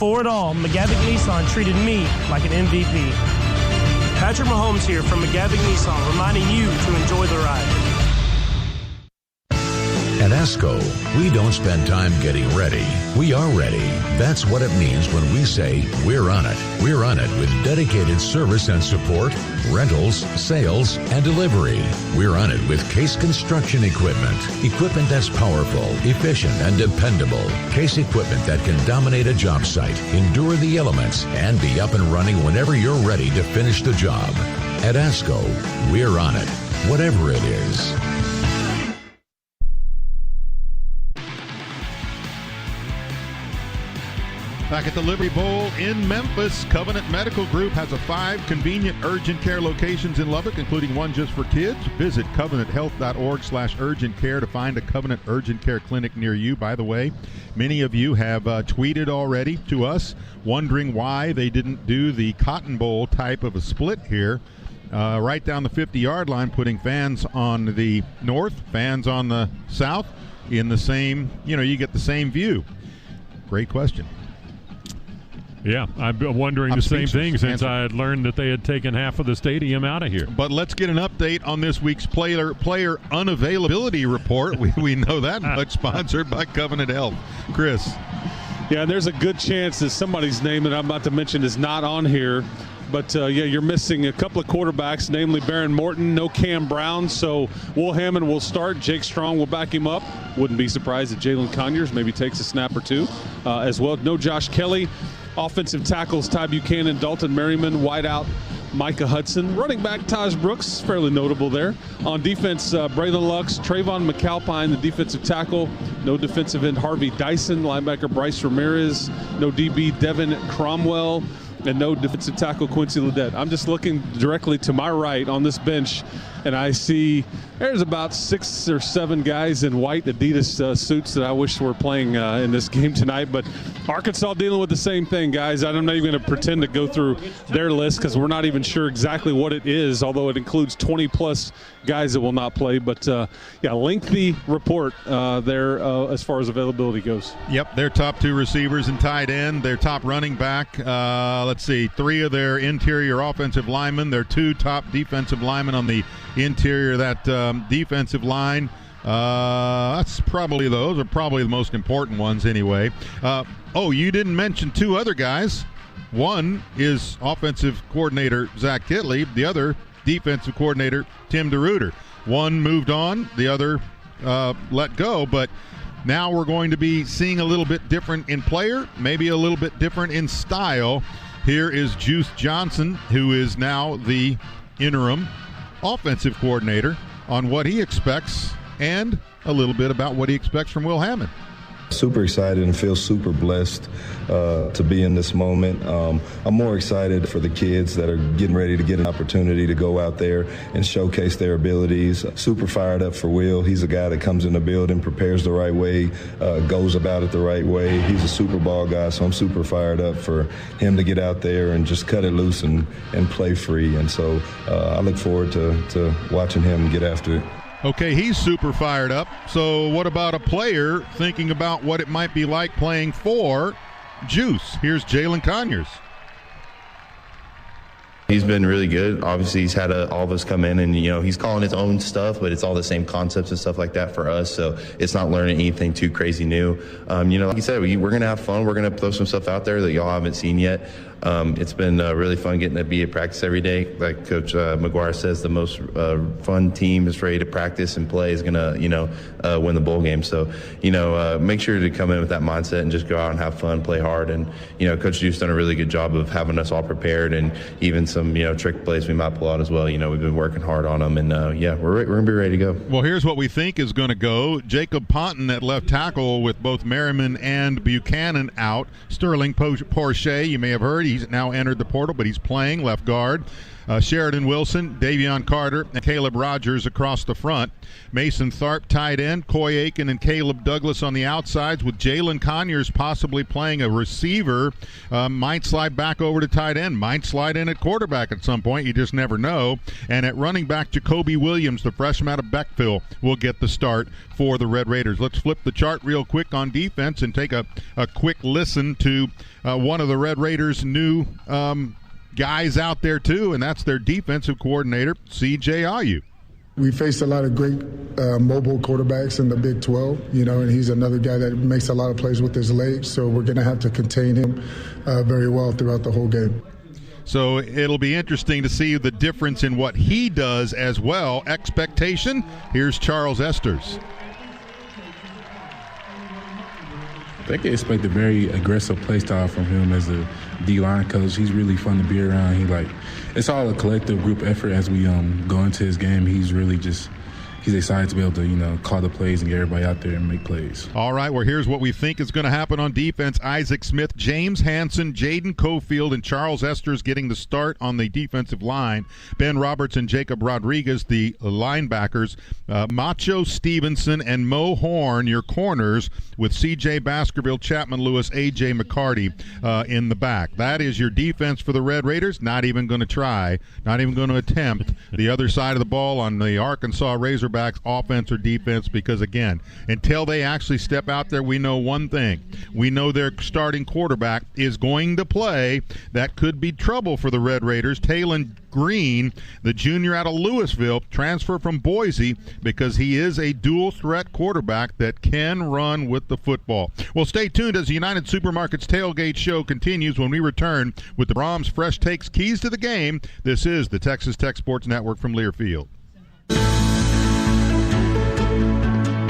For it all, McGavick Nissan treated me like an MVP. Patrick Mahomes here from McGavick Nissan, reminding you to enjoy the ride. At ESCO, we don't spend time getting ready. We are ready. That's what it means when we say we're on it. We're on it with dedicated service and support, rentals, sales, and delivery. We're on it with Case Construction Equipment. Equipment that's powerful, efficient, and dependable. Case equipment that can dominate a job site, endure the elements, and be up and running whenever you're ready to finish the job. At ESCO, we're on it, whatever it is. Back at the Liberty Bowl in Memphis, Covenant Medical Group has 5 convenient urgent care locations in Lubbock, including one just for kids. Visit covenanthealth.org/urgent care to find a Covenant urgent care clinic near you. By the way, many of you have tweeted already to us wondering why they didn't do the Cotton Bowl type of a split here. Right down the 50-yard line, putting fans on the north, fans on the south in the same, you get the same view. Great question. Yeah, I'm wondering the same thing since I had learned that they had taken half of the stadium out of here. But let's get an update on this week's player unavailability report. We know that much, sponsored by Covenant Health. Chris. Yeah, and there's a good chance that somebody's name that I'm about to mention is not on here. But, you're missing a couple of quarterbacks, namely Baron Morton, no Cam Brown. So Will Hammond will start. Jake Strong will back him up. Wouldn't be surprised if Jalen Conyers maybe takes a snap or two as well. No Josh Kelly. Offensive tackles, Ty Buchanan, Dalton Merriman, wideout Micah Hudson. Running back, Taj Brooks, fairly notable there. On defense, Braylon Lux, Trayvon McAlpine, the defensive tackle. No defensive end, Harvey Dyson. Linebacker, Bryce Ramirez. No DB, Devin Cromwell. And no defensive tackle, Quincy Ledet. I'm just looking directly to my right on this bench, and I see there's about 6 or 7 guys in white Adidas suits that I wish were playing in this game tonight. But Arkansas dealing with the same thing, guys. I'm not even going to pretend to go through their list because we're not even sure exactly what it is, although it includes 20-plus guys that will not play. But, lengthy report there as far as availability goes. Yep, their top 2 receivers and tight end, their top running back. Let's see, 3 of their interior offensive linemen, their 2 top defensive linemen on the interior of that defensive line. Those are probably the most important ones anyway. You didn't mention 2 other guys. One is offensive coordinator Zach Kitley, the other defensive coordinator Tim DeRuyter. One moved on, the other let go, but now we're going to be seeing a little bit different in player, maybe a little bit different in style. Here is Juice Johnson, who is now the interim offensive coordinator, on what he expects and a little bit about what he expects from Will Hammond. Super excited and feel super blessed to be in this moment. I'm more excited for the kids that are getting ready to get an opportunity to go out there and showcase their abilities. Super fired up for Will. He's a guy that comes in the building, prepares the right way, goes about it the right way. He's a super ball guy, so I'm super fired up for him to get out there and just cut it loose and play free. And so I look forward to watching him get after it. Okay, he's super fired up. So what about a player thinking about what it might be like playing for Juice? Here's Jalen Conyers. He's been really good. Obviously, he's had all of us come in and, he's calling his own stuff, but it's all the same concepts and stuff like that for us. So it's not learning anything too crazy new. Like you said, we're going to have fun. We're going to throw some stuff out there that y'all haven't seen yet. It's been really fun getting to be at practice every day. Like Coach McGuire says, the most fun team is ready to practice and play is going to, win the bowl game. So, make sure to come in with that mindset and just go out and have fun, play hard. And, Coach Juice done a really good job of having us all prepared, and even some, trick plays we might pull out as well. We've been working hard on them, and, we're going to be ready to go. Well, here's what we think is going to go. Jacob Ponton at left tackle with both Merriman and Buchanan out. Sterling Porsche, you may have heard, he's now entered the portal, but he's playing left guard. Sheridan Wilson, Davion Carter, and Caleb Rogers across the front. Mason Tharp tight end, Coy Aiken and Caleb Douglas on the outsides, with Jalen Conyers possibly playing a receiver. Might slide back over to tight end, might slide in at quarterback at some point. You just never know. And at running back, Jacoby Williams, the freshman out of Beckville, will get the start for the Red Raiders. Let's flip the chart real quick on defense and take a quick listen to one of the Red Raiders' new guys out there too, and that's their defensive coordinator, C.J. Ayu. We faced a lot of great mobile quarterbacks in the Big 12, and he's another guy that makes a lot of plays with his legs, so we're going to have to contain him very well throughout the whole game. So it'll be interesting to see the difference in what he does as well. Expectation, here's Charles Esters. I think I expect a very aggressive play style from him as a D-line coach. He's really fun to be around. It's all a collective group effort as we go into his game. He's excited to be able to, call the plays and get everybody out there and make plays. All right, well, here's what we think is going to happen on defense. Isaac Smith, James Hanson, Jaden Cofield, and Charles Esters getting the start on the defensive line. Ben Roberts and Jacob Rodriguez, the linebackers. Macho Stevenson and Mo Horn, your corners, with C.J. Baskerville, Chapman Lewis, A.J. McCarty in the back. That is your defense for the Red Raiders. Not even going to try, not even going to attempt the other side of the ball on the Arkansas Razorbacks, offense or defense, because again, until they actually step out there, we know one thing. We know their starting quarterback is going to play. That could be trouble for the Red Raiders. Talon Green, the junior out of Louisville, transfer from Boise, because he is a dual threat quarterback that can run with the football. Well, stay tuned as the United Supermarkets Tailgate Show continues when we return with the Brahms Fresh Takes Keys to the Game. This is the Texas Tech Sports Network from Learfield.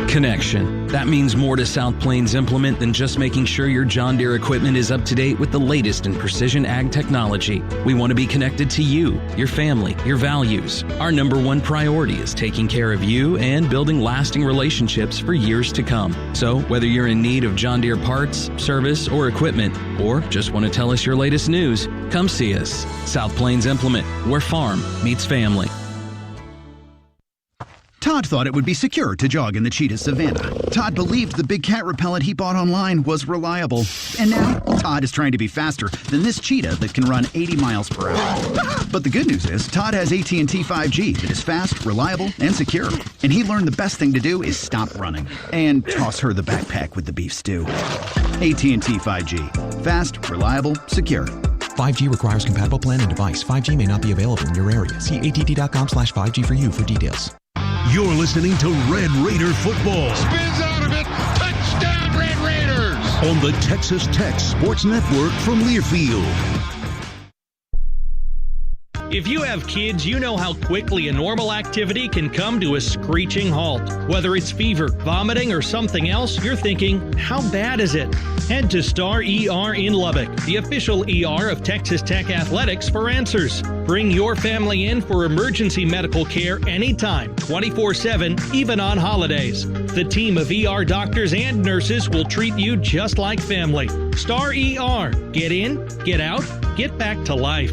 Connection. That means more to South Plains Implement than just making sure your John Deere equipment is up to date with the latest in precision ag technology. We want to be connected to you, your family, your values. Our number one priority is taking care of you and building lasting relationships for years to come. So whether you're in need of John Deere parts, service, or equipment, or just want to tell us your latest news, come see us. South Plains Implement, where farm meets family. Todd thought it would be secure to jog in the cheetah savanna. Todd believed the big cat repellent he bought online was reliable. And now, Todd is trying to be faster than this cheetah that can run 80 miles per hour. But the good news is, Todd has AT&T 5G that is fast, reliable, and secure. And he learned the best thing to do is stop running and toss her the backpack with the beef stew. AT&T 5G. Fast, reliable, secure. 5G requires compatible plan and device. 5G may not be available in your area. See att.com/5G for you for details. You're listening to Red Raider football. Spins out of it. Touchdown, Red Raiders. On the Texas Tech Sports Network from Learfield. If you have kids, you know how quickly a normal activity can come to a screeching halt. Whether it's fever, vomiting, or something else, you're thinking, how bad is it? Head to Star ER in Lubbock, the official ER of Texas Tech Athletics, for answers. Bring your family in for emergency medical care anytime, 24/7, even on holidays. The team of ER doctors and nurses will treat you just like family. Star ER. Get in, get out, get back to life.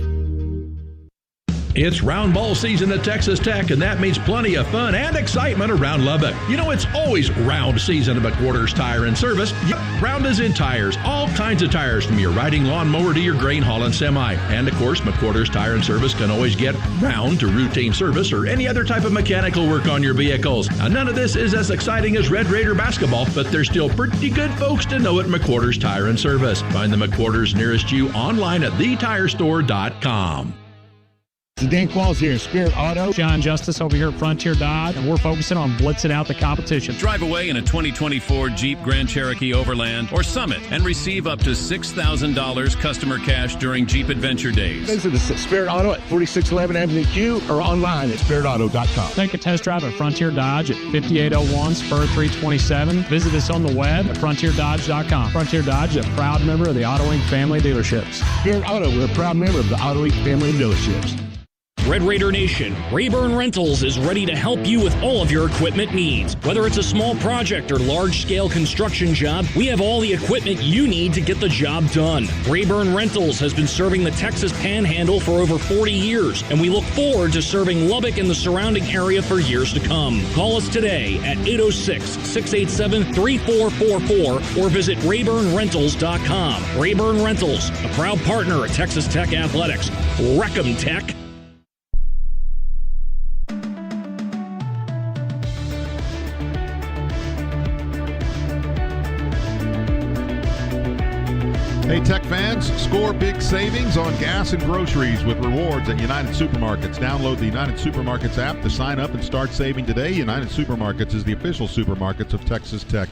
It's round ball season at Texas Tech, and that means plenty of fun and excitement around Lubbock. You know, it's always round season at McWhorter's Tire and Service. Yep, round is in tires. All kinds of tires, from your riding lawnmower to your grain haul and semi. And, of course, McWhorter's Tire and Service can always get round to routine service or any other type of mechanical work on your vehicles. Now, none of this is as exciting as Red Raider basketball, but there's still pretty good folks to know at McWhorter's Tire and Service. Find the McWhorter's nearest you online at thetirestore.com. Dan Qualls here in Spirit Auto. John Justice over here at Frontier Dodge, and we're focusing on blitzing out the competition. Drive away in a 2024 Jeep Grand Cherokee Overland or Summit and receive up to $6,000 customer cash during Jeep Adventure Days. Visit us at Spirit Auto at 4611 Avenue Q or online at spiritauto.com. Take a test drive at Frontier Dodge at 5801 Spur 327. Visit us on the web at frontierdodge.com. Frontier Dodge is a proud member of the Auto Inc. family dealerships. Spirit Auto, we're a proud member of the Auto Inc. family dealerships. Red Raider Nation, Rayburn Rentals is ready to help you with all of your equipment needs. Whether it's a small project or large-scale construction job, we have all the equipment you need to get the job done. Rayburn Rentals has been serving the Texas Panhandle for over 40 years, and we look forward to serving Lubbock and the surrounding area for years to come. Call us today at 806-687-3444 or visit RayburnRentals.com. Rayburn Rentals, a proud partner at Texas Tech Athletics. Wreck 'em, Tech. Hey, Tech fans, score big savings on gas and groceries with rewards at United Supermarkets. Download the United Supermarkets app to sign up and start saving today. United Supermarkets is the official supermarkets of Texas Tech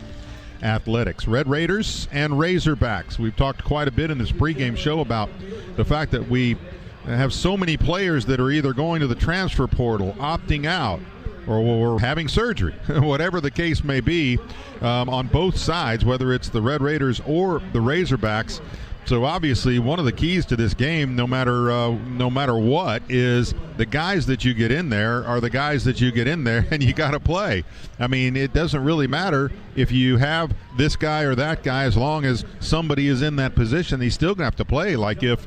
Athletics. Red Raiders and Razorbacks. We've talked quite a bit in this pregame show about the fact that we have so many players that are either going to the transfer portal, opting out, or we're having surgery, whatever the case may be, on both sides, whether it's the Red Raiders or the Razorbacks. So obviously one of the keys to this game, no matter what, is the guys that you get in there are the guys that you get in there, and you got to play. I mean, it doesn't really matter if you have this guy or that guy, as long as somebody is in that position, he's still going to have to play, like if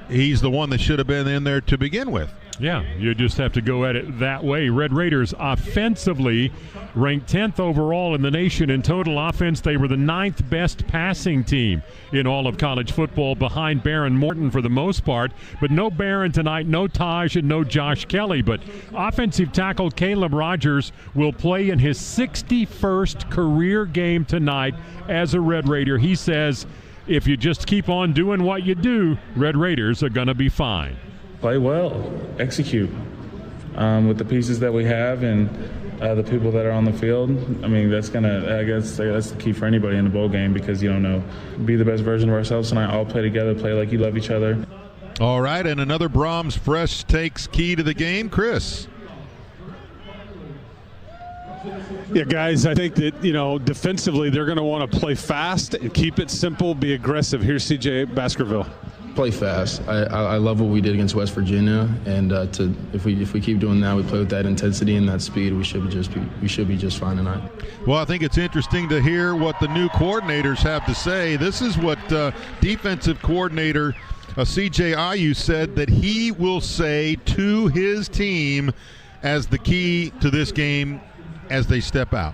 he's the one that should have been in there to begin with. Yeah, you just have to go at it that way. Red Raiders offensively ranked 10th overall in the nation in total offense. They were the 9th best passing team in all of college football, behind Baron Morton for the most part. But no Baron tonight, no Taj, and no Josh Kelly. But offensive tackle Caleb Rogers will play in his 61st career game tonight as a Red Raider. He says, if you just keep on doing what you do, Red Raiders are going to be fine. Play well, execute with the pieces that we have and the people that are on the field. I mean, I guess that's the key for anybody in the bowl game, because you don't know. Be the best version of ourselves tonight. All play together, play like you love each other. All right, and another Brahms Fresh Takes key to the game, Chris. Yeah, guys, I think that, defensively they're going to want to play fast and keep it simple, be aggressive. Here's C.J. Baskerville. Play fast. I love what we did against West Virginia, and if we keep doing that, we play with that intensity and that speed, we should be just fine tonight. Well, I think it's interesting to hear what the new coordinators have to say. This is what defensive coordinator C.J. Ayu said that he will say to his team as the key to this game as they step out.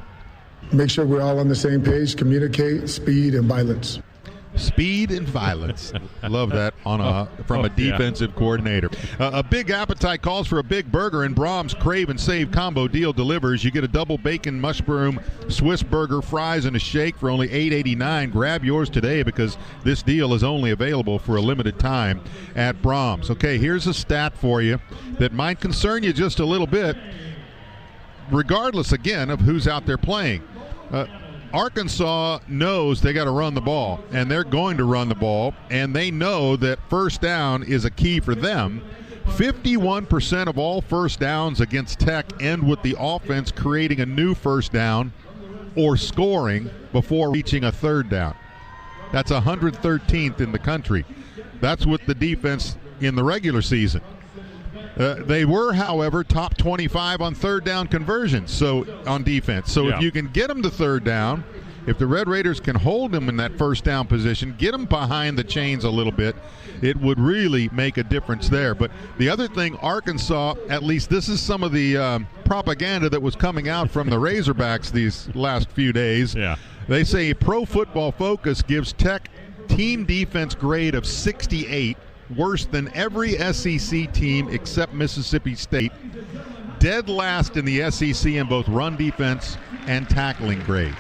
Make sure we're all on the same page. Communicate, speed, and violence. Speed and violence. Love that from a defensive coordinator. A big appetite calls for a big burger, and Brahms Crave and Save combo deal delivers. You get a double bacon mushroom Swiss burger, fries, and a shake for only $8.89. Grab yours today, because this deal is only available for a limited time at Brahms. Okay, here's a stat for you that might concern you just a little bit, regardless, again, of who's out there playing. Arkansas knows they got to run the ball, and they're going to run the ball, and they know that first down is a key for them. 51% of all first downs against Tech end with the offense creating a new first down or scoring before reaching a third down. That's 113th in the country. That's with the defense in the regular season. They were, however, top 25 on third down conversions on defense. So if you can get them to third down, if the Red Raiders can hold them in that first down position, get them behind the chains a little bit, it would really make a difference there. But the other thing, Arkansas, at least this is some of the propaganda that was coming out from the Razorbacks these last few days. Yeah. They say Pro Football Focus gives Tech team defense grade of 68. Worse than every SEC team except Mississippi State. Dead last in the SEC in both run defense and tackling grades.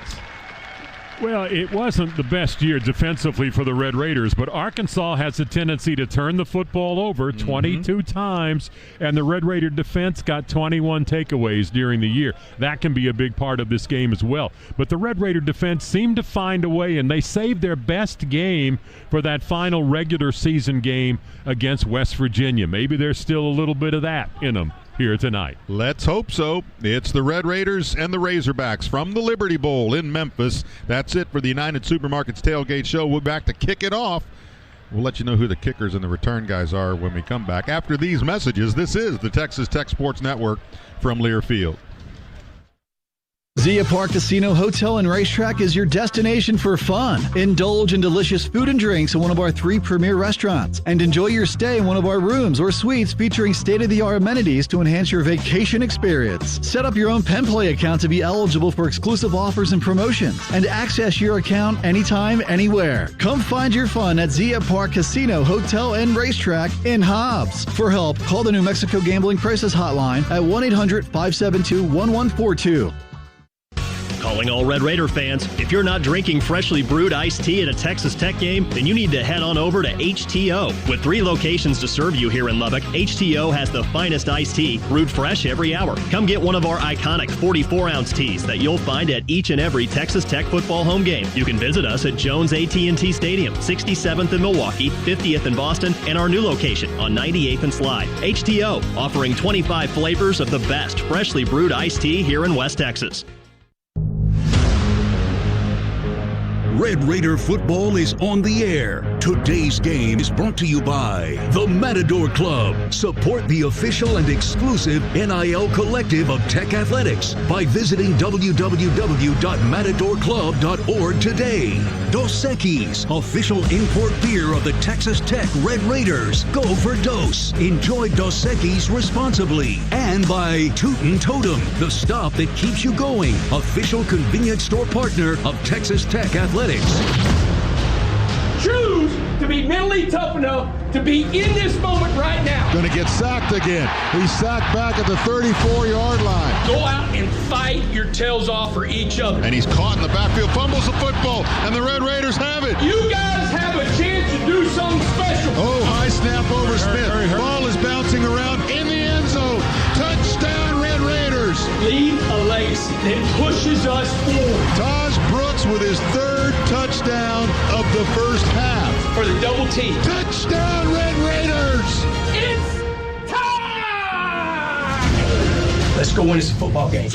Well, it wasn't the best year defensively for the Red Raiders, but Arkansas has a tendency to turn the football over 22 times, and the Red Raider defense got 21 takeaways during the year. That can be a big part of this game as well. But the Red Raider defense seemed to find a way, and they saved their best game for that final regular season game against West Virginia. Maybe there's still a little bit of that in them here tonight. Let's hope so. It's the Red Raiders and the Razorbacks from the Liberty Bowl in Memphis. That's it for the United Supermarkets Tailgate Show. We're back to kick it off We'll let you know who the kickers and the return guys are when we come back. After these messages, this is the Texas Tech Sports Network from Learfield. Zia Park Casino Hotel and Racetrack is your destination for fun. Indulge in delicious food and drinks in one of our 3 premier restaurants, and enjoy your stay in one of our rooms or suites featuring state-of-the-art amenities to enhance your vacation experience. Set up your own Penn Play account to be eligible for exclusive offers and promotions, and access your account anytime, anywhere. Come find your fun at Zia Park Casino Hotel and Racetrack in Hobbs. For help, call the New Mexico Gambling Crisis Hotline at 1-800-572-1142. Calling all Red Raider fans, if you're not drinking freshly brewed iced tea at a Texas Tech game, then you need to head on over to HTO. With 3 locations to serve you here in Lubbock, HTO has the finest iced tea brewed fresh every hour. Come get one of our iconic 44-ounce teas that you'll find at each and every Texas Tech football home game. You can visit us at Jones AT&T Stadium, 67th in Milwaukee, 50th in Boston, and our new location on 98th and Slide. HTO, offering 25 flavors of the best freshly brewed iced tea here in West Texas. Red Raider football is on the air. Today's game is brought to you by the Matador Club. Support the official and exclusive NIL collective of Tech Athletics by visiting www.matadorclub.org today. Dos Equis, official import beer of the Texas Tech Red Raiders. Go for Dos. Enjoy Dos Equis responsibly. And by Tootin' Totem, the stop that keeps you going. Official convenience store partner of Texas Tech Athletics. Choose to be mentally tough enough to be in this moment right now. Going to get sacked again. He's sacked back at the 34-yard line. Go out and fight your tails off for each other. And he's caught in the backfield, fumbles the football, and the Red Raiders have it. You guys have a chance to do something special. Oh, high snap over Smith. Ball is bouncing around in the end zone. Touchdown, Red Raiders. Leave a legacy that pushes us forward. Taj Brooks with his 3rd touchdown of the first half. For the double T. Touchdown, Red Raiders. It's time. Let's go win this football game.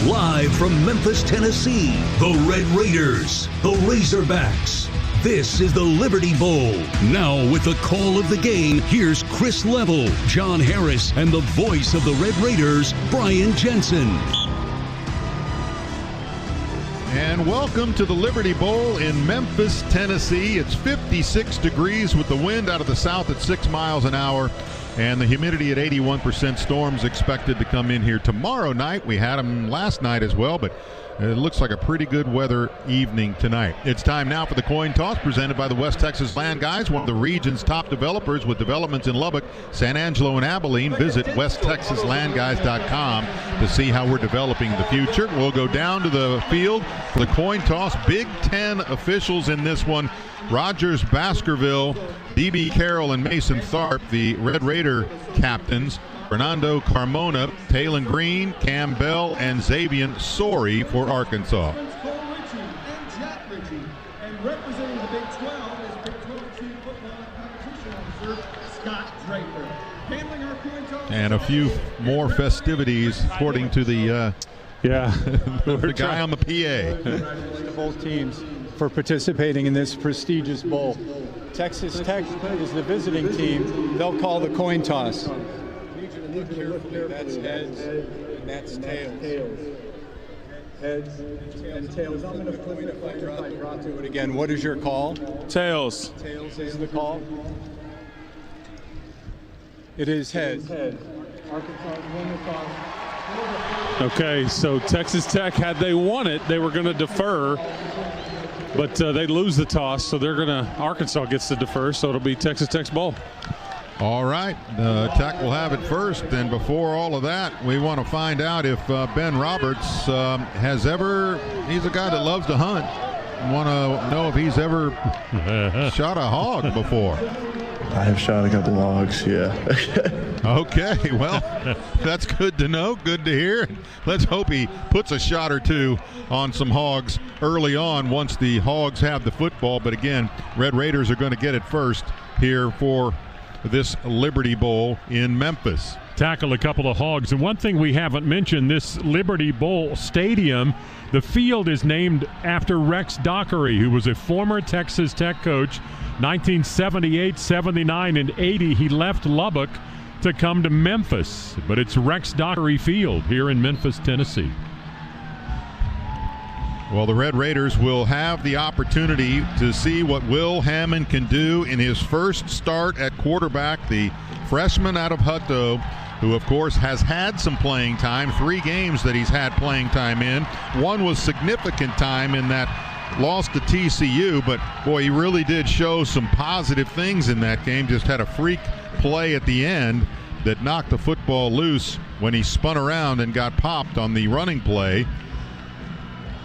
Live from Memphis, Tennessee, the Red Raiders, the Razorbacks. This is the Liberty Bowl. Now with the call of the game, here's Chris Level, John Harris, and the voice of the Red Raiders, Brian Jensen. And welcome to the Liberty Bowl in Memphis, Tennessee. It's 56 degrees with the wind out of the south at 6 miles an hour and the humidity at 81%. Storms expected to come in here tomorrow night. We had them last night as well, but it looks like a pretty good weather evening tonight. It's time now for the coin toss presented by the West Texas Land Guys, one of the region's top developers with developments in Lubbock, San Angelo, and Abilene. Visit westtexaslandguys.com to see how we're developing the future. We'll go down to the field for the coin toss. Big Ten officials in this one. Rogers Baskerville, D.B. Carroll, and Mason Tharp, the Red Raider captains. Fernando Carmona, Talon Green, Cam Bell, and Xavier Sori for Arkansas. And representing the Big 12 is Big 12 Chief Football Competition Officer Scott Draper. Handling our coin toss. And a few more festivities, according to the the guy on the PA. To both teams for participating in this prestigious bowl. Texas Tech is the visiting team. They'll call the coin toss. Look carefully. That's heads and that's tails. Heads and tails. I'm going to put it if I draw to it again. What is your call? Tails. Tails is the call. It is heads. Arkansas win the toss. Okay, so Texas Tech, had they won it, they were going to defer, but they lose the toss, so Arkansas gets to defer, so it'll be Texas Tech's ball. All right, Tech will have it first, and before all of that, we want to find out if Ben Roberts he's a guy that loves to hunt. Want to know if he's ever shot a hog before. I have shot a couple hogs, yeah. Okay, well, that's good to know, good to hear. Let's hope he puts a shot or two on some hogs early on once the hogs have the football. But again, Red Raiders are going to get it first here for this Liberty Bowl in Memphis. Tackle a couple of hogs. And one thing we haven't mentioned, this Liberty Bowl stadium, the field is named after Rex Dockery, who was a former Texas Tech coach 1978, 79, and 80, he left Lubbock to come to Memphis. But it's Rex Dockery Field here in Memphis, Tennessee. Well, the Red Raiders will have the opportunity to see what Will Hammond can do in his first start at quarterback, the freshman out of Hutto, who, of course, has had some playing time, 3 games that he's had playing time in. One was significant time in that loss to TCU, but, boy, he really did show some positive things in that game. Just had a freak play at the end that knocked the football loose when he spun around and got popped on the running play.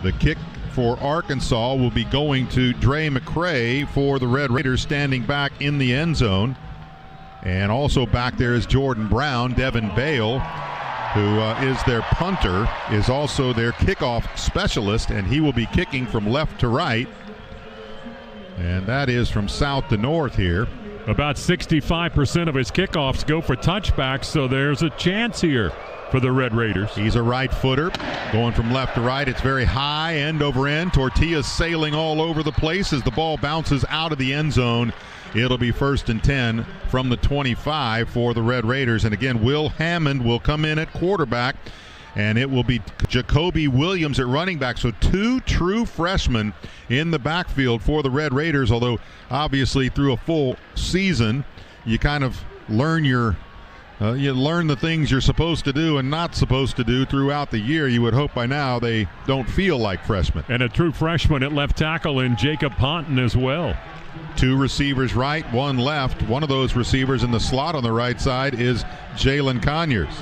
The kick for Arkansas will be going to Dre McCray for the Red Raiders, standing back in the end zone. And also back there is Jordan Brown. Devin Bale, who is their punter, is also their kickoff specialist, and he will be kicking from left to right. And that is from south to north here. About 65% of his kickoffs go for touchbacks, so there's a chance here for the Red Raiders. He's a right footer going from left to right. It's very high, end over end. Tortillas sailing all over the place as the ball bounces out of the end zone. It'll be 1st and 10 from the 25 for the Red Raiders. And again, Will Hammond will come in at quarterback, and it will be Jacoby Williams at running back. So 2 true freshmen in the backfield for the Red Raiders, although obviously through a full season, you kind of learn you learn the things you're supposed to do and not supposed to do throughout the year. You would hope by now they don't feel like freshmen. And a true freshman at left tackle in Jacob Ponton as well. 2 receivers right, 1 left. One of those receivers in the slot on the right side is Jalen Conyers.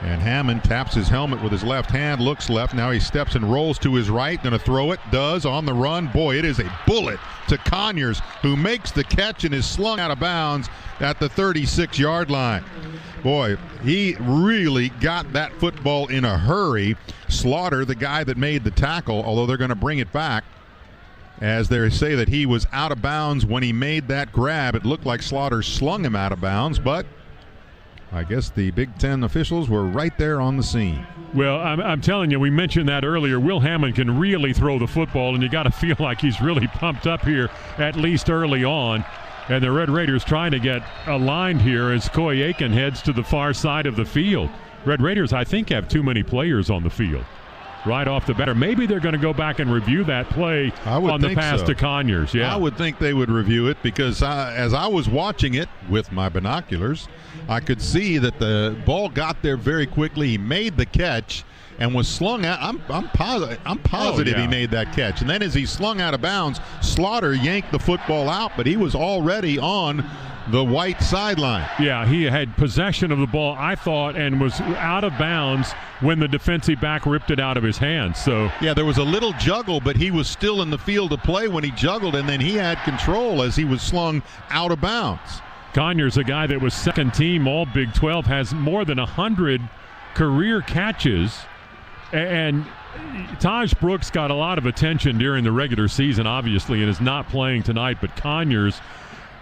And Hammond taps his helmet with his left hand, looks left. Now he steps and rolls to his right, going to throw it. Does on the run. Boy, it is a bullet to Conyers, who makes the catch and is slung out of bounds at the 36-yard line. Boy, he really got that football in a hurry. Slaughter, the guy that made the tackle, although they're going to bring it back, as they say that he was out of bounds when he made that grab. It looked like Slaughter slung him out of bounds, but I guess the Big Ten officials were right there on the scene. Well, I'm telling you, we mentioned that earlier. Will Hammond can really throw the football, and you got to feel like he's really pumped up here, at least early on. And the Red Raiders trying to get aligned here as Coy Aiken heads to the far side of the field. Red Raiders, I think, have too many players on the field right off the bat. Or maybe they're going to go back and review that play on the pass to Conyers. Yeah, I would think they would review it, because as I was watching it with my binoculars, I could see that the ball got there very quickly. He made the catch and was slung out. I'm positive he made that catch. And then as he slung out of bounds, Slaughter yanked the football out, but he was already on the white sideline. Yeah, he had possession of the ball, I thought, and was out of bounds when the defensive back ripped it out of his hands. So yeah, there was a little juggle, but he was still in the field of play when he juggled, and then he had control as he was slung out of bounds. Conyers, a guy that was second team all Big 12, has more than 100 career catches, and Taj Brooks got a lot of attention during the regular season, obviously, and is not playing tonight, but Conyers,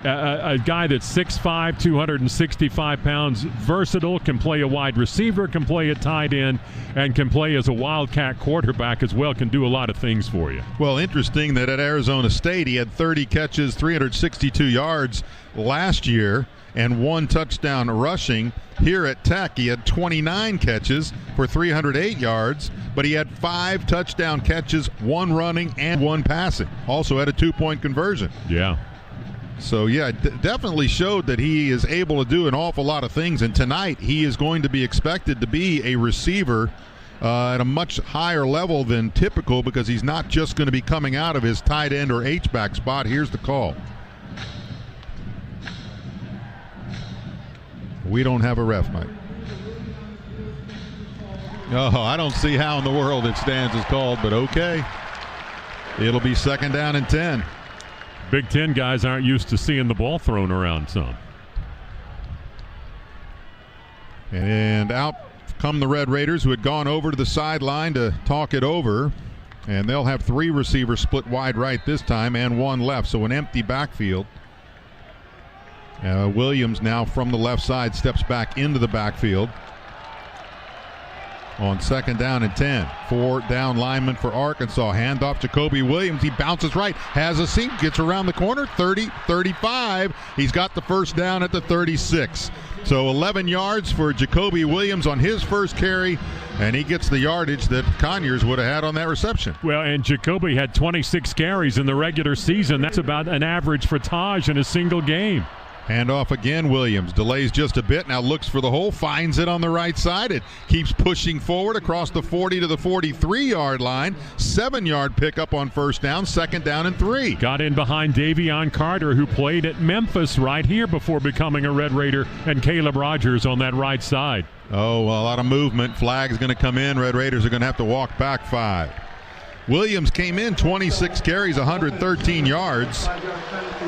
a guy that's 6'5", 265 pounds, versatile, can play a wide receiver, can play a tight end, and can play as a wildcat quarterback as well, can do a lot of things for you. Well, interesting that at Arizona State he had 30 catches, 362 yards last year, and 1 touchdown rushing. Here at Tech, he had 29 catches for 308 yards, but he had 5 touchdown catches, 1 running and 1 passing. Also had a 2-point conversion. Yeah. So, yeah, definitely showed that he is able to do an awful lot of things. And tonight he is going to be expected to be a receiver at a much higher level than typical, because he's not just going to be coming out of his tight end or H-back spot. Here's the call. We don't have a ref, Mike. Oh, I don't see how in the world it stands as called, but okay. It'll be 2nd down and 10. Big Ten guys aren't used to seeing the ball thrown around some. And out come the Red Raiders, who had gone over to the sideline to talk it over. And they'll have 3 receivers split wide right this time and 1 left, so an empty backfield. Williams now from the left side steps back into the backfield. on 2nd down and 10. 4 down lineman for Arkansas. Handoff Jacoby Williams. He bounces right, has a seam, gets around the corner, 30, 35. He's got the first down at the 36. So 11 yards for Jacoby Williams on his first carry, and he gets the yardage that Conyers would have had on that reception. Well, and Jacoby had 26 carries in the regular season. That's about an average for Taj in a single game. Handoff again, Williams delays just a bit, now looks for the hole, finds it on the right side. It keeps pushing forward across the 40 to the 43-yard line. 7-yard pickup on first down, 2nd down and 3. Got in behind Davion Carter, who played at Memphis right here before becoming a Red Raider, and Caleb Rogers on that right side. Oh, well, a lot of movement. Flag's going to come in. Red Raiders are going to have to walk back 5. Williams came in 26 carries, 113 yards,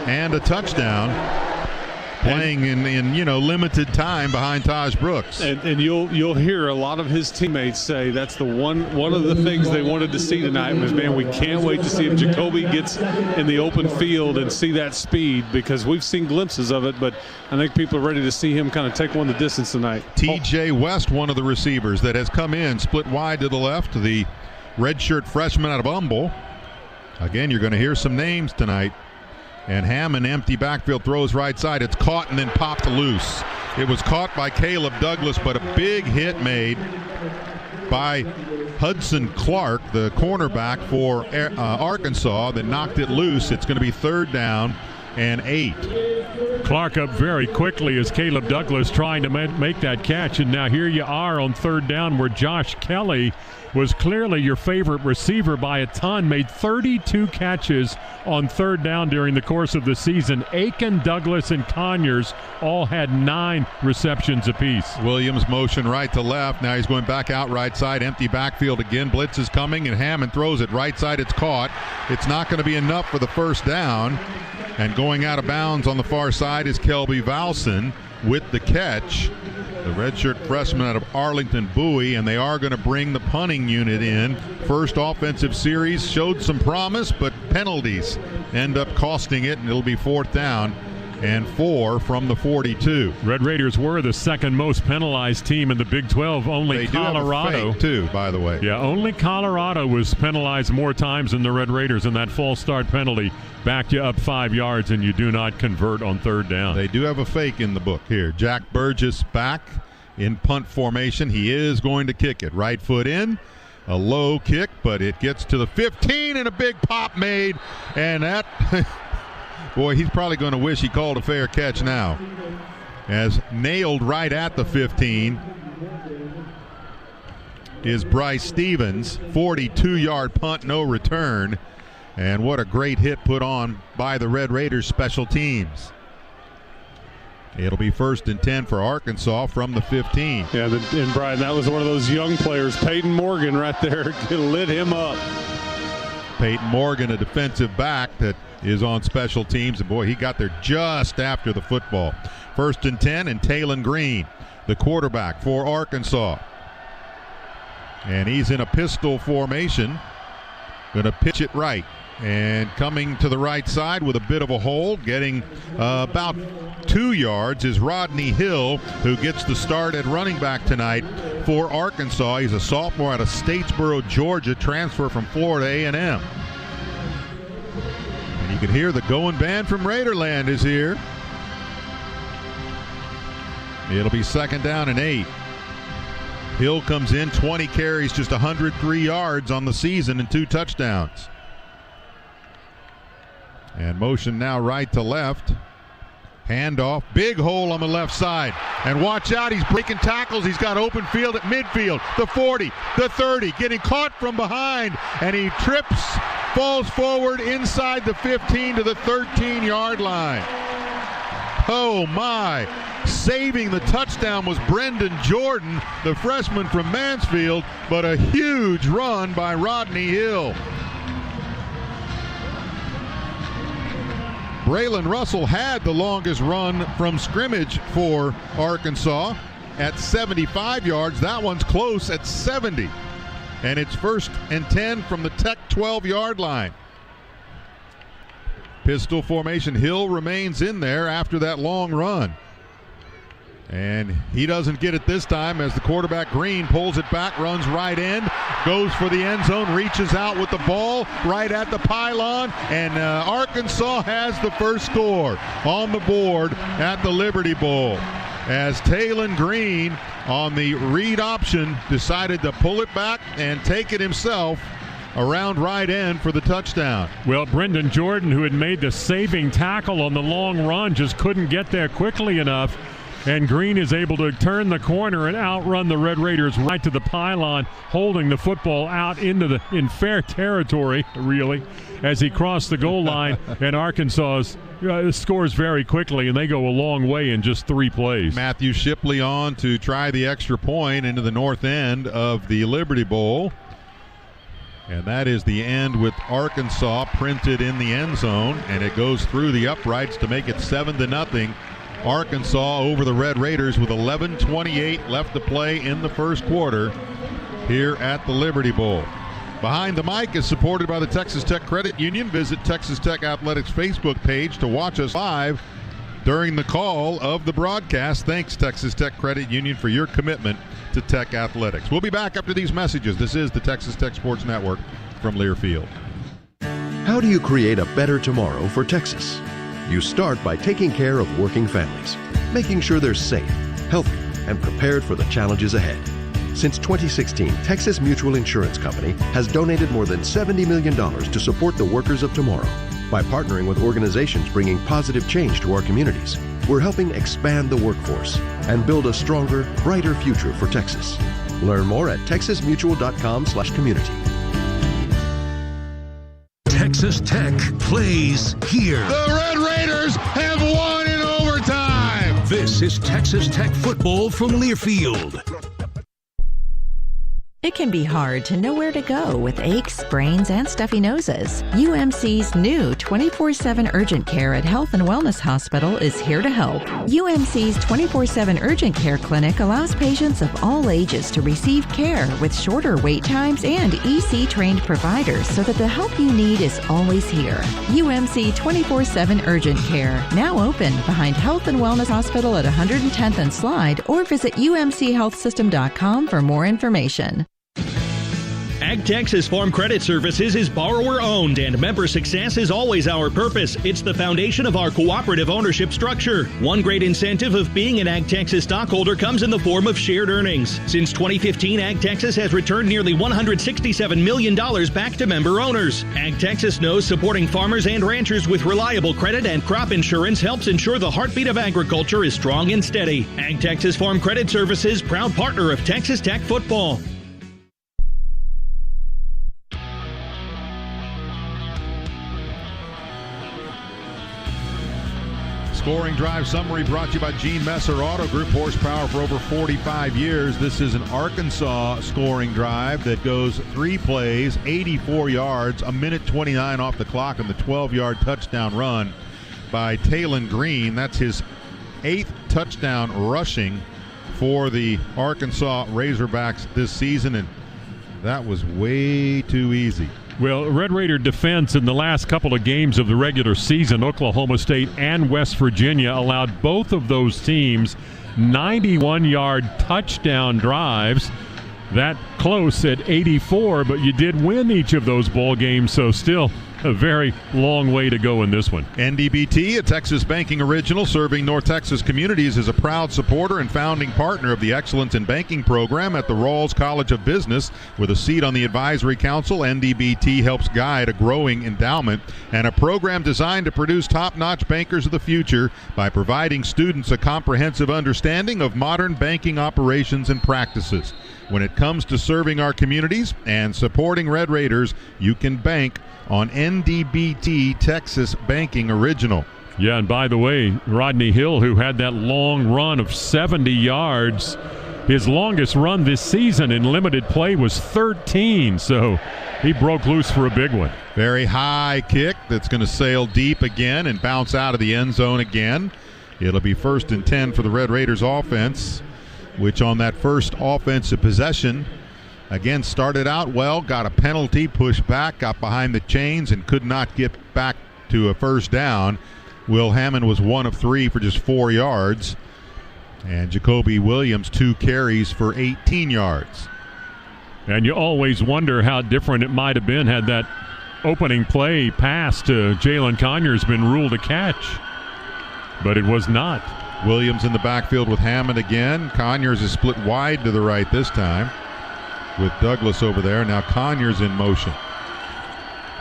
and a touchdown. Playing in limited time behind Taj Brooks. And you'll hear a lot of his teammates say that's the one of the things they wanted to see tonight was, man, we can't wait to see if Jacoby gets in the open field and see that speed, because we've seen glimpses of it, but I think people are ready to see him kind of take one the distance tonight. TJ West, one of the receivers that has come in, split wide to the left, the redshirt freshman out of Humble. Again, you're going to hear some names tonight. And Hammond, empty backfield, throws right side. It's caught and then popped loose. It was caught by Caleb Douglas, but a big hit made by Hudson Clark, the cornerback for Arkansas, that knocked it loose. It's going to be 3rd down and 8. Clark up very quickly as Caleb Douglas trying to make that catch. And now here you are on 3rd down, where Josh Kelly was clearly your favorite receiver by a ton, made 32 catches on 3rd down during the course of the season. Aiken, Douglas, and Conyers all had 9 receptions apiece. Williams motion right to left. Now he's going back out right side. Empty backfield again. Blitz is coming, and Hammond throws it right side. It's caught. It's not going to be enough for the first down. And going out of bounds on the far side is Kelby Valson with the catch. The redshirt freshman out of Arlington Bowie, and they are going to bring the punting unit in. First offensive series showed some promise, but penalties end up costing it, and it'll be 4th down and 4 from the 42. Red Raiders were the second most penalized team in the Big 12. Only they Colorado, do have a fake too, by the way. Yeah, only Colorado was penalized more times than the Red Raiders, and that false start penalty backed you up 5 yards, and you do not convert on 3rd down. They do have a fake in the book here. Jack Burgess back in punt formation. He is going to kick it. Right foot in. A low kick, but it gets to the 15, and a big pop made, and that boy, he's probably going to wish he called a fair catch now, as nailed right at the 15 is Bryce Stevens. 42-yard punt, no return, and what a great hit put on by the Red Raiders special teams. It'll be 1st and 10 for Arkansas from the 15. Yeah, and Brian, that was one of those young players. Peyton Morgan right there lit him up. Peyton Morgan, a defensive back that is on special teams, and boy, he got there just after the football. 1st and 10, and Talon Green, the quarterback for Arkansas. And he's in a pistol formation. Going to pitch it right. And coming to the right side with a bit of a hole, getting about 2 yards, is Rodney Hill, who gets the start at running back tonight for Arkansas. He's a sophomore out of Statesboro, Georgia, transfer from Florida A&M. And you can hear the going band from Raiderland is here. It'll be 2nd down and 8. Hill comes in, 20 carries, just 103 yards on the season and 2 touchdowns. And motion now right to left. Handoff, big hole on the left side. And watch out, he's breaking tackles. He's got open field at midfield. The 40, the 30, getting caught from behind. And he trips, falls forward inside the 15 to the 13-yard line. Oh my. Saving the touchdown was Brendan Jordan, the freshman from Mansfield, but a huge run by Rodney Hill. Braylon Russell had the longest run from scrimmage for Arkansas at 75 yards. That one's close at 70. And it's 1st and 10 from the Tech 12-yard line. Pistol formation. Hill remains in there after that long run. And he doesn't get it this time as the quarterback, Green, pulls it back, runs right end, goes for the end zone, reaches out with the ball right at the pylon, and Arkansas has the first score on the board at the Liberty Bowl as Talon Green on the read option decided to pull it back and take it himself around right end for the touchdown. Well, Brendan Jordan, who had made the saving tackle on the long run, just couldn't get there quickly enough. And Green is able to turn the corner and outrun the Red Raiders right to the pylon, holding the football out in fair territory, really, as he crossed the goal line. And Arkansas scores very quickly, and they go a long way in just 3 plays. Matthew Shipley on to try the extra point into the north end of the Liberty Bowl. And that is the end with Arkansas printed in the end zone, and it goes through the uprights to make it 7-0. Arkansas over the Red Raiders with 11:28 left to play in the first quarter here at the Liberty Bowl. Behind the Mic is supported by the Texas Tech Credit Union. Visit Texas Tech Athletics Facebook page to watch us live during the call of the broadcast. Thanks, Texas Tech Credit Union, for your commitment to Tech Athletics. We'll be back after these messages. This is the Texas Tech Sports Network from Learfield. How do you create a better tomorrow for Texas? You start by taking care of working families, making sure they're safe, healthy, and prepared for the challenges ahead. Since 2016, Texas Mutual Insurance Company has donated more than $70 million to support the workers of tomorrow. By partnering with organizations bringing positive change to our communities, we're helping expand the workforce and build a stronger, brighter future for Texas. Learn more at texasmutual.com/community. Texas Tech plays here. The Red Raiders have won in overtime. This is Texas Tech football from Learfield. It can be hard to know where to go with aches, sprains, and stuffy noses. UMC's new 24/7 urgent care at Health and Wellness Hospital is here to help. UMC's 24/7 urgent care clinic allows patients of all ages to receive care with shorter wait times and EC-trained providers so that the help you need is always here. UMC 24/7 urgent care, now open behind Health and Wellness Hospital at 110th and Slide, or visit umchealthsystem.com for more information. Ag Texas Farm Credit Services is borrower-owned, and member success is always our purpose. It's the foundation of our cooperative ownership structure. One great incentive of being an Ag Texas stockholder comes in the form of shared earnings. Since 2015, Ag Texas has returned nearly $167 million back to member owners. Ag Texas knows supporting farmers and ranchers with reliable credit and crop insurance helps ensure the heartbeat of agriculture is strong and steady. Ag Texas Farm Credit Services, proud partner of Texas Tech football. Scoring drive summary brought to you by Gene Messer Auto Group, horsepower for over 45 years. This is an Arkansas scoring drive that goes 3 plays, 84 yards, a minute 29 off the clock, and the 12-yard touchdown run by Talon Green. That's his 8th touchdown rushing for the Arkansas Razorbacks this season, and that was way too easy. Well, Red Raider defense in the last couple of games of the regular season, Oklahoma State and West Virginia, allowed both of those teams 91-yard touchdown drives. That close at 84, but you did win each of those ball games, so still a very long way to go in this one. NDBT, a Texas banking original serving North Texas communities, is a proud supporter and founding partner of the Excellence in Banking program at the Rawls College of Business. With a seat on the advisory council, NDBT helps guide a growing endowment and a program designed to produce top-notch bankers of the future by providing students a comprehensive understanding of modern banking operations and practices. When it comes to serving our communities and supporting Red Raiders, you can bank on NDBT Texas Banking Original. Yeah, and by the way, Rodney Hill, who had that long run of 70 yards, his longest run this season in limited play was 13, so he broke loose for a big one. Very high kick that's going to sail deep again and bounce out of the end zone again. It'll be 1st and 10 for the Red Raiders offense, which on that first offensive possession, again, started out well, got a penalty, pushed back, got behind the chains, and could not get back to a first down. Will Hammond was 1 of 3 for just 4 yards. And Jacoby Williams, 2 carries for 18 yards. And you always wonder how different it might have been had that opening play pass to Jalen Conyers been ruled a catch. But it was not. Williams in the backfield with Hammond again. Conyers is split wide to the right this time with Douglas over there. Now Conyers in motion.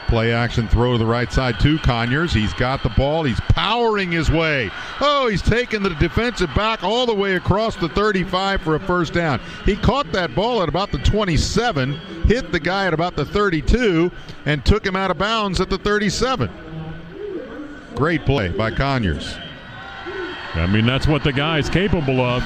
Play action throw to the right side to Conyers. He's got the ball. He's powering his way. Oh, he's taken the defensive back all the way across the 35 for a first down. He caught that ball at about the 27, hit the guy at about the 32, and took him out of bounds at the 37. Great play by Conyers. I mean, that's what the guy's capable of.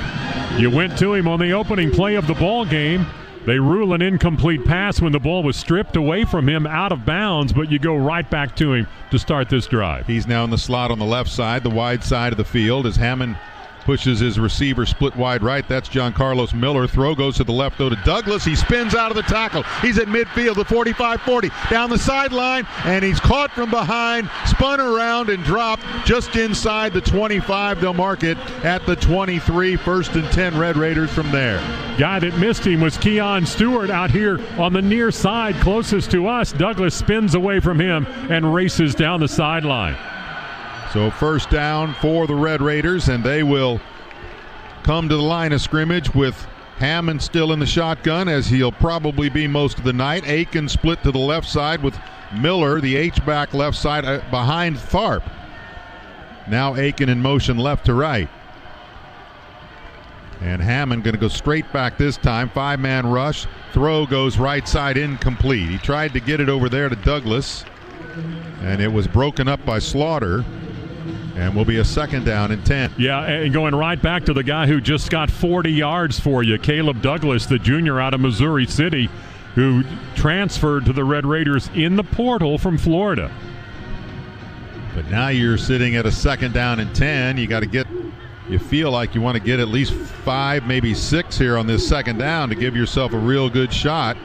You went to him on the opening play of the ball game. They rule an incomplete pass when the ball was stripped away from him out of bounds, but you go right back to him to start this drive. He's now in the slot on the left side, the wide side of the field, as Hammond pushes his receiver split wide right. That's John Carlos Miller. Throw goes to the left, though, to Douglas. He spins out of the tackle. He's at midfield, the 45-40, down the sideline, and he's caught from behind, spun around, and dropped just inside the 25. They'll mark it at the 23. 1st and 10 Red Raiders from there. Guy that missed him was Keon Stewart out here on the near side closest to us. Douglas spins away from him and races down the sideline. So 1st down for the Red Raiders, and they will come to the line of scrimmage with Hammond still in the shotgun, as he'll probably be most of the night. Aiken split to the left side with Miller, the H-back left side behind Tharp. Now Aiken in motion left to right. And Hammond going to go straight back this time. 5-man rush. Throw goes right side, incomplete. He tried to get it over there to Douglas, and it was broken up by Slaughter. And will be a 2nd down and 10. Yeah, and going right back to the guy who just got 40 yards for you, Caleb Douglas, the junior out of Missouri City, who transferred to the Red Raiders in the portal from Florida. But now you're sitting at a 2nd down and 10. You feel like you want to get at least 5, maybe 6 here on this 2nd down to give yourself a real good shot.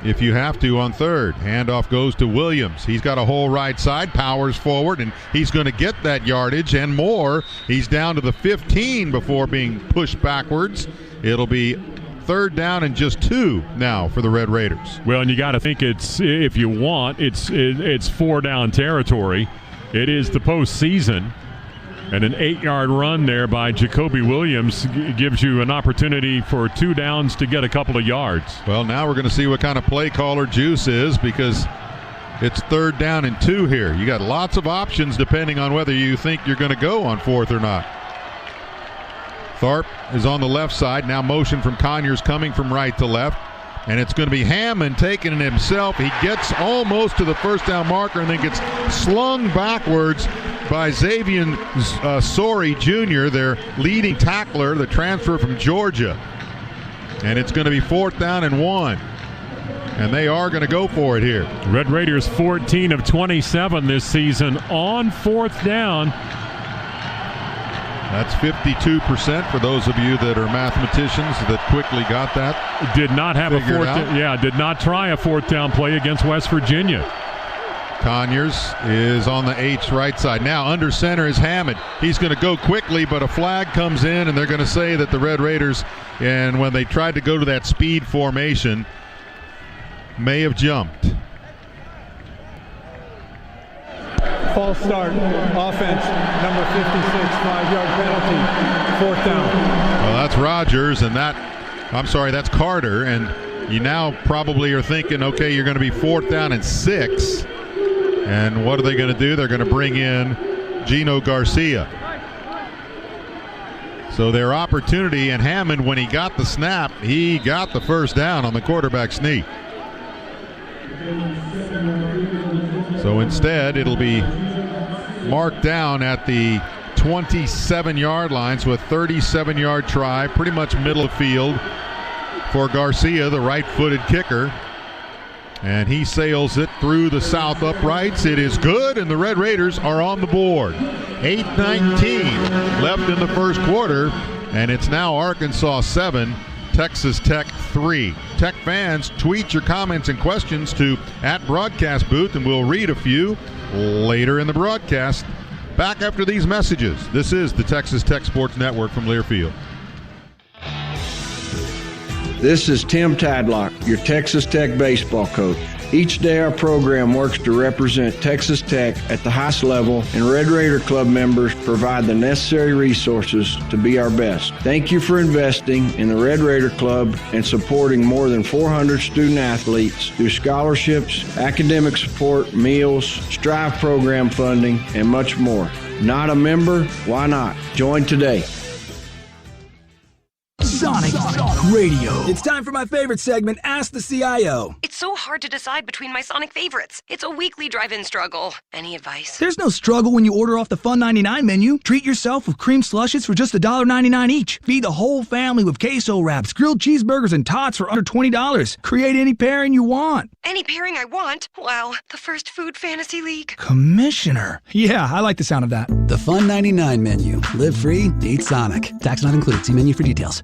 If you have to on 3rd. Handoff goes to Williams. He's got a whole right side, powers forward, and he's going to get that yardage and more. He's down to the 15 before being pushed backwards. It'll be 3rd down and just 2 now for the Red Raiders. Well, and you got to think it's 4-down territory. It is the postseason. And an 8-yard run there by Jacoby Williams gives you an opportunity for 2 downs to get a couple of yards. Well, now we're going to see what kind of play caller Juice is, because it's 3rd down and 2 here. You got lots of options depending on whether you think you're going to go on 4th or not. Tharp is on the left side. Now motion from Conyers coming from right to left. And it's going to be Hammond taking it himself. He gets almost to the 1st down marker and then gets slung backwards by Xavier Sori Jr., their leading tackler, the transfer from Georgia. And it's going to be 4th down and 1. And they are going to go for it here. Red Raiders 14 of 27 this season on 4th down. That's 52% for those of you that are mathematicians that quickly got that. Did not have a 4th down. Yeah, did not try a 4th down play against West Virginia. Conyers is on the H right side. Now under center is Hammond. He's going to go quickly, but a flag comes in, and they're going to say that the Red Raiders, and when they tried to go to that speed formation, may have jumped. False start, offense, number 56, 5-yard penalty, 4th down. Well, that's Rogers, and that's Carter, and you now probably are thinking, okay, you're going to be 4th down and 6, and what are they going to do? They're going to bring in Gino Garcia. So their opportunity, and Hammond, when he got the snap, he got the 1st down on the quarterback sneak. So instead, it'll be marked down at the 27-yard line, so a 37-yard try, pretty much middle of field for Garcia, the right-footed kicker. And he sails it through the south uprights. It is good, and the Red Raiders are on the board. 8:19 left in the 1st quarter, and it's now Arkansas 7, Texas Tech 3. Tech fans, tweet your comments and questions to @BroadcastBooth, and we'll read a few later in the broadcast. Back after these messages. This is the Texas Tech Sports Network from Learfield. This is Tim Tadlock, your Texas Tech baseball coach. Each day our program works to represent Texas Tech at the highest level, and Red Raider Club members provide the necessary resources to be our best. Thank you for investing in the Red Raider Club and supporting more than 400 student athletes through scholarships, academic support, meals, Strive program funding, and much more. Not a member? Why not? Join today. Sonic Radio. It's time for my favorite segment, Ask the CIO. It's so hard to decide between my Sonic favorites. It's a weekly drive-in struggle. Any advice? There's no struggle when you order off the Fun 99 menu. Treat yourself with cream slushes for just $1.99 each. Feed the whole family with queso wraps, grilled cheeseburgers, and tots for under $20. Create any pairing you want. Any pairing I want? Wow, the first food fantasy league. Commissioner. Yeah, I like the sound of that. The Fun 99 menu. Live free, eat Sonic. Tax not included. See menu for details.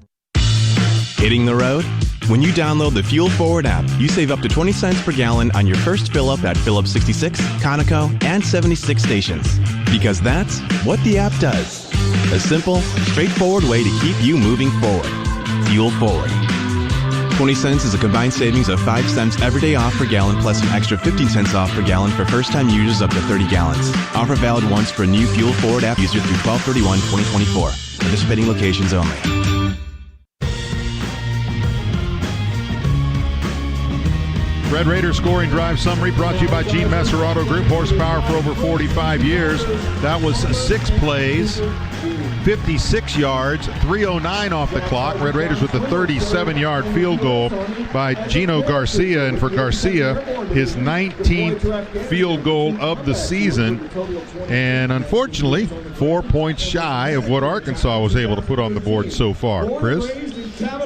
Hitting the road? When you download the Fuel Forward app, you save up to 20 cents per gallon on your first fill-up at Phillips 66, Conoco, and 76 stations. Because that's what the app does. A simple, straightforward way to keep you moving forward. Fuel Forward. 20 cents is a combined savings of 5 cents every day off per gallon plus an extra 15 cents off per gallon for first-time users up to 30 gallons. Offer valid once for new Fuel Forward app user through 12/31/2024. Participating locations only. Red Raiders scoring drive summary brought to you by Gene Messer Auto Group. Horsepower for over 45 years. That was 6 plays, 56 yards, 3:09 off the clock. Red Raiders with the 37-yard field goal by Gino Garcia. And for Garcia, his 19th field goal of the season. And unfortunately, 4 points shy of what Arkansas was able to put on the board so far. Chris?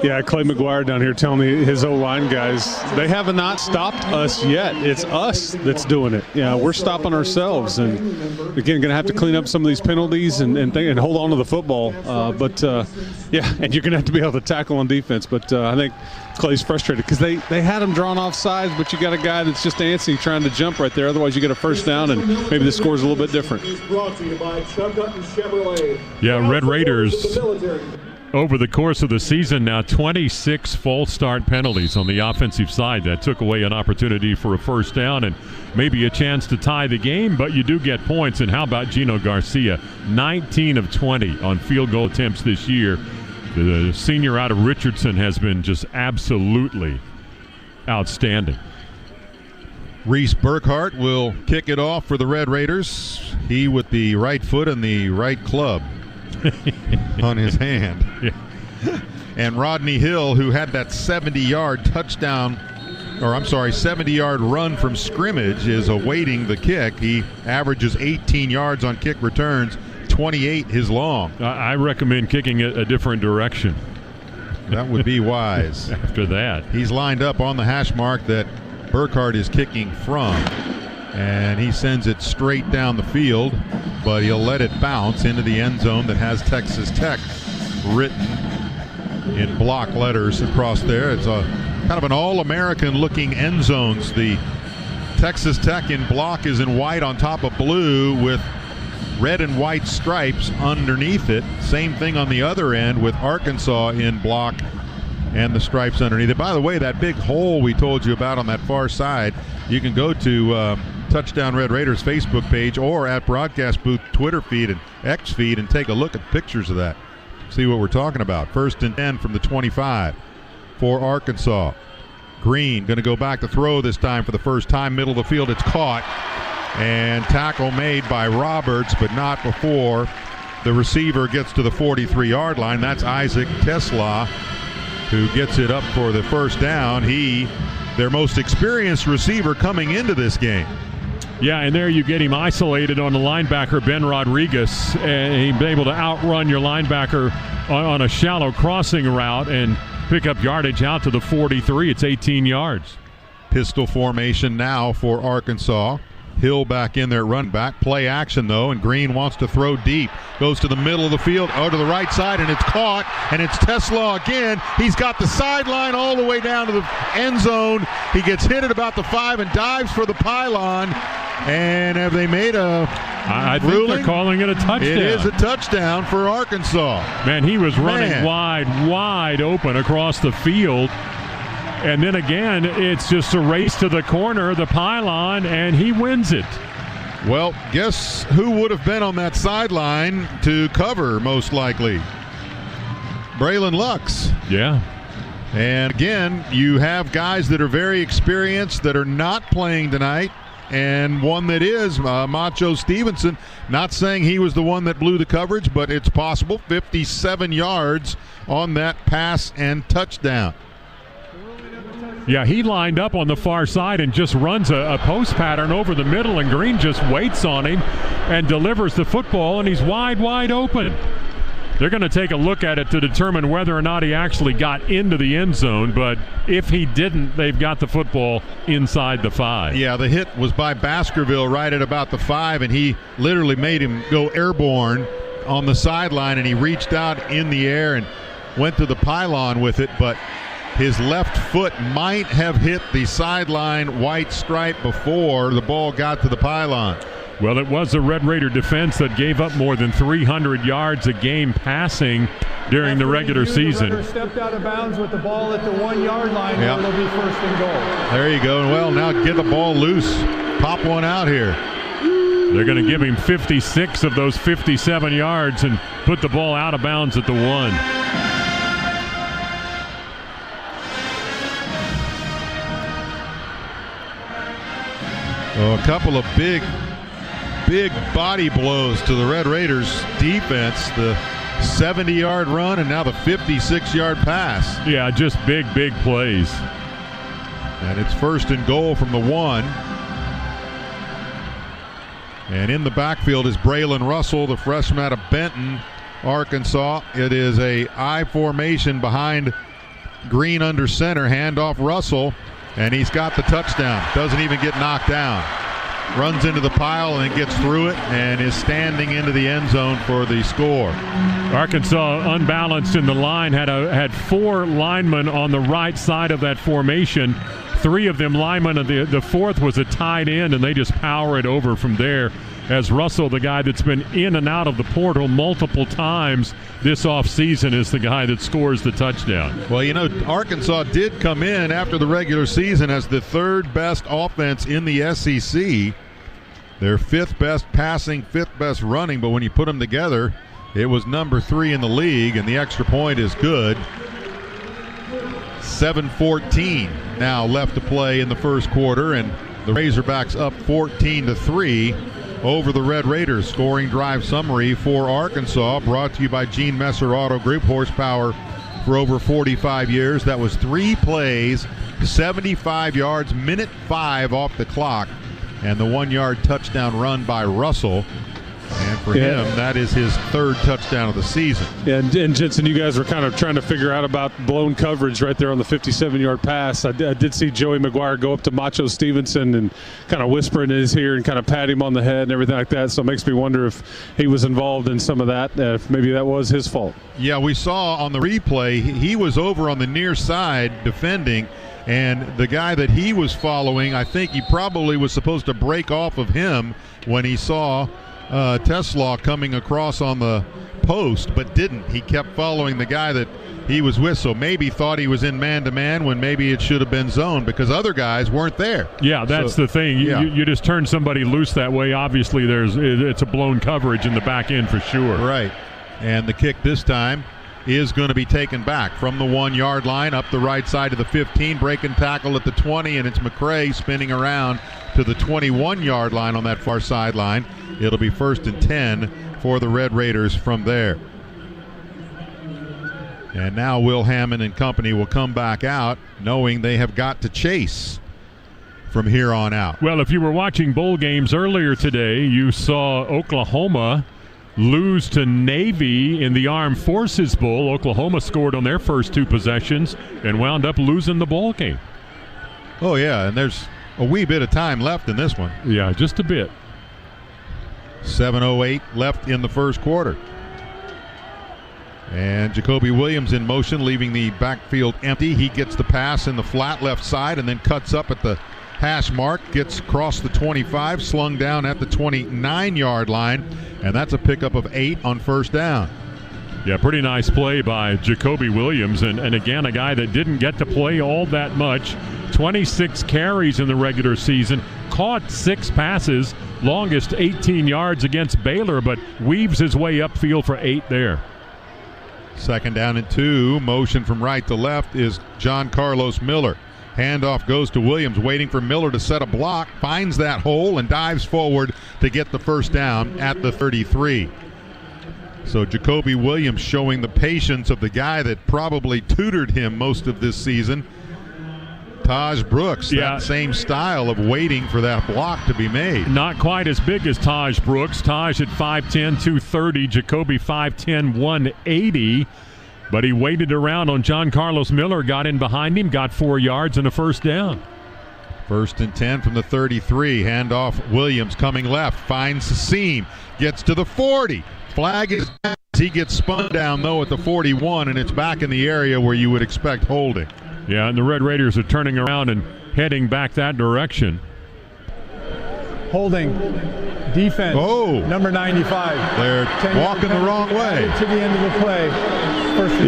Yeah, Clay McGuire down here telling me his O-line guys, they have not stopped us yet. It's us that's doing it. Yeah, we're stopping ourselves. And, again, going to have to clean up some of these penalties and hold on to the football. Yeah, and you're going to have to be able to tackle on defense. But I think Clay's frustrated because they had him drawn off sides, but you got a guy that's just antsy trying to jump right there. Otherwise, you get a first down, and maybe the score's a little bit different. Yeah, Red Raiders over the course of the season now 26 false start penalties on the offensive side. That took away an opportunity for a first down and maybe a chance to tie the game, but you do get points. And how about Gino Garcia? 19 of 20 on field goal attempts this year. The senior out of Richardson has been just absolutely outstanding. Reese Burkhart will kick it off for the Red Raiders. He with the right foot and the right club on his hand. Yeah. And Rodney Hill, who had that 70-yard touchdown, 70-yard run from scrimmage, is awaiting the kick. He averages 18 yards on kick returns, 28 his long. I recommend kicking it a different direction. That would be wise. After that. He's lined up on the hash mark that Burkhart is kicking from. And he sends it straight down the field, but he'll let it bounce into the end zone that has Texas Tech written in block letters across there. It's a kind of an all-American looking end zones. The Texas Tech in block is in white on top of blue with red and white stripes underneath it. Same thing on the other end with Arkansas in block and the stripes underneath it. By the way, that big hole we told you about on that far side, you can go to Touchdown Red Raiders Facebook page or at Broadcast Booth Twitter feed and X feed and take a look at pictures of that. See what we're talking about. 1st and 10 from the 25 for Arkansas. Green going to go back to throw this time for the first time. Middle of the field, it's caught. And tackle made by Roberts, but not before the receiver gets to the 43-yard line. That's Isaac Tesla, who gets it up for the first down. He, their most experienced receiver coming into this game. Yeah, and there you get him isolated on the linebacker, Ben Rodriguez, and he's able to outrun your linebacker on a shallow crossing route and pick up yardage out to the 43. It's 18 yards. Pistol formation now for Arkansas. Hill back in there, run back. Play action, though, and Green wants to throw deep. Goes to the middle of the field, to the right side, and it's caught, and it's Tesla again. He's got the sideline all the way down to the end zone. He gets hit at about the 5 and dives for the pylon. And have they made a I think ruling? they're calling it a touchdown. It is a touchdown for Arkansas. Man, he was running wide open across the field. And then again, it's just a race to the corner, the pylon, and he wins it. Well, guess who would have been on that sideline to cover most likely? Braylon Lux. Yeah. And again, you have guys that are very experienced that are not playing tonight, and one that is, Macho Stevenson. Not saying he was the one that blew the coverage, but it's possible. 57 yards on that pass and touchdown. Yeah, he lined up on the far side and just runs a post pattern over the middle, and Green just waits on him and delivers the football, and he's wide open. They're going to take a look at it to determine whether or not he actually got into the end zone, but if he didn't, they've got the football inside the 5. Yeah, the hit was by Baskerville right at about the 5, and he literally made him go airborne on the sideline, and he reached out in the air and went to the pylon with it, but his left foot might have hit the sideline white stripe before the ball got to the pylon. Well, it was a Red Raider defense that gave up more than 300 yards a game passing during the regular season. The stepped out of bounds with the ball at the 1 yard line. Yep. It'll be 1st and goal. There you go. Well, now get the ball loose. Pop one out here. They're going to give him 56 of those 57 yards and put the ball out of bounds at the 1. Oh, a couple of big body blows to the Red Raiders defense. The 70-yard run and now the 56-yard pass. Yeah, just big plays. And it's 1st and goal from the 1. And in the backfield is Braylon Russell, the freshman out of Benton, Arkansas. It is a I formation behind Green under center. Handoff Russell, and he's got the touchdown. Doesn't even get knocked down. Runs into the pile and gets through it and is standing into the end zone for the score. Arkansas unbalanced in the line, had 4 linemen on the right side of that formation. 3 of them linemen, and the 4th was a tight end, and they just power it over from there. As Russell, the guy that's been in and out of the portal multiple times this offseason, is the guy that scores the touchdown. Well, you know, Arkansas did come in after the regular season as the 3rd best offense in the SEC. Their 5th best passing, 5th best running, but when you put them together, it was number 3 in the league, and the extra point is good. 7:14 now left to play in the first quarter, and the Razorbacks up 14-3 over the Red Raiders. Scoring drive summary for Arkansas, brought to you by Gene Messer Auto Group, horsepower for over 45 years. That was 3 plays, 75 yards, minute 5 off the clock, and the 1-yard touchdown run by Russell. And for him, that is his 3rd touchdown of the season. And Jensen, you guys were kind of trying to figure out about blown coverage right there on the 57-yard pass. I did see Joey McGuire go up to Macho Stevenson and kind of whisper in his ear and kind of pat him on the head and everything like that. So it makes me wonder if he was involved in some of that, if maybe that was his fault. Yeah, we saw on the replay, he was over on the near side defending, and the guy that he was following, I think he probably was supposed to break off of him when he saw Teslaw coming across on the post, but didn't. He kept following the guy that he was with, so maybe thought he was in man-to-man when maybe it should have been zone because other guys weren't there. Yeah, that's the thing. You just turn somebody loose that way. Obviously, it's a blown coverage in the back end for sure. Right, and the kick this time is going to be taken back from the 1-yard line up the right side of the 15, breaking tackle at the 20, and it's McCray spinning around to the 21-yard line on that far sideline. It'll be 1st and 10 for the Red Raiders from there. And now Will Hammond and company will come back out knowing they have got to chase from here on out. Well, if you were watching bowl games earlier today, you saw Oklahoma lose to Navy in the Armed Forces Bowl. Oklahoma scored on their first 2 possessions and wound up losing the ball game. Oh, yeah, and there's a wee bit of time left in this one. Yeah, just a bit. 7:08 left in the first quarter. And Jacoby Williams in motion, leaving the backfield empty. He gets the pass in the flat left side and then cuts up at the hash mark, gets across the 25, slung down at the 29-yard line, and that's a pickup of 8 on first down. Yeah, pretty nice play by Jacoby Williams, and again, a guy that didn't get to play all that much. 26 carries in the regular season, caught 6 passes, longest 18 yards against Baylor, but weaves his way upfield for 8 there. Second down and 2, motion from right to left is John Carlos Miller. Handoff goes to Williams, waiting for Miller to set a block, finds that hole and dives forward to get the first down at the 33. So Jacoby Williams showing the patience of the guy that probably tutored him most of this season, Taj Brooks. That same style of waiting for that block to be made. Not quite as big as Taj Brooks. Taj at 5'10", 230. Jacoby 5'10", 180. But he waited around on John Carlos Miller, got in behind him, got 4 yards and a first down. First and 10 from the 33. Handoff, Williams coming left, finds the seam, gets to the 40. Flag is down. He gets spun down, though, at the 41, and it's back in the area where you would expect holding. Yeah, and the Red Raiders are turning around and heading back that direction. Holding. Defense. Oh. Number 95. They're walking the wrong way. To the end of the play.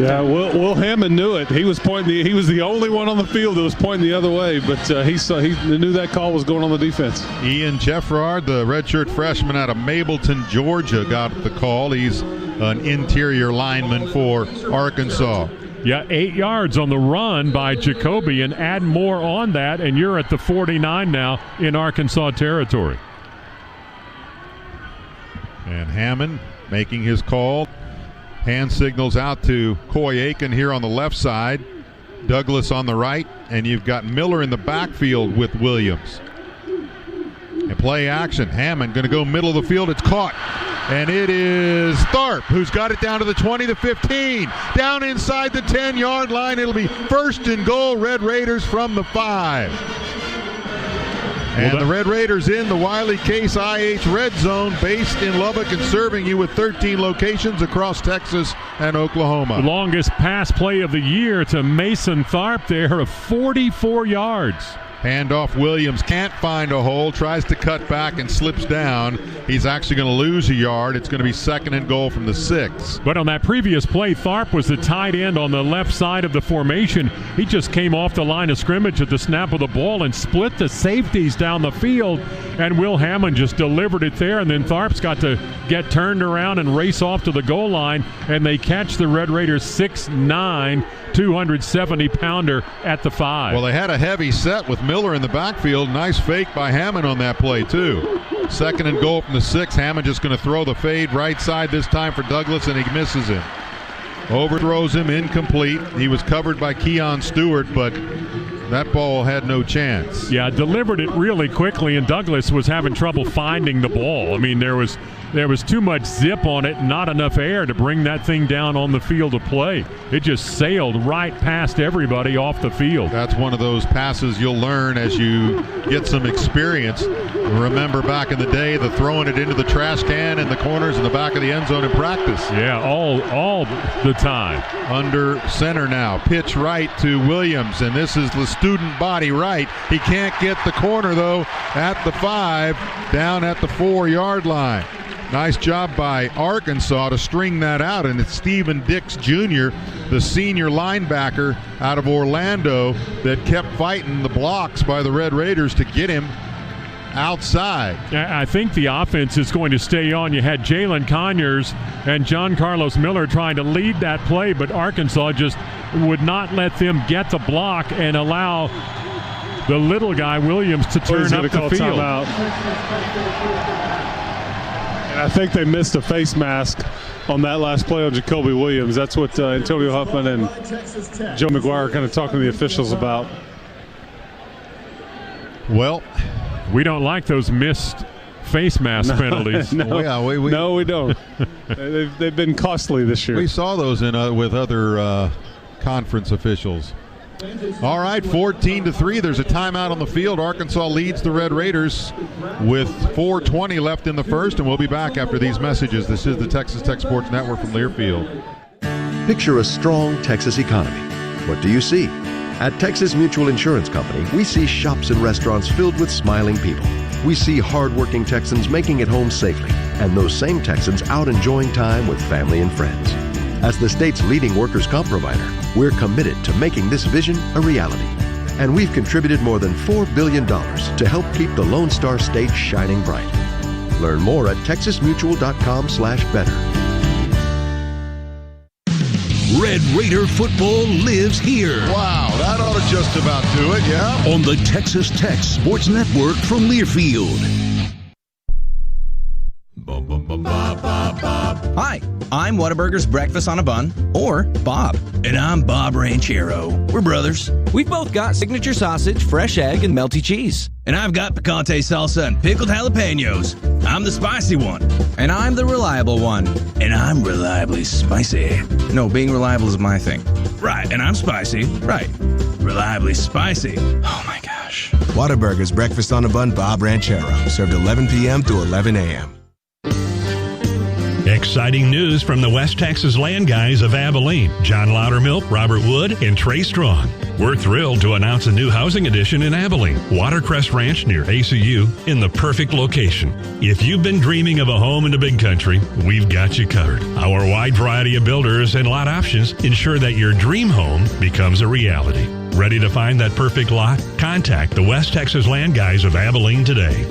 Yeah, Will Hammond knew it. He was pointing. He was the only one on the field that was pointing the other way, but he knew that call was going on the defense. Ian Jeffrard, the redshirt freshman out of Mableton, Georgia, got the call. He's an interior lineman for Arkansas. Yeah, 8 yards on the run by Jacoby, and add more on that, and you're at the 49 now in Arkansas territory. And Hammond making his call. Hand signals out to Coy Aiken here on the left side. Douglas on the right, and you've got Miller in the backfield with Williams. And play action. Hammond going to go middle of the field. It's caught. And it is Tharp who's got it down to the 20, the 15. Down inside the 10-yard line. It'll be first and goal, Red Raiders from the 5. And the Red Raiders in the Wiley Case IH Red Zone, based in Lubbock and serving you with 13 locations across Texas and Oklahoma. The longest pass play of the year to Mason Tharp there of 44 yards. Handoff, Williams can't find a hole, tries to cut back and slips down. He's actually going to lose a yard. It's going to be second and goal from the 6. But on that previous play, Tharp was the tight end on the left side of the formation. He just came off the line of scrimmage at the snap of the ball and split the safeties down the field, and Will Hammond just delivered it there, and then Tharp's got to get turned around and race off to the goal line, and they catch the Red Raiders 6'9", 270-pounder at the 5. Well, they had a heavy set with Miller in the backfield. Nice fake by Hammond on that play, too. Second and goal from the 6. Hammond just going to throw the fade right side this time for Douglas, and he misses him. Overthrows him, incomplete. He was covered by Keon Stewart, but that ball had no chance. Yeah, delivered it really quickly, and Douglas was having trouble finding the ball. I mean, there was too much zip on it, not enough air to bring that thing down on the field of play. It just sailed right past everybody off the field. That's one of those passes you'll learn as you get some experience. Remember back in the day, the throwing it into the trash can in the corners in the back of the end zone in practice. Yeah, all the time. Under center now. Pitch right to Williams, and this is the student body right. He can't get the corner, though, at the 5, down at the 4-yard line. Nice job by Arkansas to string that out, and it's Stephen Dix Jr., the senior linebacker out of Orlando, that kept fighting the blocks by the Red Raiders to get him outside. I think the offense is going to stay on. You had Jalen Conyers and John Carlos Miller trying to lead that play, but Arkansas just would not let them get the block and allow the little guy, Williams, to turn up the field. Timeout. And I think they missed a face mask on that last play on Jacoby Williams. That's what Antonio Huffman and Joe McGuire are kind of talking to the officials about. Well, we don't like those missed face mask penalties. No, we don't. They've been costly this year. We saw those with other conference officials. All right, 14-3. There's a timeout on the field. Arkansas leads the Red Raiders with 4:20 left in the first, and we'll be back after these messages. This is the Texas Tech Sports Network from Learfield. Picture a strong Texas economy. What do you see? At Texas Mutual Insurance Company, we see shops and restaurants filled with smiling people. We see hardworking Texans making it home safely, and those same Texans out enjoying time with family and friends. As the state's leading workers' comp provider, we're committed to making this vision a reality. And we've contributed more than $4 billion to help keep the Lone Star State shining bright. Learn more at texasmutual.com/better. Red Raider football lives here. Wow, that ought to just about do it, yeah? On the Texas Tech Sports Network from Learfield. Hi, I'm Whataburger's Breakfast on a Bun, or Bob. And I'm Bob Ranchero. We're brothers. We've both got signature sausage, fresh egg, and melty cheese. And I've got picante salsa and pickled jalapenos. I'm the spicy one. And I'm the reliable one. And I'm reliably spicy. No, being reliable is my thing. Right, and I'm spicy. Right. Reliably spicy. Oh my gosh. Whataburger's Breakfast on a Bun, Bob Ranchero. Served 11 p.m. to 11 a.m. Exciting news from the West Texas Land Guys of Abilene, John Loudermilk, Robert Wood, and Trey Strong. We're thrilled to announce a new housing addition in Abilene, Watercrest Ranch near ACU, in the perfect location. If you've been dreaming of a home in the big country, we've got you covered. Our wide variety of builders and lot options ensure that your dream home becomes a reality. Ready to find that perfect lot? Contact the West Texas Land Guys of Abilene today.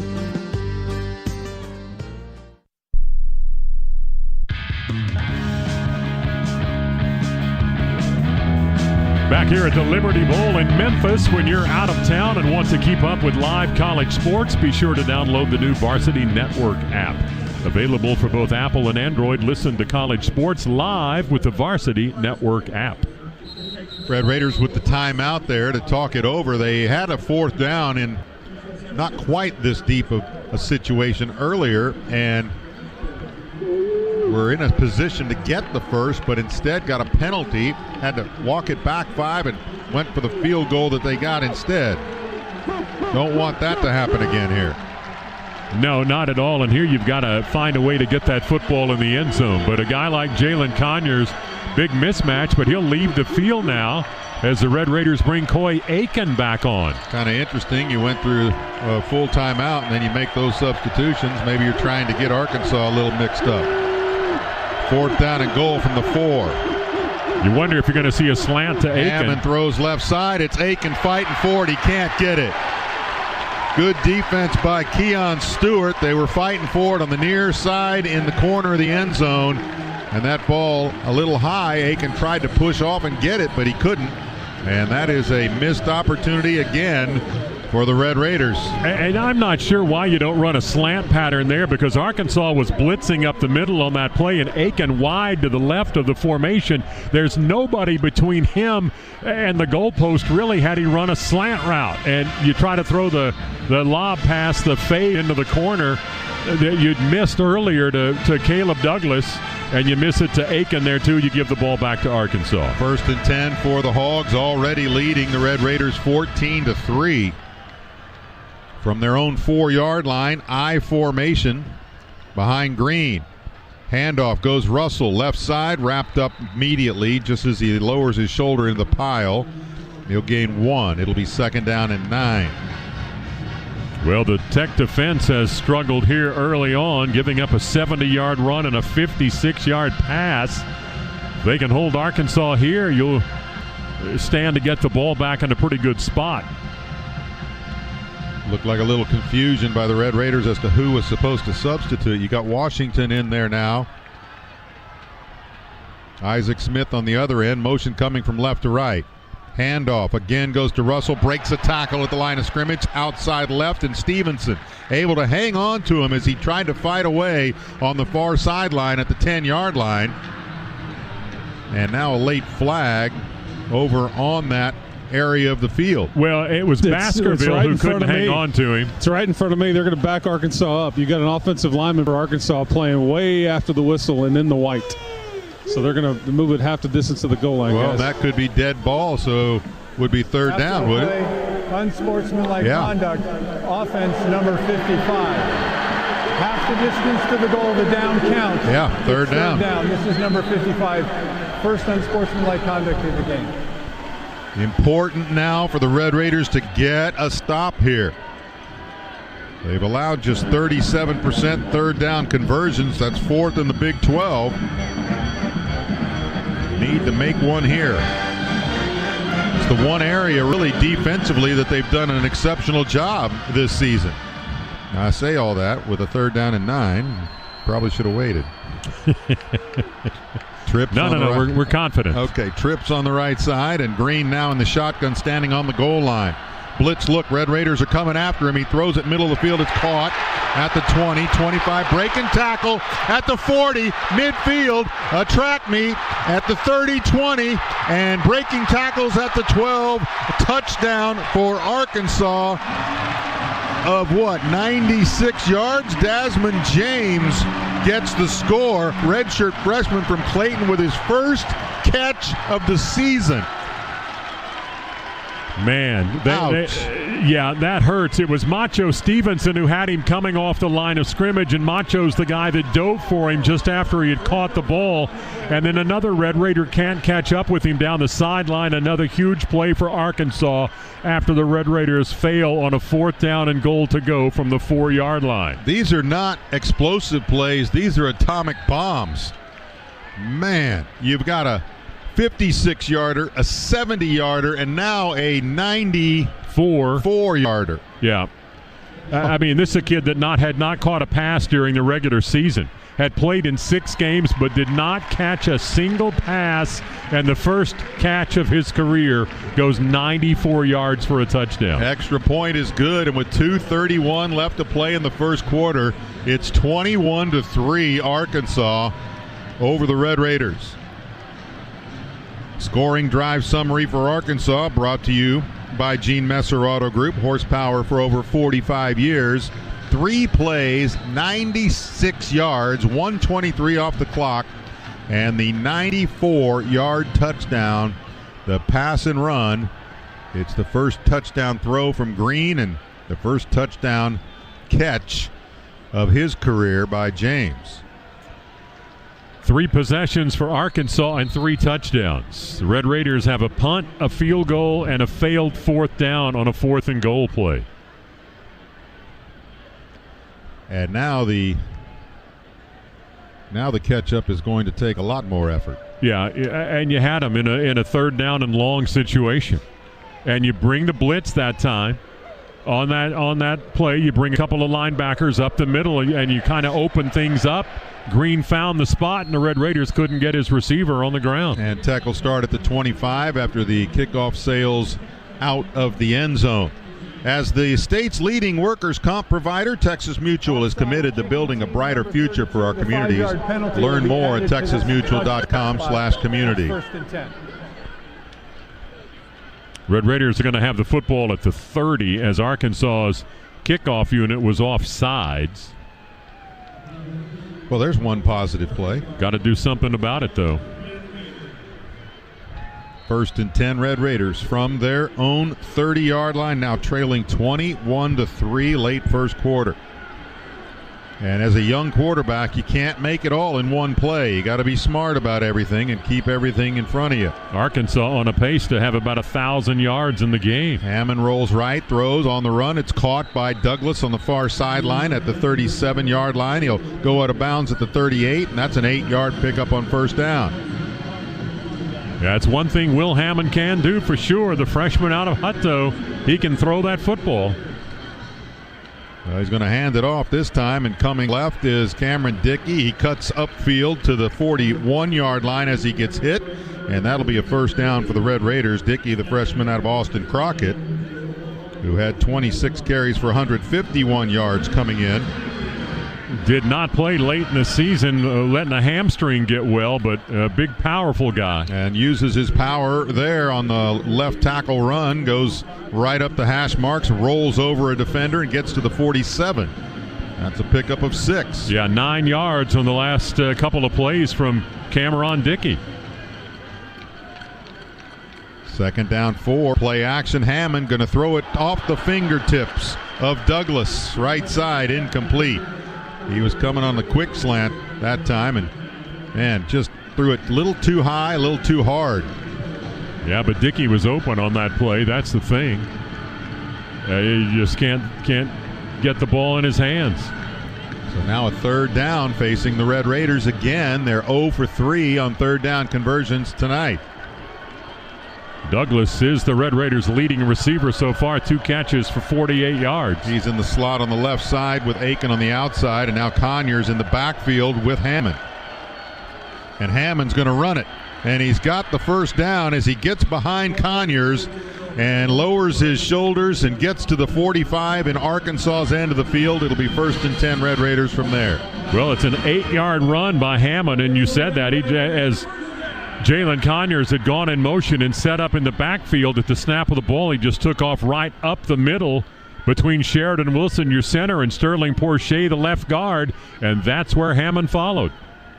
Back here at the Liberty Bowl in Memphis. When you're out of town and want to keep up with live college sports, be sure to download the new Varsity Network app. Available for both Apple and Android. Listen to college sports live with the Varsity Network app. Red Raiders with the timeout there to talk it over. They had a fourth down in not quite this deep of a situation earlier, and were in a position to get the first, but instead got a penalty, had to walk it back 5 and went for the field goal that they got instead. Don't want that to happen again here. No, not at all. And here you've got to find a way to get that football in the end zone. But a guy like Jalen Conyers, big mismatch, but he'll leave the field now as the Red Raiders bring Coy Aiken back on. Kind of interesting. You went through a full timeout and then you make those substitutions. Maybe you're trying to get Arkansas a little mixed up. Fourth down and goal from the 4. You wonder if you're going to see a slant to Aiken. Hammond throws left side. It's Aiken fighting for it. He can't get it. Good defense by Keon Stewart. They were fighting for it on the near side in the corner of the end zone. And that ball a little high. Aiken tried to push off and get it, but he couldn't. And that is a missed opportunity again for the Red Raiders. And I'm not sure why you don't run a slant pattern there, because Arkansas was blitzing up the middle on that play and Aiken wide to the left of the formation. There's nobody between him and the goalpost really had he run a slant route. And you try to throw the lob pass, the fade into the corner that you'd missed earlier to Caleb Douglas, and you miss it to Aiken there too. You give the ball back to Arkansas. 1st and 10 for the Hogs, already leading the Red Raiders 14-3. From their own 4-yard line, I formation behind Green. Handoff goes Russell, left side, wrapped up immediately just as he lowers his shoulder into the pile. He'll gain 1. It'll be 2nd down and 9. Well, the Tech defense has struggled here early on, giving up a 70-yard run and a 56-yard pass. If they can hold Arkansas here, you'll stand to get the ball back in a pretty good spot. Looked like a little confusion by the Red Raiders as to who was supposed to substitute. You got Washington in there now. Isaac Smith on the other end, motion coming from left to right. Handoff again goes to Russell, breaks a tackle at the line of scrimmage, outside left, and Stevenson able to hang on to him as he tried to fight away on the far sideline at the 10-yard line. And now a late flag over on that area of the field. Well, it was Baskerville right who couldn't hang on to him. It's right in front of me. They're going to back Arkansas up. You got an offensive lineman for Arkansas playing way after the whistle and in the white. So they're going to move it half the distance to the goal line. Well, guys. that could be dead ball, so would be 3rd down, would it? Unsportsmanlike conduct, offense number 55. Half the distance to the goal, the down count. Yeah, third down. This is number 55. First unsportsmanlike conduct of the game. Important now for the Red Raiders to get a stop here. They've allowed just 37% third down conversions. That's 4th in the Big 12. Need to make one here. It's the one area really defensively that they've done an exceptional job this season. Now, I say all that with a 3rd down and 9. Probably should have waited. Trips No, we're confident. Okay, Trips on the right side, and Green now in the shotgun standing on the goal line. Blitz look, Red Raiders are coming after him. He throws it middle of the field. It's caught at the 20, 25, break and tackle at the 40, midfield, a track meet at the 30, 20, and breaking tackles at the 12. A touchdown for Arkansas of 96 yards. Desmond James gets the score. Redshirt freshman from Clayton with his first catch of the season. Man, that hurts. It was Macho Stevenson who had him coming off the line of scrimmage, and Macho's the guy that dove for him just after he had caught the ball. And then another Red Raider can't catch up with him down the sideline. Another huge play for Arkansas after the Red Raiders fail on a 4th down and goal to go from the 4-yard line. These are not explosive plays. These are atomic bombs. Man, you've got a 56-yarder, a 70-yarder, and now a 94-yarder. Yeah. I mean, this is a kid that had not caught a pass during the regular season. Had played in 6 games but did not catch a single pass, and the first catch of his career goes 94 yards for a touchdown. Extra point is good, and with 2:31 left to play in the first quarter, it's 21-3 Arkansas over the Red Raiders. Scoring drive summary for Arkansas brought to you by Gene Messer Auto Group. Horsepower for over 45 years. 3 plays, 96 yards, 123 off the clock, and the 94-yard touchdown. The pass and run. It's the first touchdown throw from Green and the first touchdown catch of his career by James. 3 possessions for Arkansas and 3 touchdowns. The Red Raiders have a punt, a field goal, and a failed 4th down on a 4th and goal play. And now the catch-up is going to take a lot more effort. Yeah, and you had them in a 3rd down and long situation. And you bring the blitz that time. On that play, you bring a couple of linebackers up the middle, and you kind of open things up. Green found the spot, and the Red Raiders couldn't get his receiver on the ground. And tackle start at the 25 after the kickoff sails out of the end zone. As the state's leading workers' comp provider, Texas Mutual is committed to building a brighter future for our communities. Learn more at texasmutual.com/community. Red Raiders are going to have the football at the 30 as Arkansas's kickoff unit was off sides. Well, there's one positive play. Got to do something about it, though. 1st and 10 Red Raiders from their own 30-yard line, now trailing 21-3 late first quarter. And as a young quarterback, you can't make it all in one play. You got to be smart about everything and keep everything in front of you. Arkansas on a pace to have about 1,000 yards in the game. Hammond rolls right, throws on the run. It's caught by Douglas on the far sideline at the 37-yard line. He'll go out of bounds at the 38, and that's an 8-yard pickup on 1st down. That's one thing Will Hammond can do for sure. The freshman out of Hutto, he can throw that football. Well, he's going to hand it off this time, and coming left is Cameron Dickey. He cuts upfield to the 41-yard line as he gets hit, and that'll be a 1st down for the Red Raiders. Dickey, the freshman out of Austin Crockett, who had 26 carries for 151 yards coming in. Did not play late in the season, letting a hamstring get well, but a big, powerful guy. And uses his power there on the left tackle run, goes right up the hash marks, rolls over a defender, and gets to the 47. That's a pickup of 6. Yeah, 9 yards on the last couple of plays from Cameron Dickey. 2nd down 4. Play action. Hammond going to throw it off the fingertips of Douglas. Right side, incomplete. He was coming on the quick slant that time, and man, just threw it a little too high, a little too hard. Yeah, but Dickey was open on that play. That's the thing. You just can't get the ball in his hands. So now a third down facing the Red Raiders again. They're 0 for 3 on third down conversions tonight. Douglas is the Red Raiders' leading receiver so far, 2 catches for 48 yards. He's in the slot on the left side with Aiken on the outside, and now Conyers in the backfield with Hammond. And Hammond's going to run it. And he's got the first down as he gets behind Conyers and lowers his shoulders and gets to the 45 in Arkansas's end of the field. It'll be 1st and 10 Red Raiders from there. Well, it's an 8-yard run by Hammond, and you said that as Jalen Conyers had gone in motion and set up in the backfield at the snap of the ball. He just took off right up the middle between Sheridan Wilson, your center, and Sterling Porcher, the left guard, and that's where Hammond followed.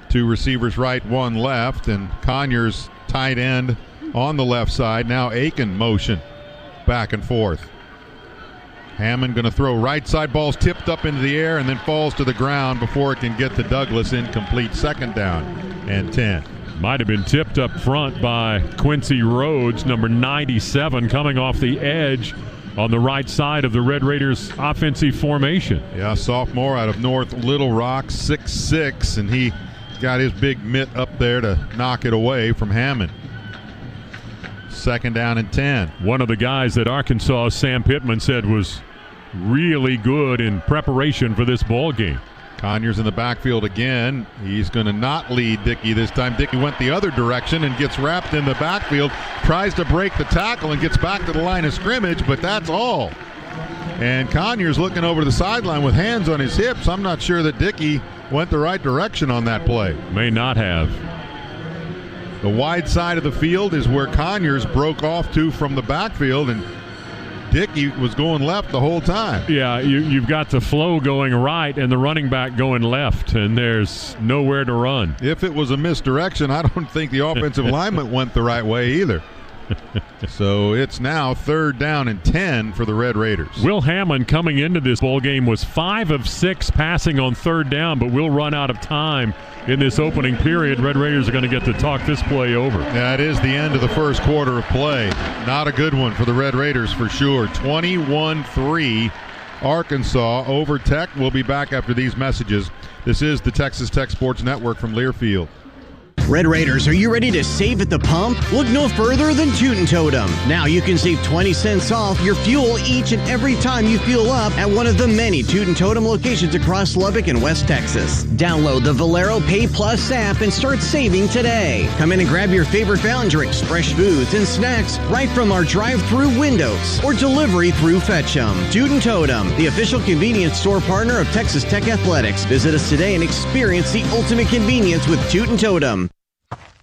2 receivers right, 1 left, and Conyers tight end on the left side. Now Aiken motion back and forth. Hammond going to throw right side, ball's tipped up into the air and then falls to the ground before it can get to Douglas. Incomplete, 2nd down and 10. Might have been tipped up front by Quincy Rhodes, number 97, coming off the edge on the right side of the Red Raiders offensive formation. Yeah, sophomore out of North Little Rock, 6'6", and he got his big mitt up there to knock it away from Hammond. 2nd down and 10. One of the guys that Arkansas, Sam Pittman, said was really good in preparation for this ball game. Conyers in the backfield again. He's going to not lead Dickey this time. Dickey went the other direction and gets wrapped in the backfield, tries to break the tackle and gets back to the line of scrimmage, but that's all. And Conyers looking over the sideline with hands on his hips. I'm not sure that Dickey went the right direction on that play. May not have. The wide side of the field is where Conyers broke off to from the backfield, and Dickey was going left the whole time. Yeah, you've got the flow going right and the running back going left, and there's nowhere to run. If it was a misdirection, I don't think the offensive lineman went the right way either. So it's now 3rd down and 10 for the Red Raiders. Will Hammond coming into this ball game was 5 of 6 passing on 3rd down, but will run out of time in this opening period. Red Raiders are going to get to talk this play over. That is the end of the first quarter of play. Not a good one for the Red Raiders for sure. 21-3 Arkansas over Tech. We'll be back after these messages. This is the Texas Tech Sports Network from Learfield. Red Raiders, are you ready to save at the pump? Look no further than Tootin' Totem. Now you can save 20 cents off your fuel each and every time you fuel up at one of the many Tootin' Totem locations across Lubbock and West Texas. Download the Valero Pay Plus app and start saving today. Come in and grab your favorite fountain drinks, fresh foods, and snacks right from our drive-thru windows or delivery through Fetch'em. Tootin' Totem, the official convenience store partner of Texas Tech Athletics. Visit us today and experience the ultimate convenience with Tootin' Totem.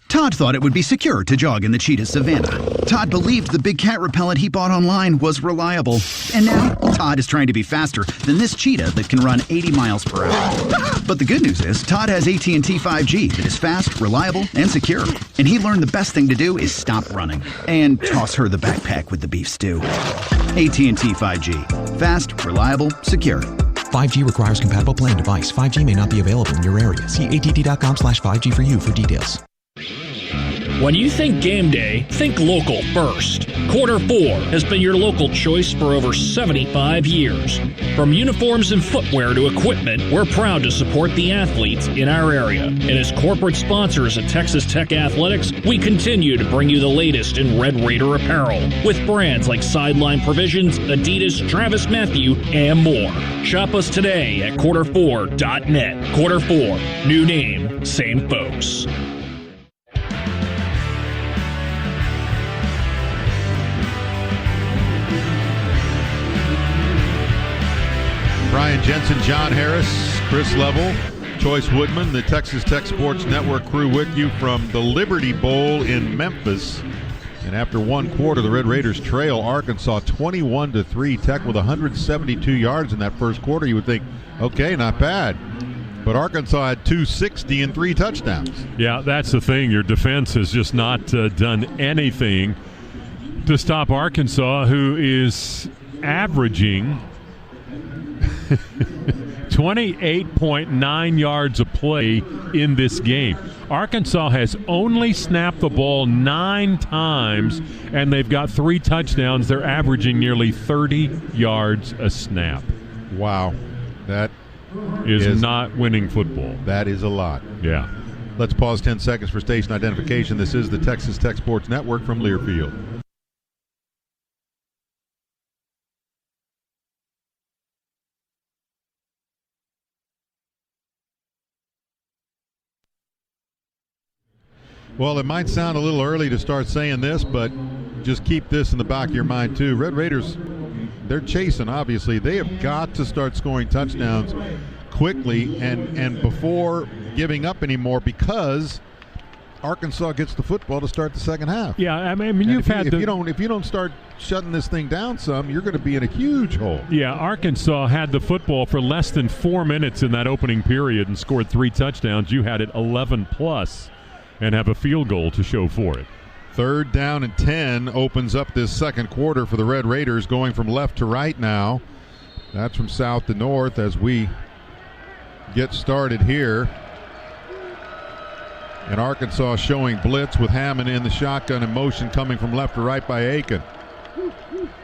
Todd thought it would be secure to jog in the cheetah savanna. Todd believed the big cat repellent he bought online was reliable. And now, Todd is trying to be faster than this cheetah that can run 80 miles per hour. But the good news is, Todd has AT&T 5G that is fast, reliable, and secure. And he learned the best thing to do is stop running and toss her the backpack with the beef stew. AT&T 5G. Fast, reliable, secure. 5G requires compatible plan device. 5G may not be available in your area. See att.com/5G for you for details. When you think game day, think local first. Quarter 4 has been your local choice for over 75 years. From uniforms and footwear to equipment, we're proud to support the athletes in our area. And as corporate sponsors at Texas Tech Athletics, we continue to bring you the latest in Red Raider apparel with brands like Sideline Provisions, Adidas, Travis Matthew, and more. Shop us today at quarter4.net. Quarter 4, new name, same folks. Brian Jensen, John Harris, Chris Level, Choice Woodman, the Texas Tech Sports Network crew with you from the Liberty Bowl in Memphis. And after one quarter, the Red Raiders trail Arkansas 21-3. Tech with 172 yards in that first quarter. You would think, okay, not bad. But Arkansas had 260 and 3 touchdowns. Yeah, that's the thing. Your defense has just not done anything to stop Arkansas, who is averaging 28.9 yards of play in this game. Arkansas has only snapped the ball 9 times, and they've got 3 touchdowns. They're averaging nearly 30 yards a snap. Wow. That is not winning football. That is a lot. Yeah. Let's pause 10 seconds for station identification. This is the Texas Tech Sports Network from Learfield. Well, it might sound a little early to start saying this, but just keep this in the back of your mind, too. Red Raiders, they're chasing, obviously. They have got to start scoring touchdowns quickly and before giving up anymore, because Arkansas gets the football to start the second half. Yeah, I mean, if you don't start shutting this thing down some, you're going to be in a huge hole. Yeah, Arkansas had the football for less than 4 minutes in that opening period and scored 3 touchdowns. You had it 11+ and have a field goal to show for it. 3rd down and 10 opens up this second quarter for the Red Raiders, going from left to right now. That's from south to north as we get started here. And Arkansas showing blitz with Hammond in the shotgun in motion, coming from left to right by Aiken.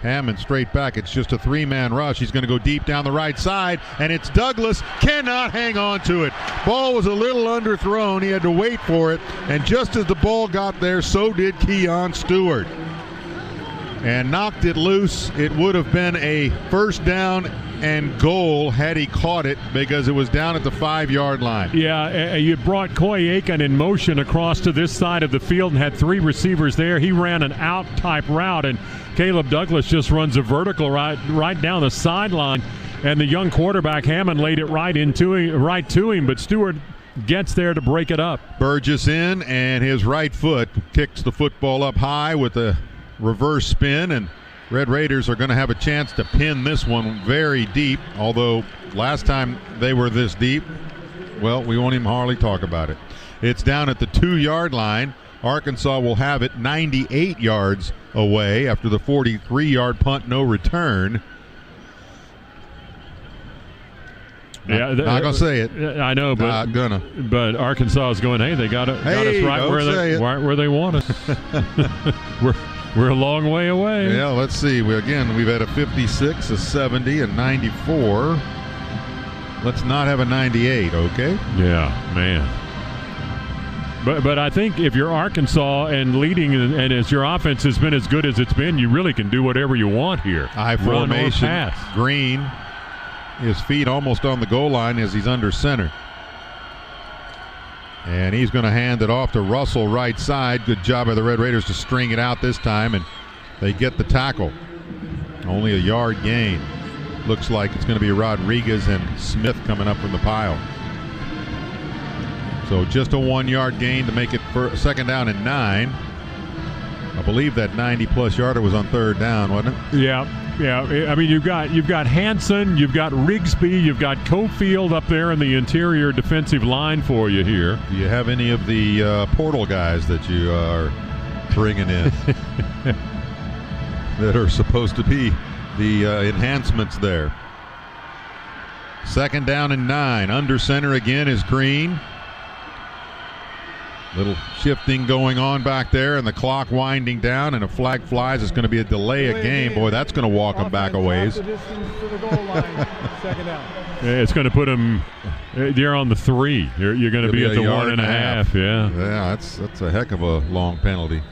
Hammond straight back. It's just a 3-man rush. He's going to go deep down the right side, and it's Douglas. Cannot hang on to it. Ball was a little underthrown. He had to wait for it, and just as the ball got there, so did Keon Stewart. And knocked it loose. It would have been a first down and goal had he caught it, because it was down at the 5-yard line. Yeah, you brought Coy Aiken in motion across to this side of the field and had 3 receivers there. He ran an out-type route, and Caleb Douglas just runs a vertical right down the sideline, and the young quarterback Hammond laid it right to him, but Stewart gets there to break it up. Burgess in, and his right foot kicks the football up high with a reverse spin, and Red Raiders are going to have a chance to pin this one very deep, although last time they were this deep, well, we won't even hardly talk about it. It's down at the 2-yard line. Arkansas will have it 98 yards away after the 43-yard punt, no return. Yeah, not gonna say it. I know, but not gonna. But Arkansas is going. Hey, they got us right where they want us. We're a long way away. Yeah, let's see. We've had a 56, a 70, a 94. Let's not have a 98, okay? Yeah, man. But I think if you're Arkansas and leading, and as your offense has been as good as it's been, you really can do whatever you want here. High formation. Green. His feet almost on the goal line as he's under center. And he's going to hand it off to Russell right side. Good job by the Red Raiders to string it out this time, and they get the tackle. Only a yard gain. Looks like it's going to be Rodriguez and Smith coming up from the pile. So just a 1-yard gain to make it for 2nd down and 9. I believe that 90-plus yarder was on 3rd down, wasn't it? Yeah. I mean, you've got Hanson, you've got Rigsby, you've got Cofield up there in the interior defensive line for you here. Do you have any of the portal guys that you are bringing in that are supposed to be the enhancements there? 2nd down and 9. Under center again is Green. Little shifting going on back there, and the clock winding down, and a flag flies. It's going to be a delay of game. Boy, that's going to walk them back a ways. It's going to put them. You're on the 3. You're going to be at the 1.5. Yeah, that's a heck of a long penalty.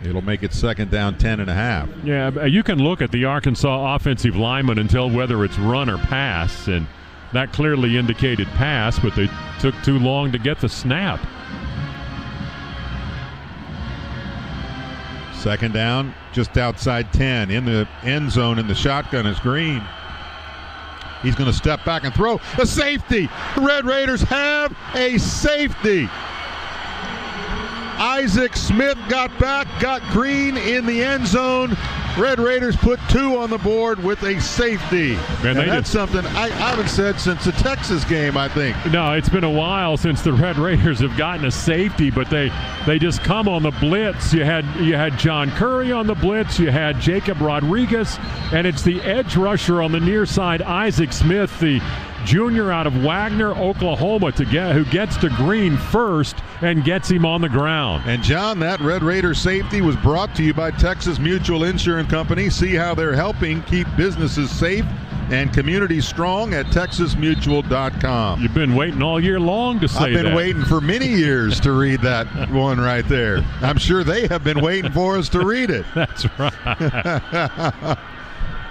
It'll make it 2nd down, 10.5. Yeah, you can look at the Arkansas offensive lineman and tell whether it's run or pass, and that clearly indicated pass, but they took too long to get the snap. 2nd down, just outside 10. In the end zone in the shotgun is Green. He's going to step back and throw. A safety! The Red Raiders have a safety. Isaac Smith got back, got Green in the end zone. Red Raiders put 2 on the board with a safety. Man, that's something I haven't said since the Texas game, I think. No, it's been a while since the Red Raiders have gotten a safety, but they just come on the blitz. You had John Curry on the blitz. You had Jacob Rodriguez, and it's the edge rusher on the near side, Isaac Smith, the junior out of Wagner, Oklahoma, who gets to Green first and gets him on the ground. And, John, that Red Raider safety was brought to you by Texas Mutual Insurance Company. See how they're helping keep businesses safe and communities strong at texasmutual.com. You've been waiting all year long to say that. I've been waiting for many years to read that one right there. I'm sure they have been waiting for us to read it. That's right.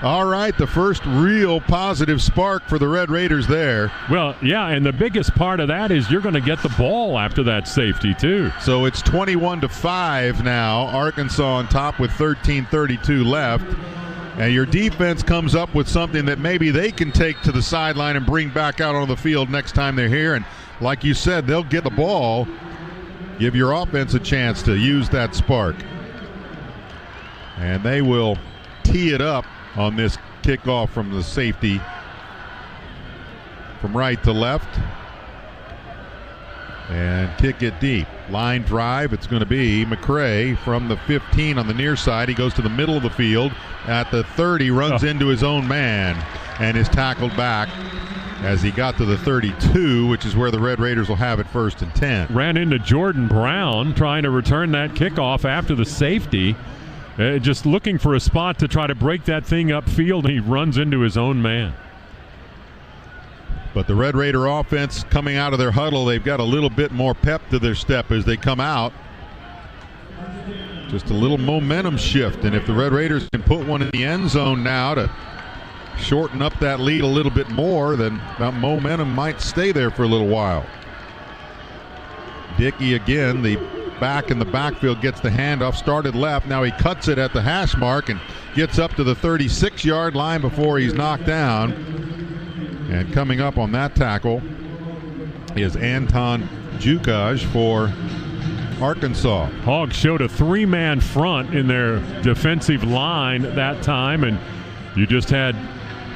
All right, the first real positive spark for the Red Raiders there. Well, yeah, and the biggest part of that is you're going to get the ball after that safety, too. So it's 21-5 now. Arkansas on top with 13:32 left. And your defense comes up with something that maybe they can take to the sideline and bring back out on the field next time they're here. And like you said, they'll get the ball, give your offense a chance to use that spark. And they will tee it up on this kickoff from the safety from right to left and kick it deep. Line drive, it's going to be McCray from the 15 on the near side. He goes to the middle of the field at the 30, runs into his own man and is tackled back as he got to the 32, which is where the Red Raiders will have it 1st and 10. Ran into Jordan Brown trying to return that kickoff after the safety. Just looking for a spot to try to break that thing upfield, and he runs into his own man. But the Red Raider offense coming out of their huddle, they've got a little bit more pep to their step as they come out. Just a little momentum shift, and if the Red Raiders can put one in the end zone now to shorten up that lead a little bit more, then that momentum might stay there for a little while. Dickey again, the back in the backfield, gets the handoff, started left, now he cuts it at the hash mark and gets up to the 36-yard line before he's knocked down. And coming up on that tackle is Anton Jukaj for Arkansas. Hogs showed a 3-man front in their defensive line that time, and you just had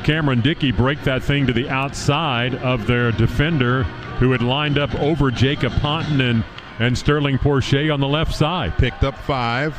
Cameron Dickey break that thing to the outside of their defender who had lined up over Jacob Ponton and Sterling Porche on the left side. Picked up 5.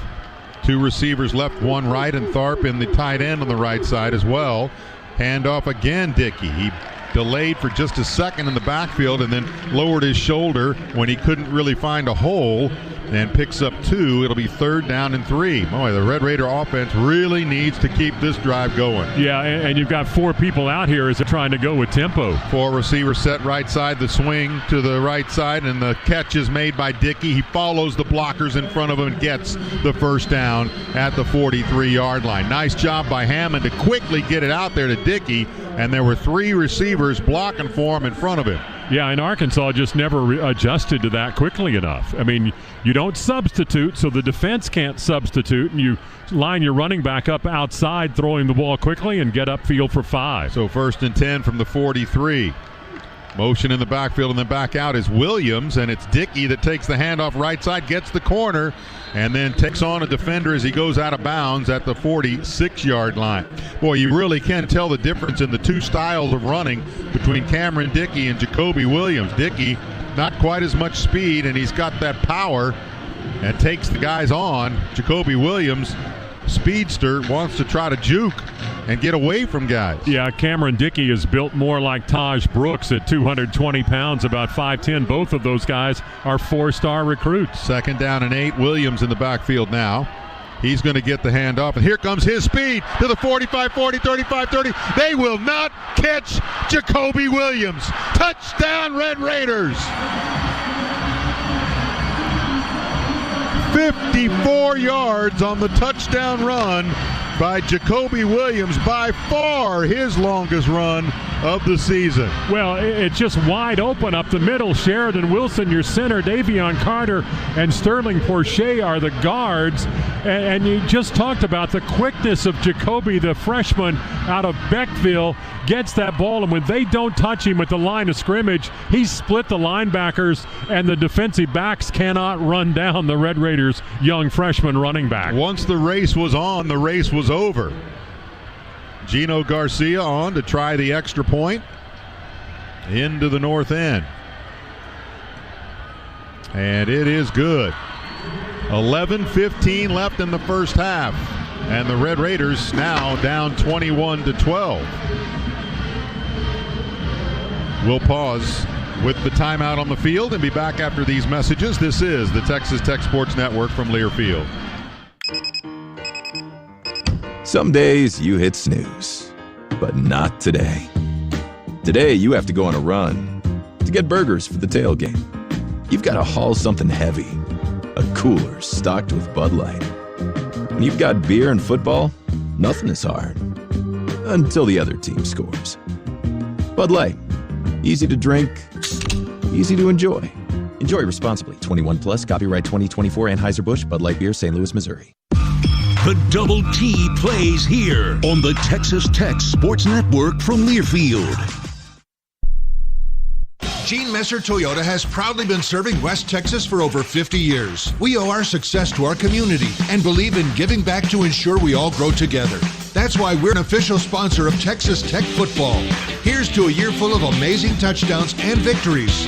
2 receivers left, 1 right, and Tharp in the tight end on the right side as well. Handoff again, Dickey. He delayed for just a second in the backfield and then lowered his shoulder when he couldn't really find a hole and picks up 2. It'll be 3rd down and 3. Boy, the Red Raider offense really needs to keep this drive going. Yeah, and you've got 4 people out here as they're trying to go with tempo. 4 receivers set right side, the swing to the right side, and the catch is made by Dickey. He follows the blockers in front of him and gets the 1st down at the 43-yard line. Nice job by Hammond to quickly get it out there to Dickey, and there were 3 receivers blocking for him in front of him. Yeah, and Arkansas just never adjusted to that quickly enough. I mean, you don't substitute, so the defense can't substitute, and you line your running back up outside, throwing the ball quickly, and get upfield for 5. So 1st and 10 from the 43. Motion in the backfield and then back out is Williams, and it's Dickey that takes the handoff right side, gets the corner, and then takes on a defender as he goes out of bounds at the 46-yard line. Boy, you really can tell the difference in the 2 styles of running between Cameron Dickey and Jacoby Williams. Dickey, not quite as much speed, and he's got that power and takes the guys on. Jacoby Williams, speedster, wants to try to juke and get away from guys. Yeah, Cameron Dickey is built more like Taj Brooks at 220 pounds, about 5'10". Both of those guys are 4-star recruits. 2nd down and 8. Williams in the backfield now. He's going to get the handoff, and here comes his speed to the 45, 40, 35, 30. They will not catch Jacoby Williams. Touchdown, Red Raiders. 54 yards on the touchdown run by Jacoby Williams, by far his longest run of the season. Well, it's just wide open up the middle. Sheridan Wilson, your center, Davion Carter, and Sterling Porche are the guards. And you just talked about the quickness of Jacoby, the freshman out of Beckville, gets that ball, and when they don't touch him at the line of scrimmage, he's split the linebackers, and the defensive backs cannot run down the Red Raiders' young freshman running back. Once the race was on, the race was over. Gino Garcia on to try the extra point into the north end. And it is good. 11:15 left in the first half. And the Red Raiders now down 21-12. We'll pause with the timeout on the field and be back after these messages. This is the Texas Tech Sports Network from Learfield. Some days you hit snooze, but not today. Today you have to go on a run to get burgers for the tailgate. You've got to haul something heavy, a cooler stocked with Bud Light. When you've got beer and football, nothing is hard. Until the other team scores. Bud Light. Easy to drink, easy to enjoy. Enjoy responsibly. 21 plus, copyright 2024 Anheuser-Busch, Bud Light Beer, St. Louis, Missouri. The Double T plays here on the Texas Tech Sports Network from Learfield. Gene Messer Toyota has proudly been serving West Texas for over 50 years. We owe our success to our community and believe in giving back to ensure we all grow together. That's why we're an official sponsor of Texas Tech football. Here's to a year full of amazing touchdowns and victories.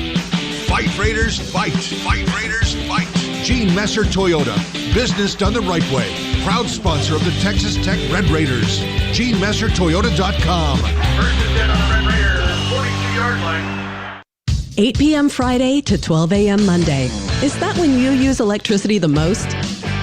Fight Raiders, fight! Fight Raiders, fight! Gene Messer Toyota, business done the right way. Proud sponsor of the Texas Tech Red Raiders. GeneMesserToyota.com. First and 10 on the Red Raiders, 42-yard line. 8 p.m. Friday to 12 a.m. Monday. Is that when you use electricity the most?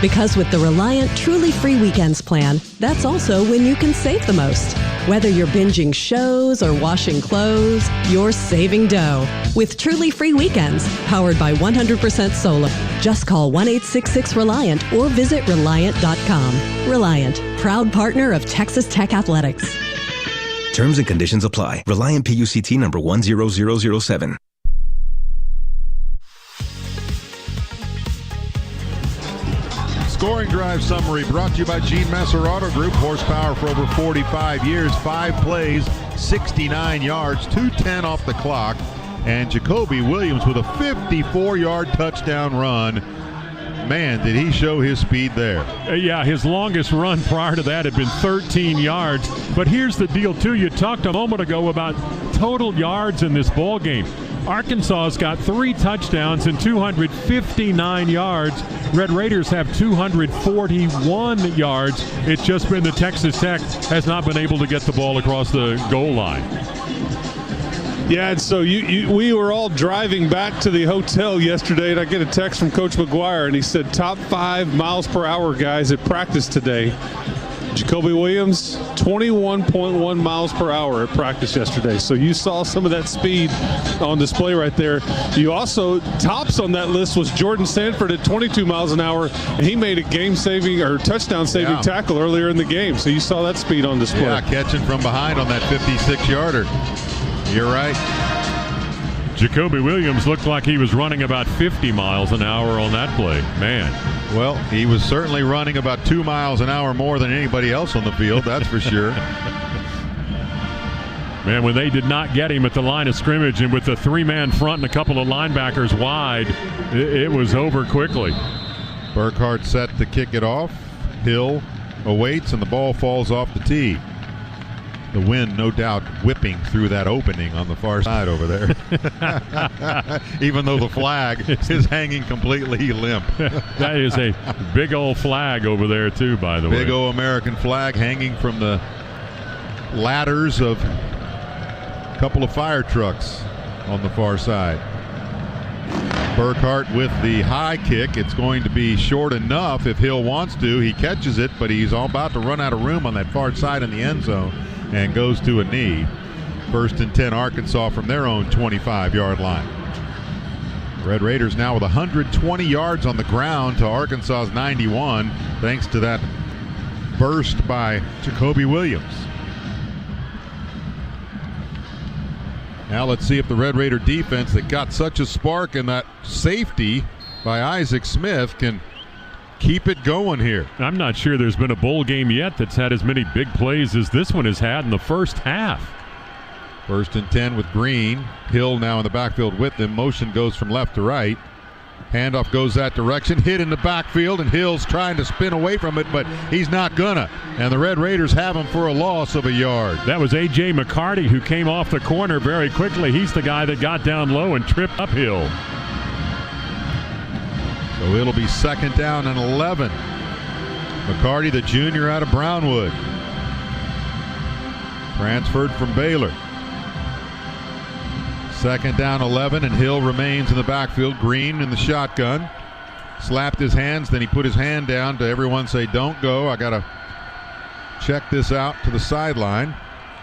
Because with the Reliant Truly Free Weekends plan, that's also when you can save the most. Whether you're binging shows or washing clothes, you're saving dough. With Truly Free Weekends, powered by 100% solar. Just call 1-866-RELIANT or visit Reliant.com. Reliant, proud partner of Texas Tech Athletics. Terms and conditions apply. Reliant PUCT number 10007. Scoring drive summary brought to you by Gene Messer Auto Group. Horsepower for over 45 years, 5 plays, 69 yards, 2:10 off the clock. And Jacoby Williams with a 54-yard touchdown run. Man, did he show his speed there. Yeah, his longest run prior to that had been 13 yards. But here's the deal, too. You talked a moment ago about total yards in this ball game. Arkansas's got 3 touchdowns and 259 yards. Red Raiders have 241 yards. It's just been that Texas Tech has not been able to get the ball across the goal line. Yeah, and so we were all driving back to the hotel yesterday, and I get a text from Coach McGuire, and he said top 5 miles per hour guys at practice today. Jacoby Williams, 21.1 miles per hour at practice yesterday. So you saw some of that speed on display right there. You also, tops on that list was Jordan Sanford at 22 miles an hour, and he made a game-saving or touchdown-saving tackle earlier in the game. So you saw that speed on display. Yeah, catching from behind on that 56-yarder. You're right. Jacoby Williams looked like he was running about 50 miles an hour on that play. Man. Well, he was certainly running about 2 miles an hour more than anybody else on the field, that's for sure. Man, when they did not get him at the line of scrimmage and with the 3-man front and a couple of linebackers wide, it was over quickly. Burkhardt set to kick it off. Hill awaits, and the ball falls off the tee. The wind, no doubt, whipping through that opening on the far side over there. Even though the flag is hanging completely limp. That is a big old flag over there, too, by the way. Big old American flag hanging from the ladders of a couple of fire trucks on the far side. Burkhardt with the high kick. It's going to be short enough if Hill wants to. He catches it, but he's all about to run out of room on that far side in the end zone and goes to a knee. 1st and 10 Arkansas from their own 25-yard line. Red Raiders now with 120 yards on the ground to Arkansas's 91, thanks to that burst by Jacoby Williams. Now let's see if the Red Raider defense that got such a spark in that safety by Isaac Smith can keep it going here. I'm not sure there's been a bowl game yet that's had as many big plays as this one has had in the first half. 1st and 10 with Green. Hill now in the backfield with him. Motion goes from left to right. Handoff goes that direction. Hit in the backfield, and Hill's trying to spin away from it, but he's not gonna. And the Red Raiders have him for a loss of a yard. That was A.J. McCarty who came off the corner very quickly. He's the guy that got down low and tripped up Hill. So it'll be 2nd down and 11. McCarty, the junior out of Brownwood. Transferred from Baylor. 2nd down 11, and Hill remains in the backfield. Green in the shotgun. Slapped his hands, then he put his hand down to everyone say, don't go. I got to check this out to the sideline.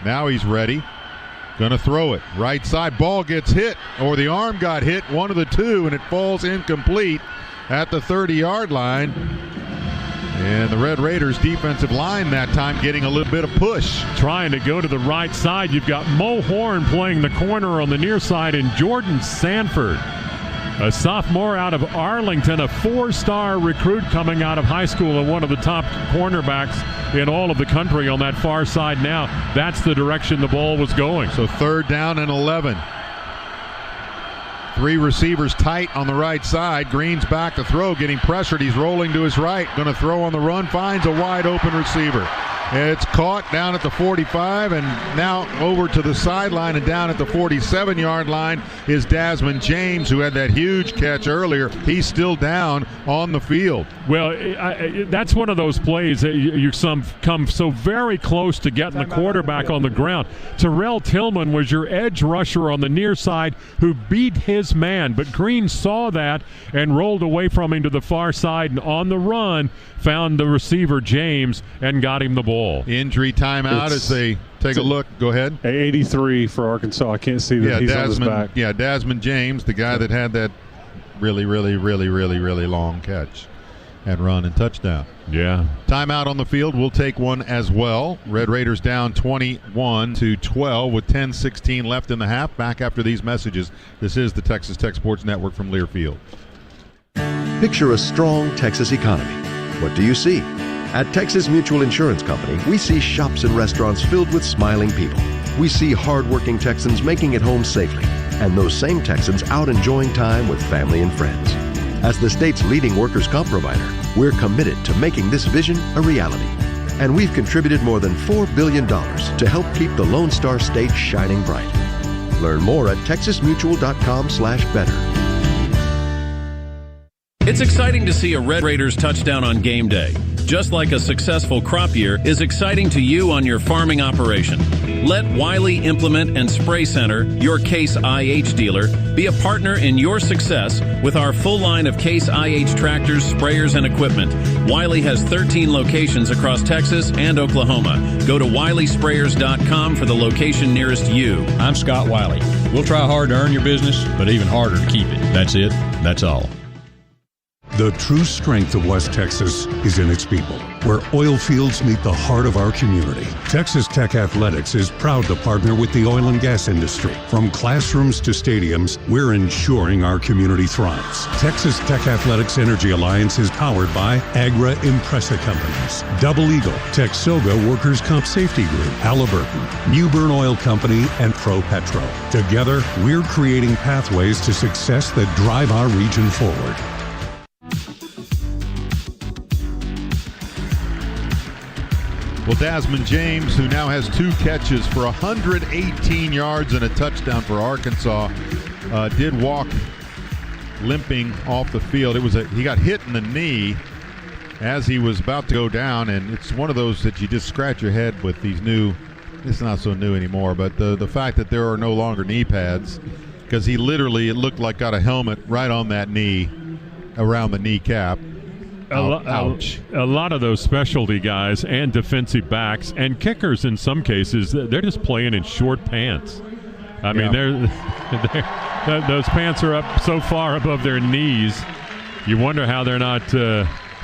Now he's ready. Going to throw it. Right side. Ball gets hit, or the arm got hit. One of the two, and it falls incomplete at the 30-yard line. And the Red Raiders defensive line that time getting a little bit of push. Trying to go to the right side. You've got Mo Horn playing the corner on the near side, and Jordan Sanford, a sophomore out of Arlington, a 4-star recruit coming out of high school and one of the top cornerbacks in all of the country on that far side now. That's the direction the ball was going. So 3rd down and 11. 3 receivers tight on the right side. Green's back to throw, getting pressured. He's rolling to his right. Going to throw on the run. Finds a wide open receiver. It's caught down at the 45, and now over to the sideline and down at the 47-yard line is Desmond James, who had that huge catch earlier. He's still down on the field. Well, that's one of those plays that you come so very close to getting the quarterback on the ground. Terrell Tillman was your edge rusher on the near side who beat his man, but Green saw that and rolled away from him to the far side, and on the run found the receiver James and got him the ball. Injury timeout as they take a look. Go ahead. 83 for Arkansas. I can't see that he's on his back. Yeah, Desmond James, the guy that had that really long catch and run and touchdown. Yeah. Timeout on the field. We'll take one as well. Red Raiders down 21-12 with 10:16 left in the half. Back after these messages. This is the Texas Tech Sports Network from Learfield. Picture a strong Texas economy. What do you see? At Texas Mutual Insurance Company, we see shops and restaurants filled with smiling people. We see hardworking Texans making it home safely, and those same Texans out enjoying time with family and friends. As the state's leading workers' comp provider, we're committed to making this vision a reality. And we've contributed more than $4 billion to help keep the Lone Star State shining bright. Learn more at texasmutual.com/better. It's exciting to see a Red Raiders touchdown on game day. Just like a successful crop year is exciting to you on your farming operation. Let Wiley Implement and Spray Center, your Case IH dealer, be a partner in your success with our full line of Case IH tractors, sprayers, and equipment. Wiley has 13 locations across Texas and Oklahoma. Go to WileySprayers.com for the location nearest you. I'm Scott Wiley. We'll try hard to earn your business, but even harder to keep it. That's it. That's all. The true strength of West Texas is in its people, where oil fields meet the heart of our community. Texas Tech Athletics is proud to partner with the oil and gas industry. From classrooms to stadiums, we're ensuring our community thrives. Texas Tech Athletics Energy Alliance is powered by Agra Impressa Companies, Double Eagle, Texoga Workers' Comp Safety Group, Halliburton, Newburn Oil Company, and Pro Petro. Together, we're creating pathways to success that drive our region forward. Well, Desmond James, who now has 2 catches for 118 yards and a touchdown for Arkansas, did walk limping off the field. He got hit in the knee as he was about to go down, and it's one of those that you just scratch your head with these new. It's not so new anymore, but the fact that there are no longer knee pads, because he literally, it looked like got a helmet right on that knee, around the kneecap. Ouch. A lot of those specialty guys and defensive backs and kickers in some cases, they're just playing in short pants. I mean, those pants are up so far above their knees. You wonder how they're not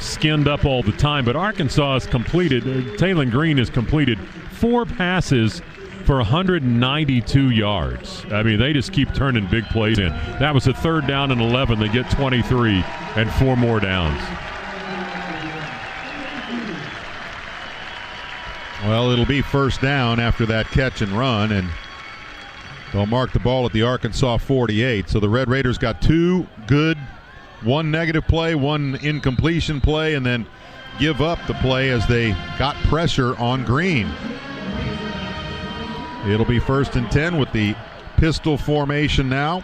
skinned up all the time. But Arkansas has completed, Taylon Green has completed 4 passes for 192 yards. I mean, they just keep turning big plays in. That was a 3rd down and 11. They get 23 and 4 more downs. Well, it'll be 1st down after that catch and run, and they'll mark the ball at the Arkansas 48. So the Red Raiders got 2 good, 1 negative play, 1 incompletion play, and then give up the play as they got pressure on Green. It'll be 1st and 10 with the pistol formation now.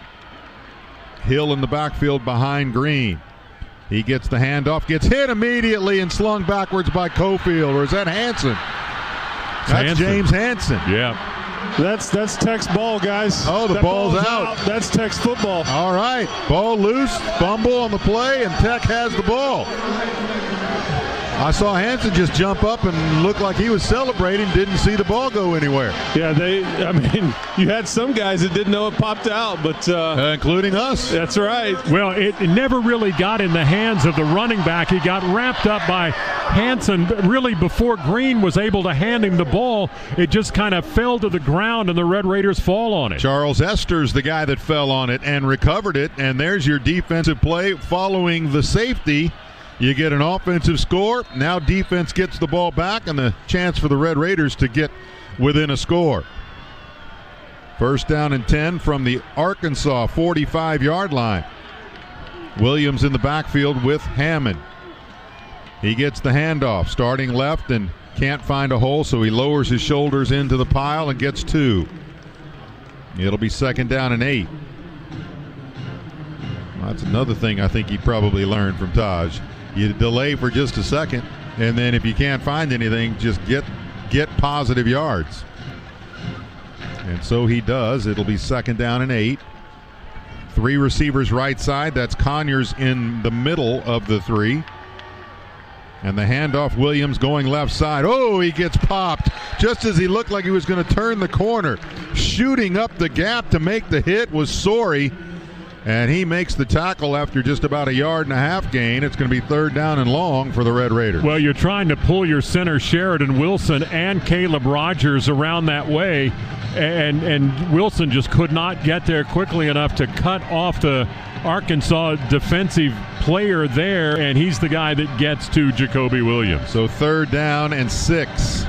Hill in the backfield behind Green. He gets the handoff, gets hit immediately and slung backwards by Cofield. Or is that Hansen? That's James Hansen. Yeah. That's Tech's ball, guys. Oh, the ball's out. That's Tech's football. All right. Ball loose, fumble on the play, and Tech has the ball. I saw Hansen just jump up and look like he was celebrating, didn't see the ball go anywhere. Yeah, you had some guys that didn't know it popped out, but including us. That's right. Well, it never really got in the hands of the running back. He got wrapped up by Hansen. Really, before Green was able to hand him the ball, it just kind of fell to the ground, and the Red Raiders fall on it. Charles Ester's the guy that fell on it and recovered it, and there's your defensive play following the safety. You get an offensive score. Now defense gets the ball back and the chance for the Red Raiders to get within a score. 1st down and 10 from the Arkansas 45-yard line. Williams in the backfield with Hammond. He gets the handoff, starting left and can't find a hole, so he lowers his shoulders into the pile and gets 2. It'll be 2nd down and 8. Well, that's another thing I think he probably learned from Taj. You delay for just a second, and then if you can't find anything, just get positive yards. And so he does. It'll be 2nd down and 8. 3 receivers right side. That's Conyers in the middle of the 3. And the handoff, Williams going left side. Oh, he gets popped just as he looked like he was going to turn the corner. Shooting up the gap to make the hit was Sorey. And he makes the tackle after just about a 1.5 yard gain. It's going to be 3rd down and long for the Red Raiders. Well, you're trying to pull your center Sheridan Wilson and Caleb Rogers around that way, and Wilson just could not get there quickly enough to cut off the Arkansas defensive player there, and he's the guy that gets to Jacoby Williams. So 3rd down and 6.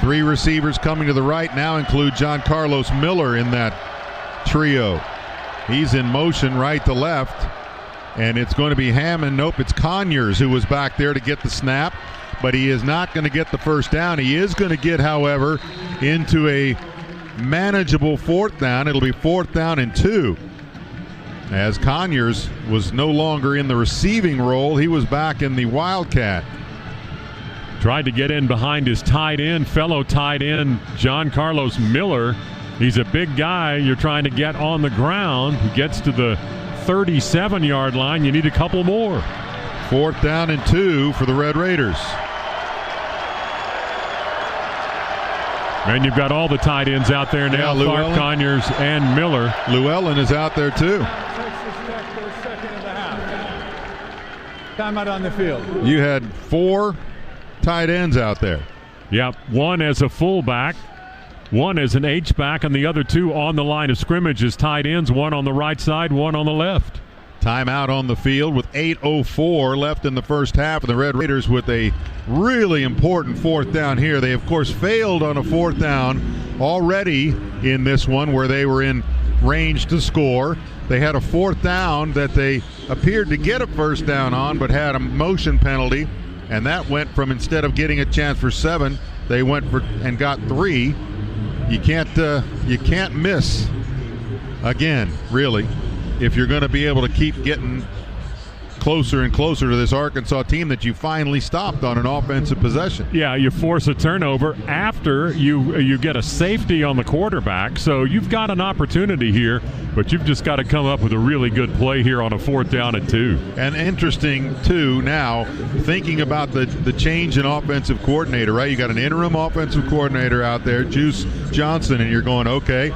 3 receivers coming to the right now include John Carlos Miller in that trio. He's in motion right to left, and it's going to be Hammond. Nope, it's Conyers who was back there to get the snap, but he is not going to get the 1st down. He is going to get, however, into a manageable 4th down. It'll be 4th down and 2. As Conyers was no longer in the receiving role, he was back in the Wildcat. Tried to get in behind his fellow tight end, John Carlos Miller. He's a big guy you're trying to get on the ground. He gets to the 37-yard line. You need a couple more. 4th down and 2 for the Red Raiders. And you've got all the tight ends out there now, Clark, Conyers, and Miller. Llewellyn is out there too. Texas Tech goes second in the half. Timeout on the field. You had 4 tight ends out there. Yep, one as a fullback, one as an H-back, and the other 2 on the line of scrimmage as tight ends, one on the right side, one on the left. Timeout on the field with 8:04 left in the first half, and the Red Raiders with a really important 4th down here. They, of course, failed on a 4th down already in this one where they were in range to score. They had a 4th down that they appeared to get a 1st down on, but had a motion penalty, and that went from, instead of getting a chance for 7, they went for and got 3. You can't miss again, really, if you're going to be able to keep getting closer and closer to this Arkansas team that you finally stopped on an offensive possession. Yeah, you force a turnover after you get a safety on the quarterback, so you've got an opportunity here, but you've just got to come up with a really good play here on a 4th down and 2. And interesting, too, now, thinking about the change in offensive coordinator, right? You got an interim offensive coordinator out there, Juice Johnson, and you're going, okay,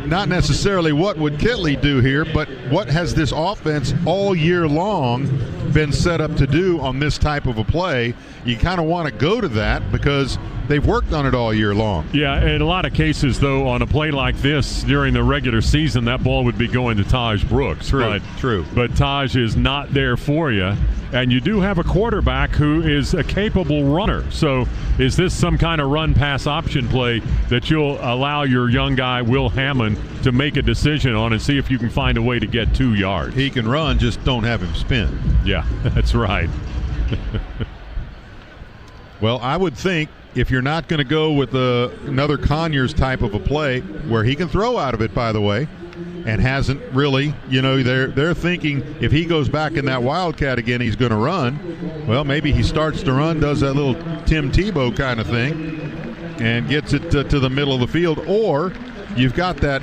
not necessarily what would Kitley do here, but what has this offense all year long been set up to do on this type of a play? You kind of want to go to that because they've worked on it all year long. Yeah, in a lot of cases, though, on a play like this during the regular season, that ball would be going to Taj Brooks. True. But Taj is not there for you. And you do have a quarterback who is a capable runner. So is this some kind of run-pass option play that you'll allow your young guy, Will Hammond, to make a decision on and see if you can find a way to get 2 yards? He can run, just don't have him spin. Yeah, that's right. Well, I would think if you're not going to go with another Conyers type of a play where he can throw out of it, by the way, and hasn't really, they're thinking if he goes back in that Wildcat again, he's going to run. Well, maybe he starts to run, does that little Tim Tebow kind of thing, and gets it to the middle of the field. Or you've got that,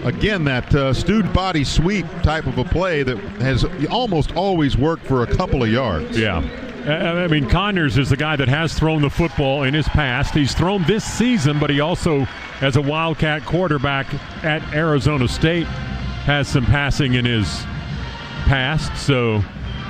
again, that student body sweep type of a play that has almost always worked for a couple of yards. Yeah. I mean, Conyers is the guy that has thrown the football in his past. He's thrown this season, but he also, as a Wildcat quarterback at Arizona State, has some passing in his past. So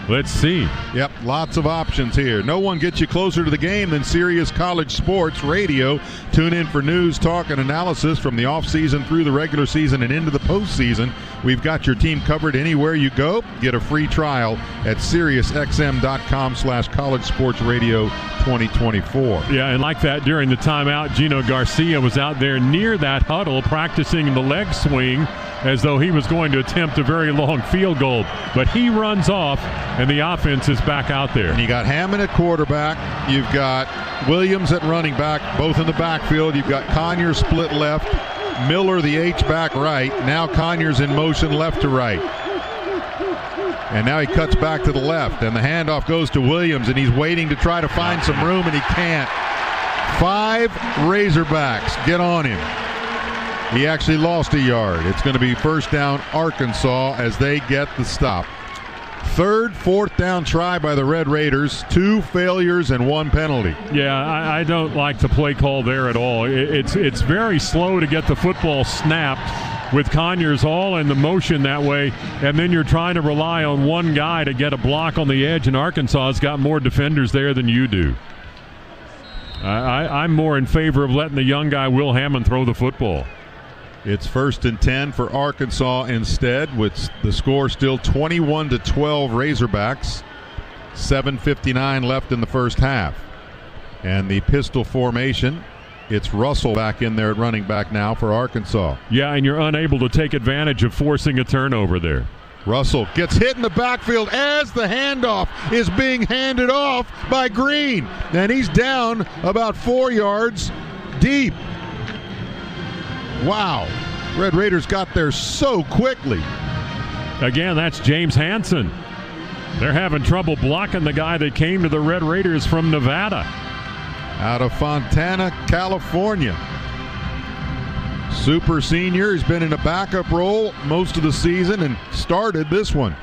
let's see. Yep, lots of options here. No one gets you closer to the game than Sirius College Sports Radio. Tune in for news, talk, and analysis from the offseason through the regular season and into the postseason. We've got your team covered anywhere you go. Get a free trial at SiriusXM.com/College Sports Radio 2024. Yeah, and like that, during the timeout, Gino Garcia was out there near that huddle practicing the leg swing as though he was going to attempt a very long field goal. But he runs off, and the offense is back out there. And you got Hammond at quarterback. You've got Williams at running back, both in the backfield. You've got Conyers split left, Miller the H-back right. Now Conyers in motion left to right. And now he cuts back to the left, and the handoff goes to Williams, and he's waiting to try to find some room, and he can't. 5 Razorbacks get on him. He actually lost a yard. It's going to be first down Arkansas as they get the stop. 3rd, 4th down try by the Red Raiders. 2 failures and 1 penalty. Yeah, I don't like the play call there at all. It's very slow to get the football snapped with Conyers all in the motion that way, and then you're trying to rely on one guy to get a block on the edge, and Arkansas has got more defenders there than you do. I'm more in favor of letting the young guy Will Hammond throw the football. It's 1st and 10 for Arkansas instead, with the score still 21-12 Razorbacks. 7:59 left in the first half. And the pistol formation, it's Russell back in there at running back now for Arkansas. Yeah, and you're unable to take advantage of forcing a turnover there. Russell gets hit in the backfield as the handoff is being handed off by Green. And he's down about 4 yards deep. Wow. Red Raiders got there so quickly. Again, that's James Hansen. They're having trouble blocking the guy that came to the Red Raiders from Nevada. Out of Fontana, California. Super senior. He's been in a backup role most of the season and started this one.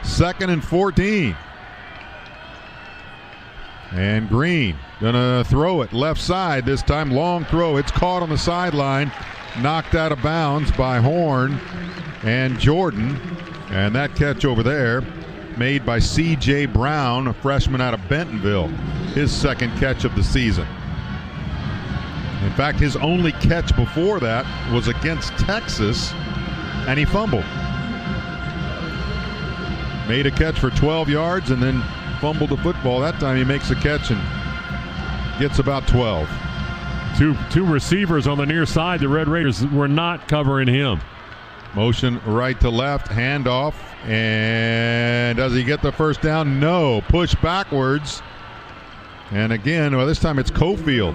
2nd and 14. And Green gonna throw it left side this time. Long throw. It's caught on the sideline. Knocked out of bounds by Horn and Jordan. And that catch over there made by C.J. Brown, a freshman out of Bentonville. His 2nd catch of the season. In fact, his only catch before that was against Texas, and he fumbled. Made a catch for 12 yards and then fumbled the football. That time he makes a catch and gets about 12. Two receivers on the near side. The Red Raiders were not covering him. Motion right to left, handoff, and does he get the first down? No. Push backwards. And again, well, this time it's Cofield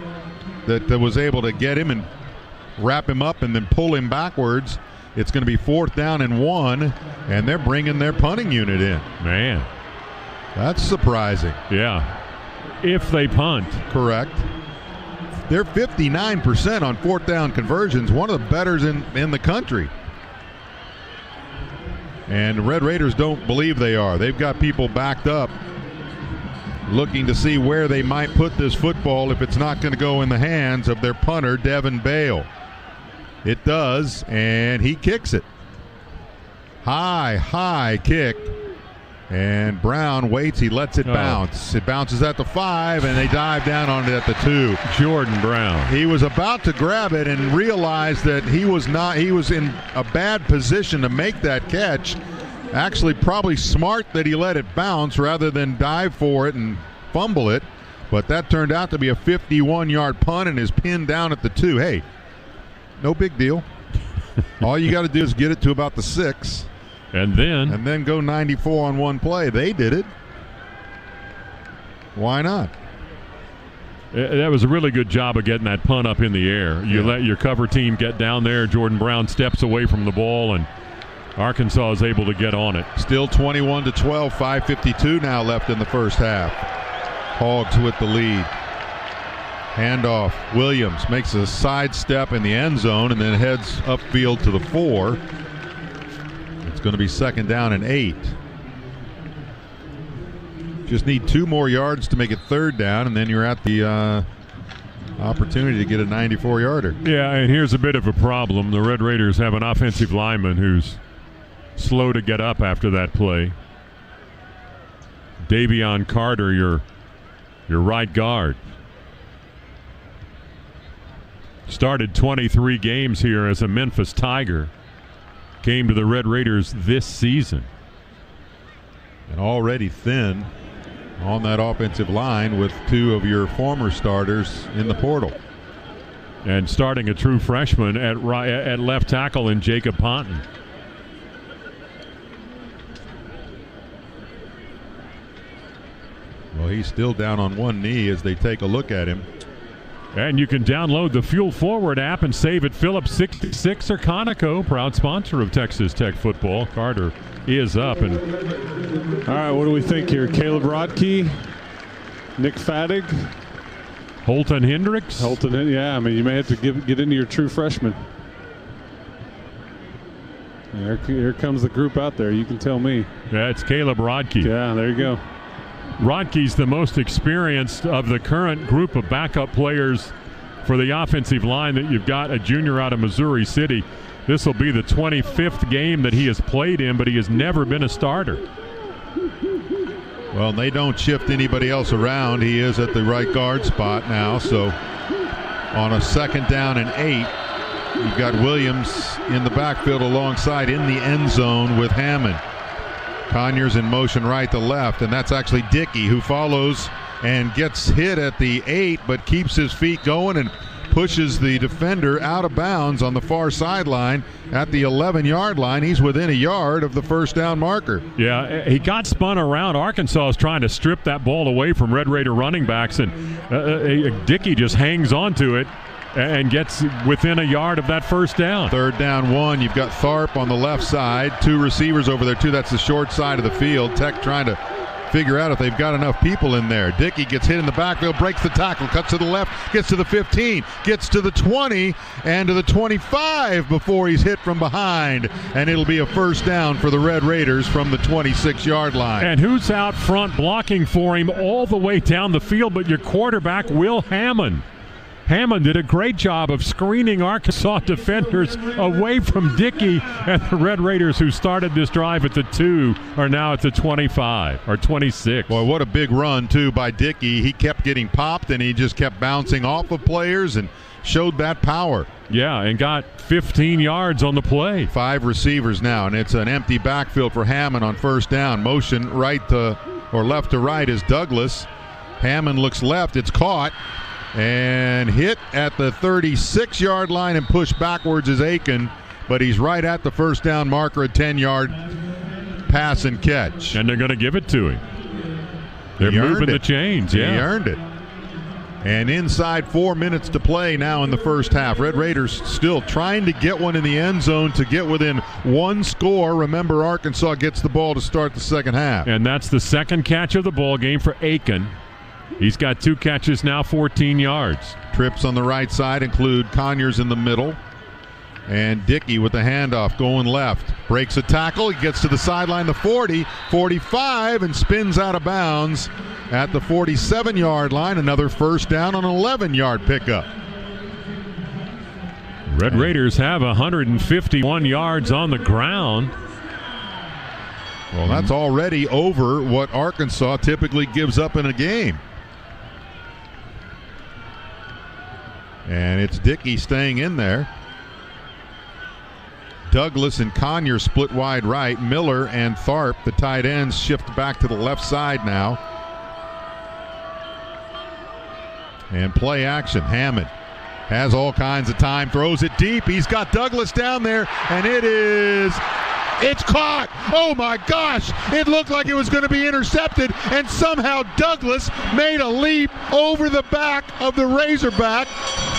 that was able to get him and wrap him up and then pull him backwards. It's going to be 4th down and 1, and they're bringing their punting unit in. Man. That's surprising. Yeah. If they punt. Correct. They're 59% on 4th down conversions, one of the better in the country. And the Red Raiders don't believe they are. They've got people backed up looking to see where they might put this football if it's not going to go in the hands of their punter, Devin Bale. It does, and he kicks it. High kick. And Brown waits. He lets it bounce. It bounces at the 5, and they dive down on it at the 2. Jordan Brown. He was about to grab it and realized that he was in a bad position to make that catch. Actually, probably smart that he let it bounce rather than dive for it and fumble it. But that turned out to be a 51-yard punt and is pinned down at the 2. Hey, no big deal. All you got to do is get it to about the 6. And then go 94 on one play. They did it. Why not? That was a really good job of getting that punt up in the air. You let your cover team get down there. Jordan Brown steps away from the ball, and Arkansas is able to get on it. Still 21-12, 5:52 now left in the first half. Hogs with the lead. Handoff. Williams makes a sidestep in the end zone and then heads upfield to the 4. It's going to be 2nd down and 8. Just need 2 more yards to make it 3rd down, and then you're at the opportunity to get a 94-yarder. Yeah, and here's a bit of a problem. The Red Raiders have an offensive lineman who's slow to get up after that play. Davion Carter, your right guard. Started 23 games here as a Memphis Tiger. Came to the Red Raiders this season. And already thin on that offensive line with 2 of your former starters in the portal. And starting a true freshman at left tackle in Jacob Ponton. Well, he's still down on one knee as they take a look at him. And you can download the Fuel Forward app and save at Phillips 66 or Conoco, proud sponsor of Texas Tech football. Carter is up. And all right, what do we think here? Caleb Rodkey, Nick Fattig, Holton Hendricks. Yeah, I mean, you may have to get into your true freshman. Here comes the group out there. You can tell me. Yeah, it's Caleb Rodkey. Yeah, there you go. Rodkey's the most experienced of the current group of backup players for the offensive line that you've got, a junior out of Missouri City. This will be the 25th game that he has played in, but he has never been a starter. Well, they don't shift anybody else around. He is at the right guard spot now, so on a 2nd down and 8, you've got Williams in the backfield alongside in the end zone with Hammond. Conyers in motion right to left, and that's actually Dickey who follows and gets hit at the 8 but keeps his feet going and pushes the defender out of bounds on the far sideline at the 11-yard line. He's within a yard of the 1st down marker. Yeah, he got spun around. Arkansas is trying to strip that ball away from Red Raider running backs, and Dickey just hangs on to it and gets within a yard of that 1st down. 3rd down 1. You've got Tharp on the left side. 2 receivers over there, too. That's the short side of the field. Tech trying to figure out if they've got enough people in there. Dickey gets hit in the backfield, breaks the tackle, cuts to the left, gets to the 15, gets to the 20, and to the 25 before he's hit from behind. And it'll be a 1st down for the Red Raiders from the 26-yard line. And who's out front blocking for him all the way down the field but your quarterback, Will Hammond. Hammond did a great job of screening Arkansas defenders away from Dickey, and the Red Raiders, who started this drive at the 2, are now at the 25 or 26. Boy, what a big run, too, by Dickey. He kept getting popped, and he just kept bouncing off of players and showed that power. Yeah, and got 15 yards on the play. 5 receivers now, and it's an empty backfield for Hammond on 1st down. Motion right to or left to right is Douglas. Hammond looks left. It's caught. And hit at the 36-yard line and pushed backwards is Aiken, but he's right at the 1st down marker, a 10-yard pass and catch. And they're going to give it to him. They're moving the chains, yeah. He earned it. And inside 4 minutes to play now in the first half. Red Raiders still trying to get one in the end zone to get within 1 score. Remember, Arkansas gets the ball to start the second half. And that's the 2nd catch of the ball game for Aiken. He's got 2 catches now, 14 yards. Trips on the right side include Conyers in the middle. And Dickey with the handoff going left. Breaks a tackle. He gets to the sideline, the 40, 45, and spins out of bounds at the 47-yard line. Another 1st down on an 11-yard pickup. Red Raiders have 151 yards on the ground. Well, that's already over what Arkansas typically gives up in a game. And it's Dickey staying in there. Douglas and Conyer split wide right. Miller and Tharp, the tight ends, shift back to the left side now. And play action. Hammond has all kinds of time, throws it deep. He's got Douglas down there, and it's caught. Oh my gosh, it looked like it was going to be intercepted, and somehow Douglas made a leap over the back of the Razorback,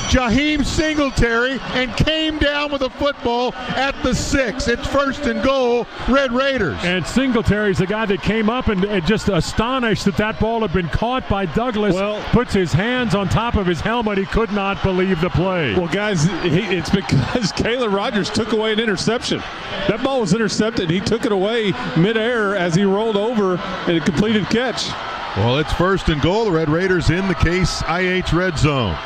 Jaheim Singletary, and came down with a football at the 6. It's 1st and goal, Red Raiders. And Singletary's the guy that came up and just astonished that ball had been caught by Douglas. Well, puts his hands on top of his helmet. He could not believe the play. Well, guys, it's because Kayla Rogers took away an interception. That ball was intercepted. He took it away midair as he rolled over in a completed catch. Well, it's 1st and goal. The Red Raiders in the Case IH red zone.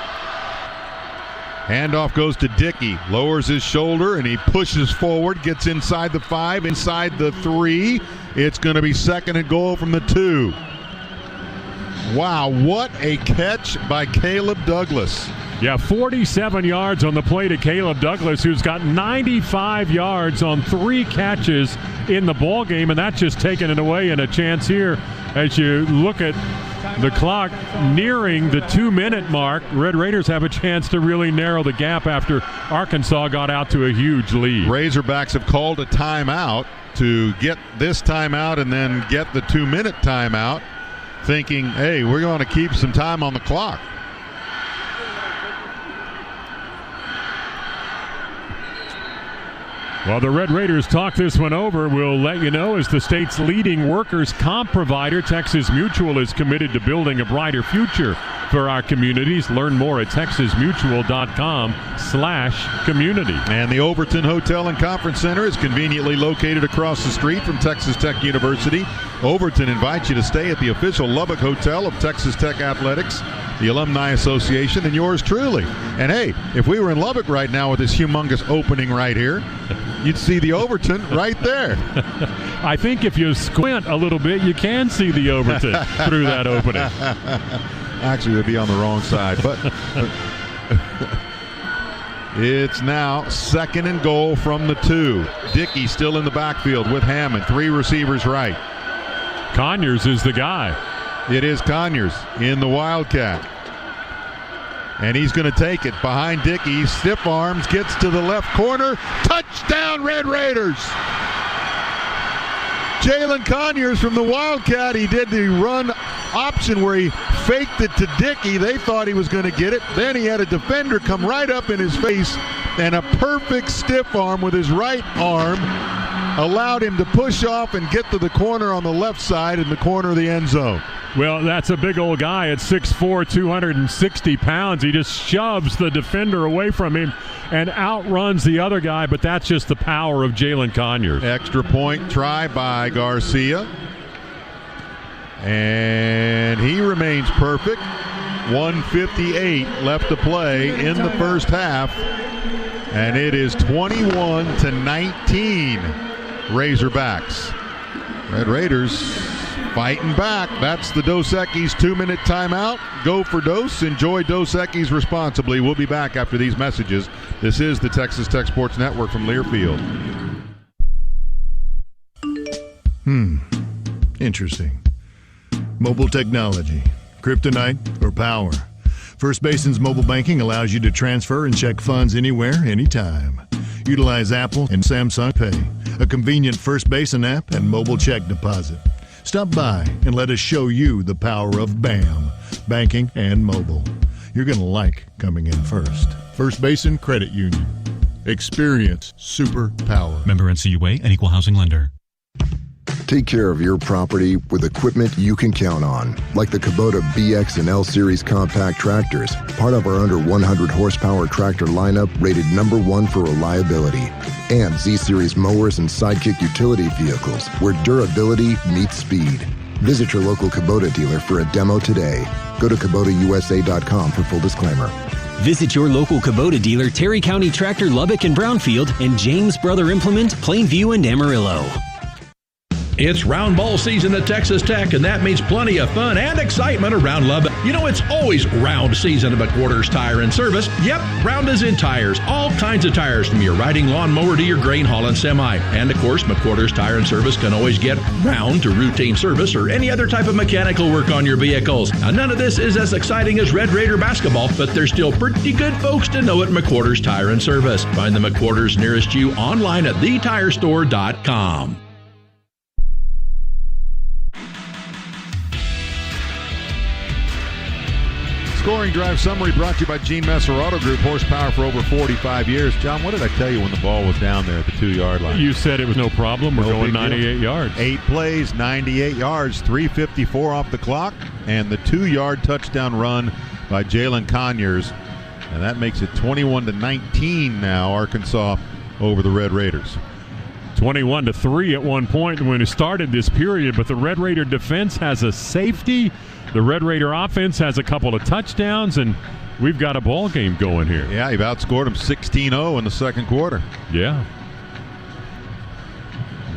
Handoff goes to Dickey, lowers his shoulder, and he pushes forward, gets inside the 5, inside the 3. It's going to be 2nd and goal from the 2. Wow, what a catch by Caleb Douglas. Yeah, 47 yards on the play to Caleb Douglas, who's got 95 yards on 3 catches in the ball game, and that's just taking it away. And a chance here as you look at the clock nearing the 2-minute mark. Red Raiders have a chance to really narrow the gap after Arkansas got out to a huge lead. Razorbacks have called a timeout to get this timeout and then get the 2-minute timeout, thinking, hey, we're going to keep some time on the clock. While the Red Raiders talk this one over, we'll let you know as the state's leading workers' comp provider, Texas Mutual is committed to building a brighter future for our communities. Learn more at texasmutual.com/community. And the Overton Hotel and Conference Center is conveniently located across the street from Texas Tech University. Overton invites you to stay at the official Lubbock Hotel of Texas Tech Athletics, the Alumni Association, and yours truly. And hey, if we were in Lubbock right now with this humongous opening right here, you'd see the Overton right there. I think if you squint a little bit, you can see the Overton through that opening. Actually, it'd be on the wrong side, but it's now 2nd and goal from the 2. Dickey still in the backfield with Hammond, 3 receivers right. Conyers is the guy. It is Conyers in the Wildcat. And he's going to take it behind Dickey. Stiff arms, gets to the left corner. Touchdown, Red Raiders! Jalen Conyers from the Wildcat. He did the run option where he faked it to Dickey. They thought he was going to get it. Then he had a defender come right up in his face, and a perfect stiff arm with his right arm allowed him to push off and get to the corner on the left side in the corner of the end zone. Well, that's a big old guy at 6'4", 260 pounds. He just shoves the defender away from him and outruns the other guy, but that's just the power of Jalen Conyers. Extra point try by Garcia. And he remains perfect. 1:58 left to play in the first half. And it is 21-19 Razorbacks. Red Raiders fighting back. That's the Dos Equis 2-minute timeout. Go for Dos. Enjoy Dos Equis responsibly. We'll be back after these messages. This is the Texas Tech Sports Network from Learfield. Interesting. Mobile technology, kryptonite, or power. First Basin's mobile banking allows you to transfer and check funds anywhere, anytime. Utilize Apple and Samsung Pay, a convenient First Basin app, and mobile check deposit. Stop by and let us show you the power of BAM, banking and mobile. You're going to like coming in first. First Basin Credit Union. Experience super power. Member NCUA, an equal housing lender. Take care of your property with equipment you can count on, like the Kubota BX and L Series compact tractors, part of our under 100 horsepower tractor lineup rated #1 for reliability, and Z Series mowers and Sidekick utility vehicles, where durability meets speed. Visit your local Kubota dealer for a demo today. Go to KubotaUSA.com for full disclaimer. Visit your local Kubota dealer, Terry County Tractor, Lubbock and Brownfield, and James Brother Implement, Plainview and Amarillo. It's round ball season at Texas Tech, and that means plenty of fun and excitement around Lubbock. You know, it's always round season at McWhorter's Tire and Service. Yep, round as in tires. All kinds of tires, from your riding lawnmower to your grain haul and semi. And of course, McWhorter's Tire and Service can always get round to routine service or any other type of mechanical work on your vehicles. Now, none of this is as exciting as Red Raider basketball, but there's still pretty good folks to know at McWhorter's Tire and Service. Find the McWhorter's nearest you online at thetirestore.com. Scoring Drive Summary brought to you by Gene Messer Auto Group. Horsepower for over 45 years. John, what did I tell you when the ball was down there at the 2-yard line? You said it was no problem. We're going 98 yards. 8 plays, 98 yards, 3:54 off the clock, and the 2-yard touchdown run by Jalen Conyers. And that makes it 21-19 now, Arkansas over the Red Raiders. 21-3 at one point when it started this period, but the Red Raider defense has a safety. The Red Raider offense has a couple of touchdowns, and we've got a ball game going here. Yeah, you've outscored them 16-0 in the second quarter. Yeah.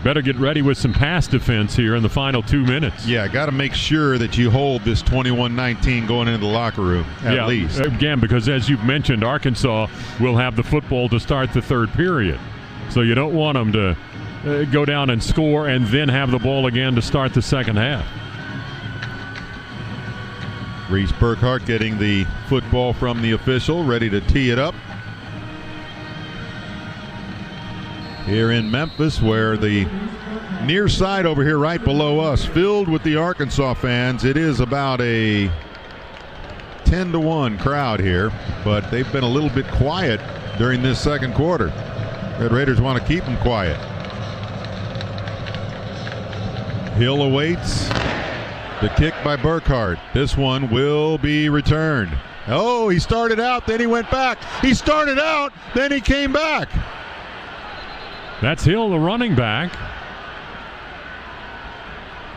Better get ready with some pass defense here in the final 2 minutes. Yeah, got to make sure that you hold this 21-19 going into the locker room, at least. Again, because as you've mentioned, Arkansas will have the football to start the third period. So you don't want them to go down and score and then have the ball again to start the second half. Reese Burkhart getting the football from the official, ready to tee it up. Here in Memphis, where the near side over here right below us, filled with the Arkansas fans. It is about a 10-1 crowd here, but they've been a little bit quiet during this second quarter. Red Raiders want to keep them quiet. Hill awaits. The kick by Burkhart. This one will be returned. Oh, he started out, then he went back. He started out, then he came back. That's Hill, the running back.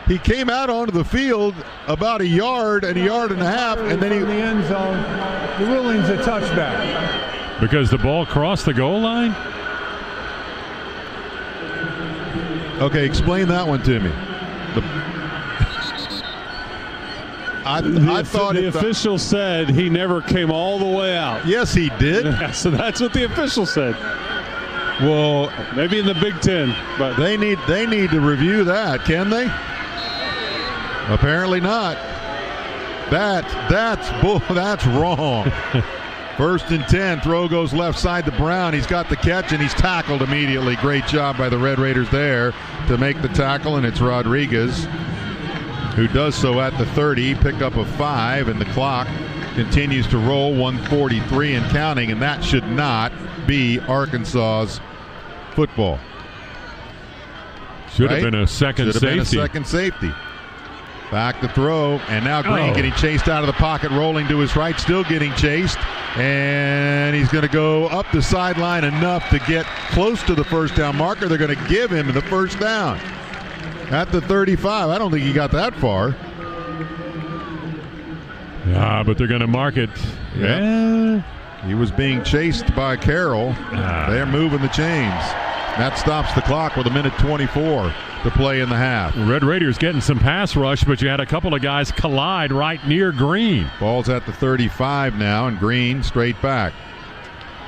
He came out onto the field about a yard and a half, and then he in the end zone. The ruling's a touchback. Because the ball crossed the goal line? Okay, explain that one to me. I thought the official said he never came all the way out. Yes, he did. Yeah, so that's what the official said. Well, maybe in the Big Ten, but they need to review that. Can they? Apparently not. That's wrong. 1st and 10. Throw goes left side to Brown. He's got the catch and he's tackled immediately. Great job by the Red Raiders there to make the tackle, and it's Rodriguez who does so at the 30, pick up a 5, and the clock continues to roll, 1:43 and counting, and that should not be Arkansas's football. Should have been a second safety. Been a second safety. Back to throw, and now Green getting chased out of the pocket, rolling to his right, still getting chased, and he's going to go up the sideline enough to get close to the first down marker. They're going to give him the first down. At the 35. I don't think he got that far. But they're going to mark it. Yeah. He was being chased by Carroll. They're moving the chains. That stops the clock with 1:24 to play in the half. Red Raiders getting some pass rush, but you had a couple of guys collide right near Green. Ball's at the 35 now, and Green straight back.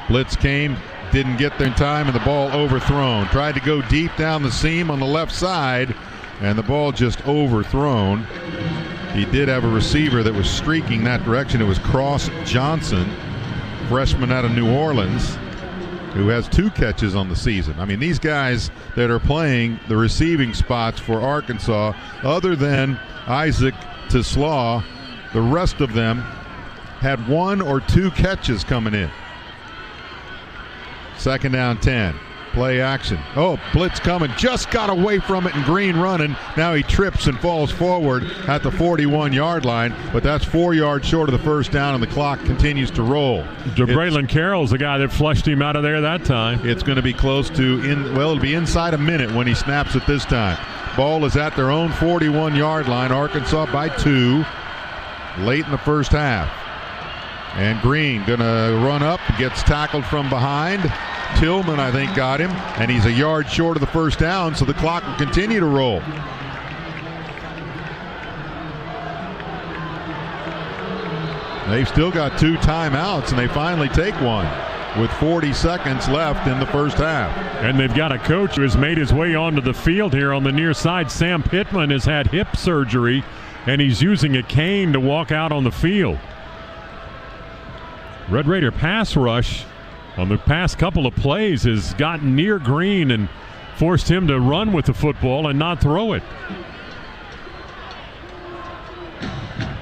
Blitz came. Didn't get there in time, and the ball overthrown. Tried to go deep down the seam on the left side, and the ball just overthrown. He did have a receiver that was streaking that direction. It was Cross Johnson, freshman out of New Orleans, who has 2 catches on the season. I mean, these guys that are playing the receiving spots for Arkansas, other than Isaac Tislaw, the rest of them had 1 or 2 catches coming in. 2nd down 10. Play action. Oh, blitz coming. Just got away from it, and Green running. Now he trips and falls forward at the 41-yard line, but that's 4 yards short of the first down, and the clock continues to roll. Braylon Carroll's the guy that flushed him out of there that time. It's going to be close to, it'll be inside a minute when he snaps it this time. Ball is at their own 41-yard line. Arkansas by 2 late in the first half. And Green going to run up, gets tackled from behind. Tillman, I think, got him, and he's a yard short of the first down, so the clock will continue to roll. They've still got 2 timeouts, and they finally take one with 40 seconds left in the first half. And they've got a coach who has made his way onto the field here on the near side. Sam Pittman has had hip surgery, and he's using a cane to walk out on the field. Red Raider pass rush on the past couple of plays has gotten near Green and forced him to run with the football and not throw it.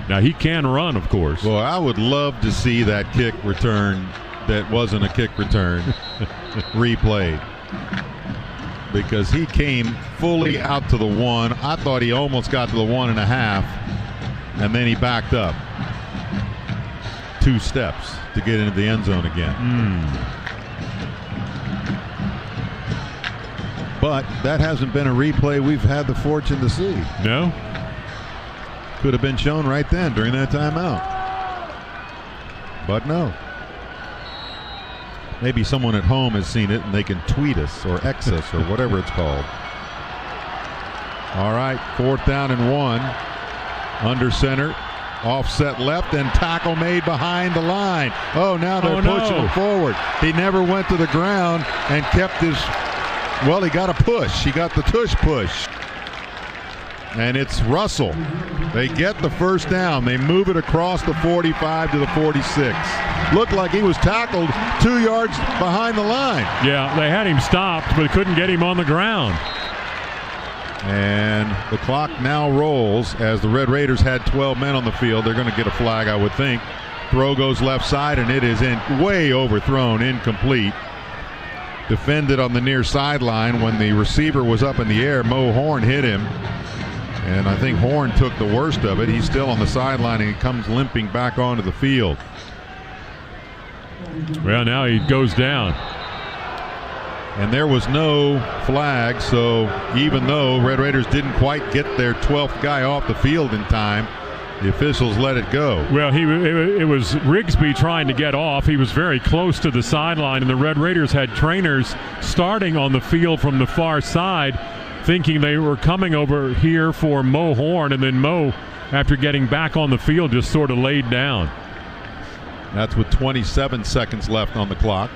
Now, he can run, of course. Well, I would love to see that kick return that wasn't a kick return replayed, because he came fully out to the 1. I thought he almost got to the 1.5, and then he backed up 2 steps to get into the end zone again. But that hasn't been a replay we've had the fortune to see. No? Could have been shown right then during that timeout. But no. Maybe someone at home has seen it and they can tweet us or X us or whatever it's called. All right, 4th down and 1. Under center. Offset left and tackle made behind the line. Oh, now they're pushing him forward. He never went to the ground and kept his, well, he got a push. He got the tush push. And it's Russell. They get the first down. They move it across the 45 to the 46. Looked like he was tackled 2 yards behind the line. Yeah, they had him stopped, but couldn't get him on the ground. And the clock now rolls as the Red Raiders had 12 men on the field. They're going to get a flag, I would think. Throw goes left side, and it is way overthrown, incomplete. Defended on the near sideline when the receiver was up in the air. Mo Horn hit him, and I think Horn took the worst of it. He's still on the sideline, and he comes limping back onto the field. Well, now he goes down. And there was no flag, so even though Red Raiders didn't quite get their 12th guy off the field in time, the officials let it go. Well, it was Rigsby trying to get off. He was very close to the sideline, and the Red Raiders had trainers starting on the field from the far side, thinking they were coming over here for Mo Horn, and then Mo, after getting back on the field, just sort of laid down. That's with 27 seconds left on the clock.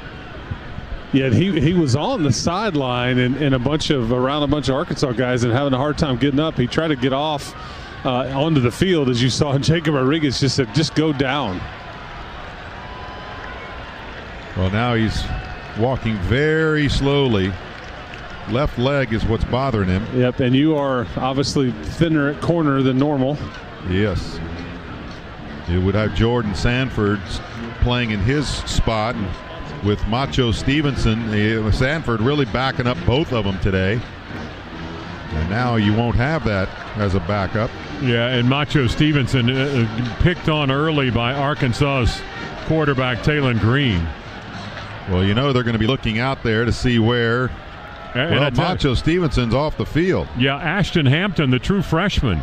Yeah, he was on the sideline and around a bunch of Arkansas guys and having a hard time getting up. He tried to get off onto the field, as you saw, and Jacob Rodriguez just said, just go down. Well, now he's walking very slowly. Left leg is what's bothering him. Yep, and you are obviously thinner at corner than normal. Yes. It would have Jordan Sanford playing in his spot with Macho Stevenson. Sanford really backing up both of them today. And now you won't have that as a backup. Yeah, and Macho Stevenson picked on early by Arkansas's quarterback, Taylon Green. Well, you know they're going to be looking out there to see where Macho Stevenson's off the field. Yeah, Ashton Hampton, the true freshman,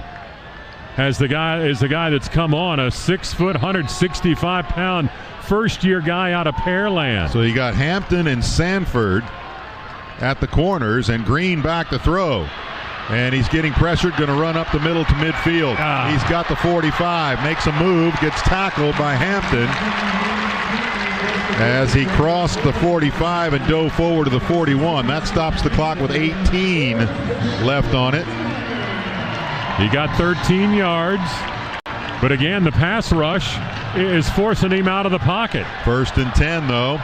is the guy that's come on, a 6 foot, 165-pound first-year guy out of Pearland. So you got Hampton and Sanford at the corners, and Green back to throw. And he's getting pressured, going to run up the middle to midfield. He's got the 45, makes a move, gets tackled by Hampton as he crossed the 45 and dove forward to the 41. That stops the clock with 18 left on it. He got 13 yards, but again, the pass rush is forcing him out of the pocket. 1st and 10, though,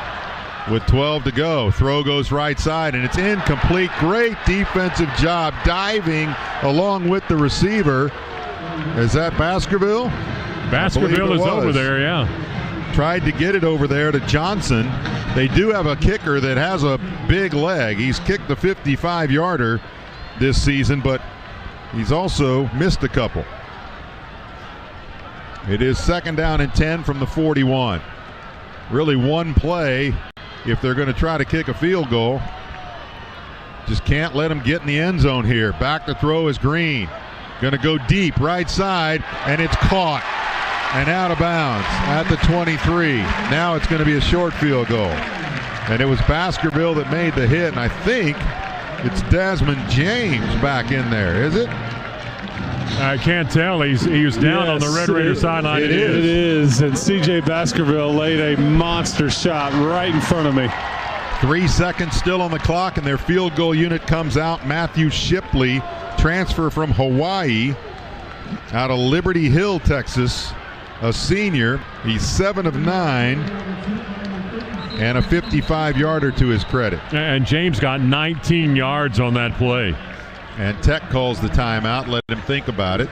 with 12 to go. Throw goes right side, and it's incomplete. Great defensive job diving along with the receiver. Is that Baskerville? Baskerville is over there, yeah. Tried to get it over there to Johnson. They do have a kicker that has a big leg. He's kicked the 55-yarder this season, but he's also missed a couple. It is 2nd down and 10 from the 41. Really one play if they're going to try to kick a field goal. Just can't let them get in the end zone here. Back to throw is Green. Going to go deep right side, and it's caught. and out of bounds at the 23. Now it's going to be a short field goal. And it was Baskerville that made the hit, and I think it's Desmond James back in there, is it? I can't tell. He was down on the Red Raider sideline. It is. And C.J. Baskerville laid a monster shot right in front of me. 3 seconds still on the clock, and their field goal unit comes out. Matthew Shipley, transfer from Hawaii, out of Liberty Hill, Texas, a senior. He's 7 of 9, and a 55-yarder to his credit. And James got 19 yards on that play. And Tech calls the timeout, let him think about it.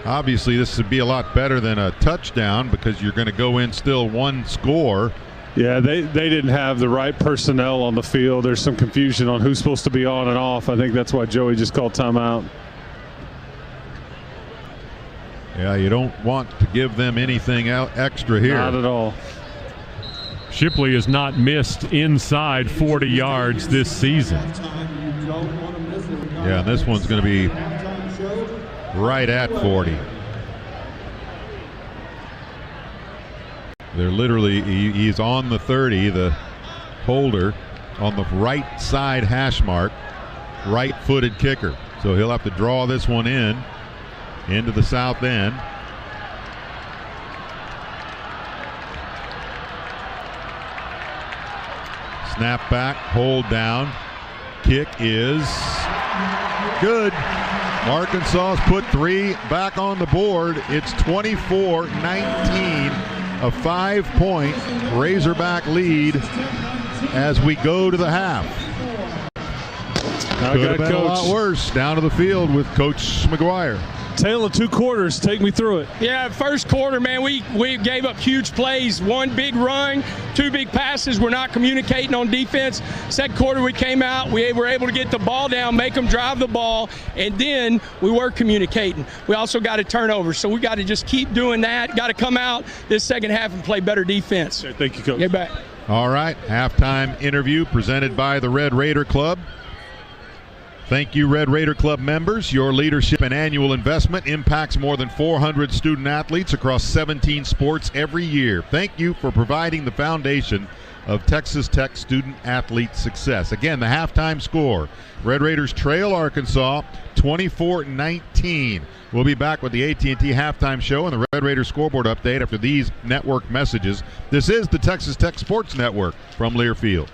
Obviously, this would be a lot better than a touchdown because you're going to go in still one score. Yeah, they didn't have the right personnel on the field. There's some confusion on who's supposed to be on and off. I think that's why Joey just called timeout. Yeah, you don't want to give them anything extra here. Not at all. Shipley has not missed inside 40 yards this season. Yeah, and this one's going to be right at 40. They're literally, he's on the 30, the holder, on the right side hash mark, right-footed kicker. So he'll have to draw this one into the south end. Snap back, hold down. Kick is good. Arkansas has put 3 back on the board. It's 24-19, a 5-point Razorback lead as we go to the half. Could have been a lot worse. Down to the field with Coach McGuire. Tale of 2 quarters. Take me through it. Yeah, first quarter, man, we gave up huge plays. 1 big run, 2 big passes. We're not communicating on defense. Second quarter, we came out. We were able to get the ball down, make them drive the ball, and then we were communicating. We also got a turnover, so we got to just keep doing that. Got to come out this second half and play better defense. Okay, thank you, Coach. Get back. All right, halftime interview presented by the Red Raider Club. Thank you, Red Raider Club members. Your leadership and annual investment impacts more than 400 student athletes across 17 sports every year. Thank you for providing the foundation of Texas Tech student athlete success. Again, the halftime score. Red Raiders trail Arkansas 24-19. We'll be back with the AT&T halftime show and the Red Raiders scoreboard update after these network messages. This is the Texas Tech Sports Network from Learfield.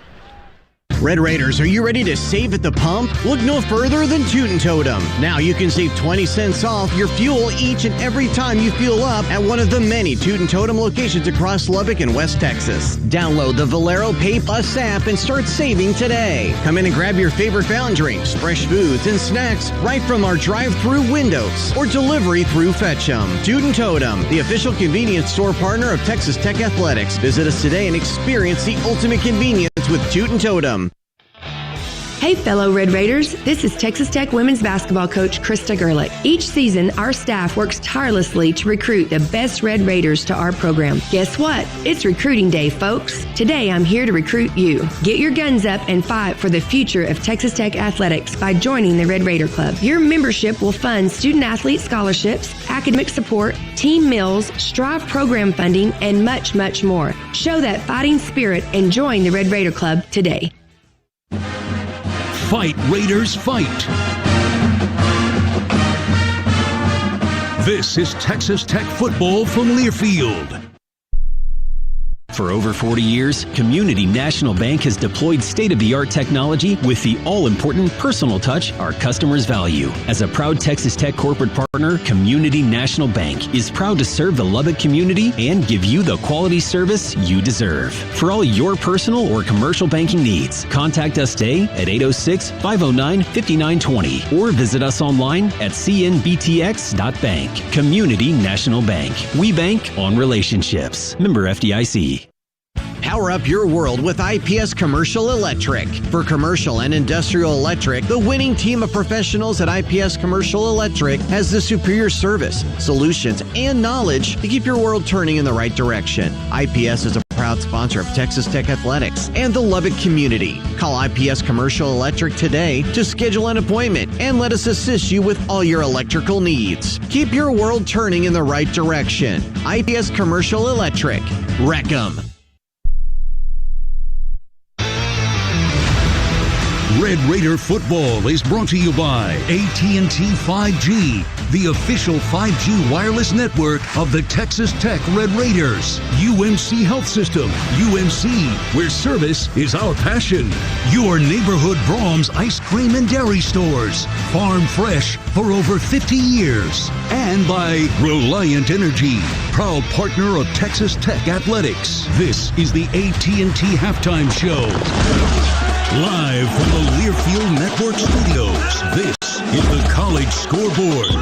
Red Raiders, are you ready to save at the pump? Look no further than Tootin' Totem. Now you can save 20 cents off your fuel each and every time you fuel up at one of the many Tootin' Totem locations across Lubbock and West Texas. Download the Valero Pay Plus app and start saving today. Come in and grab your favorite fountain drinks, fresh foods, and snacks right from our drive-through windows or delivery through Fetch'em. Tootin' Totem, the official convenience store partner of Texas Tech Athletics. Visit us today and experience the ultimate convenience with Tootin' Totem. Hey fellow Red Raiders, this is Texas Tech women's basketball coach Krista Gerlich. Each season, our staff works tirelessly to recruit the best Red Raiders to our program. Guess what? It's recruiting day, folks. Today, I'm here to recruit you. Get your guns up and fight for the future of Texas Tech athletics by joining the Red Raider Club. Your membership will fund student athlete scholarships, academic support, team meals, Strive program funding, and much, much more. Show that fighting spirit and join the Red Raider Club today. Fight, Raiders, fight! This is Texas Tech football from Learfield. For over 40 years, Community National Bank has deployed state-of-the-art technology with the all-important personal touch our customers value. As a proud Texas Tech corporate partner, Community National Bank is proud to serve the Lubbock community and give you the quality service you deserve. For all your personal or commercial banking needs, contact us today at 806-509-5920 or visit us online at cnbtx.bank. Community National Bank. We bank on relationships. Member FDIC. Power up your world with IPS Commercial Electric. For commercial and industrial electric, the winning team of professionals at IPS Commercial Electric has the superior service, solutions, and knowledge to keep your world turning in the right direction. IPS is a proud proud sponsor of Texas Tech Athletics and the Lubbock community. Call IPS Commercial Electric today to schedule an appointment and let us assist you with all your electrical needs. Keep your world turning in the right direction. IPS Commercial Electric. Wreck 'em. Red Raider football is brought to you by AT&T 5G, the official 5G wireless network of the Texas Tech Red Raiders. UMC Health System, UMC, where service is our passion. Your neighborhood Brahms ice cream and dairy stores, farm fresh for over 50 years. And by Reliant Energy, proud partner of Texas Tech Athletics. This is the AT&T Halftime Show. Live from the Learfield Network Studios, this is the College Scoreboard.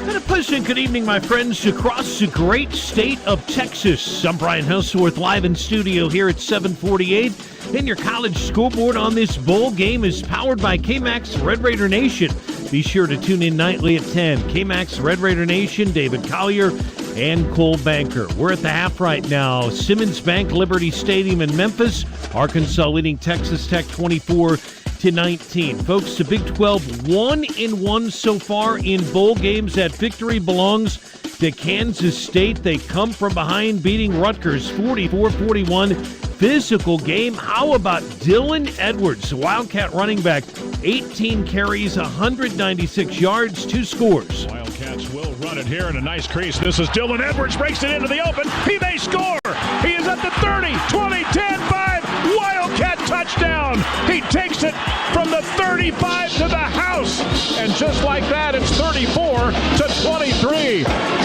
And a pleasant good evening, my friends, across the great state of Texas. I'm Brian Helsworth, live in studio here at 748. And your College Scoreboard on this bowl game is powered by K-Max Red Raider Nation. Be sure to tune in nightly at 10. K-Max Red Raider Nation, David Collier and Cole Banker. We're at the half right now. Simmons Bank Liberty Stadium in Memphis. Arkansas leading Texas Tech 24-19. Folks, the Big 12 1-1 so far in bowl games. That victory belongs to Kansas State. They come from behind, beating Rutgers 44-41. Physical game. How about Dylan Edwards, the Wildcat running back? 18 carries, 196 yards, 2 scores. Wildcats will run it here in a nice crease. This is Dylan Edwards, breaks it into the open. He may score. He is at the 30, 20, 10, 5. Wildcat touchdown. He takes it from the 35 to the house. And just like that, it's 34-23.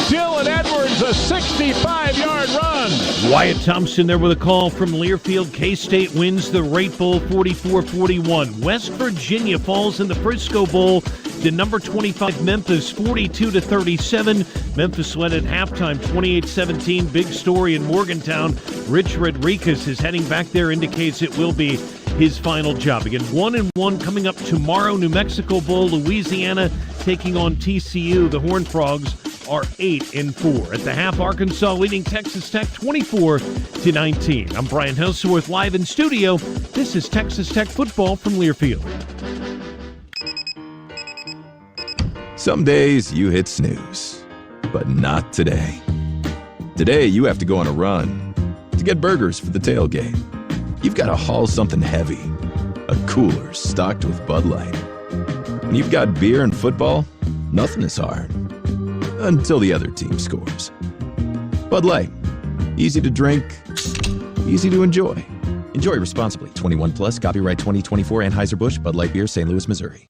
Dylan Edwards, a 65-yard run. Wyatt Thompson there with a call from Learfield. K-State wins the Rate Bowl 44-41. West Virginia falls in the Frisco Bowl to number 25 Memphis 42-37. Memphis led at halftime 28-17. Big story in Morgantown. Rich Rodriguez is heading back there, indicates it will be his final job. Again, 1-1 coming up tomorrow. New Mexico Bowl, Louisiana taking on TCU. The Horned Frogs are 8-4. At the half, Arkansas leading Texas Tech 24-19. I'm Brian Helsworth, live in studio. This is Texas Tech football from Learfield. Some days you hit snooze, but not today. Today you have to go on a run to get burgers for the tailgate. You've got to haul something heavy, a cooler stocked with Bud Light. When you've got beer and football, nothing is hard. Until the other team scores. Bud Light. Easy to drink, easy to enjoy. Enjoy responsibly. 21 plus, copyright 2024, Anheuser-Busch, Bud Light Beer, St. Louis, Missouri.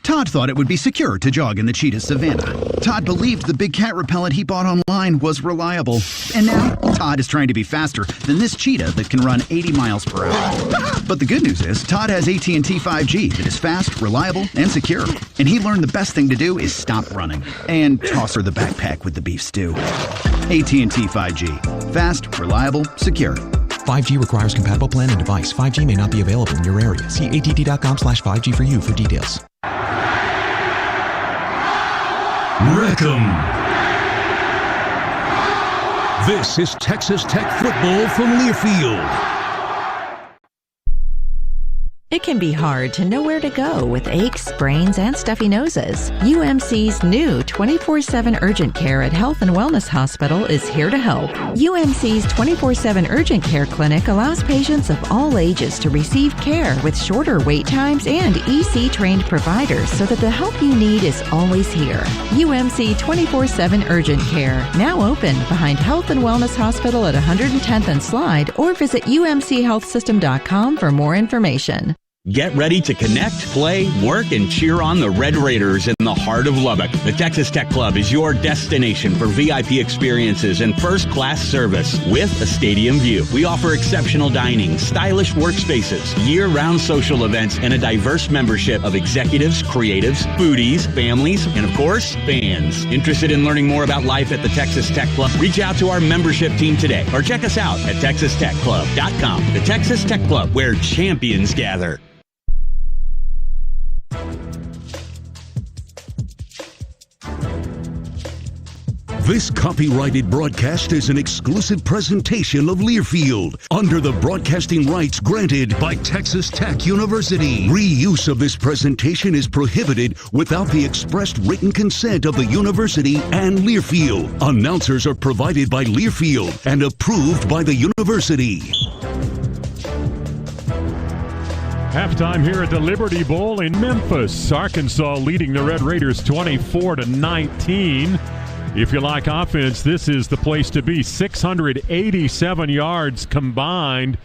Todd thought it would be secure to jog in the cheetah savanna. Todd believed the big cat repellent he bought online was reliable. And now, Todd is trying to be faster than this cheetah that can run 80 miles per hour. But the good news is, Todd has AT&T 5G that is fast, reliable, and secure. And he learned the best thing to do is stop running and toss her the backpack with the beef stew. AT&T 5G. Fast, reliable, secure. 5G requires compatible plan and device. 5G may not be available in your area. See att.com/5G for you for details. Wreck-'em. This is Texas Tech football from Learfield. It can be hard to know where to go with aches, sprains, and stuffy noses. UMC's new 24/7 urgent care at Health and Wellness Hospital is here to help. UMC's 24/7 urgent care clinic allows patients of all ages to receive care with shorter wait times and EC-trained providers so that the help you need is always here. UMC 24/7 urgent care, now open behind Health and Wellness Hospital at 110th and Slide, or visit umchealthsystem.com for more information. Get ready to connect, play, work, and cheer on the Red Raiders in the heart of Lubbock. The Texas Tech Club is your destination for VIP experiences and first-class service with a stadium view. We offer exceptional dining, stylish workspaces, year-round social events, and a diverse membership of executives, creatives, foodies, families, and of course, fans. Interested in learning more about life at the Texas Tech Club? Reach out to our membership team today or check us out at texastechclub.com. The Texas Tech Club, where champions gather. This copyrighted broadcast is an exclusive presentation of Learfield under the broadcasting rights granted by Texas Tech University. Reuse of this presentation is prohibited without the expressed written consent of the university and Learfield. Announcers are provided by Learfield and approved by the university. Halftime here at the Liberty Bowl in Memphis. Arkansas leading the Red Raiders 24-19. If you like offense, this is the place to be. 687 yards combined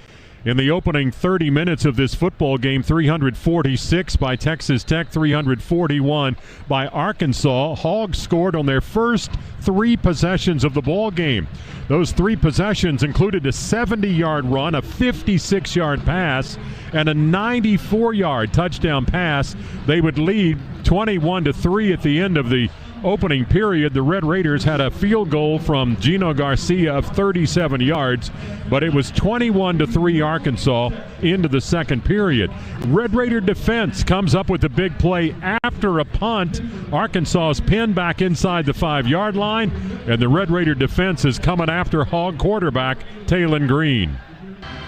in the opening 30 minutes of this football game. 346 by Texas Tech, 341 by Arkansas. Hogs scored on their first 3 possessions of the ball game. Those 3 possessions included a 70-yard run, a 56-yard pass, and a 94-yard touchdown pass. They would lead 21-3 at the end of the opening period. The Red Raiders had a field goal from Gino Garcia of 37 yards, but it was 21-3 Arkansas into the second period. Red Raider defense comes up with a big play after a punt. Arkansas's pinned back inside the 5-yard line, and the Red Raider defense is coming after Hog quarterback Talon Green.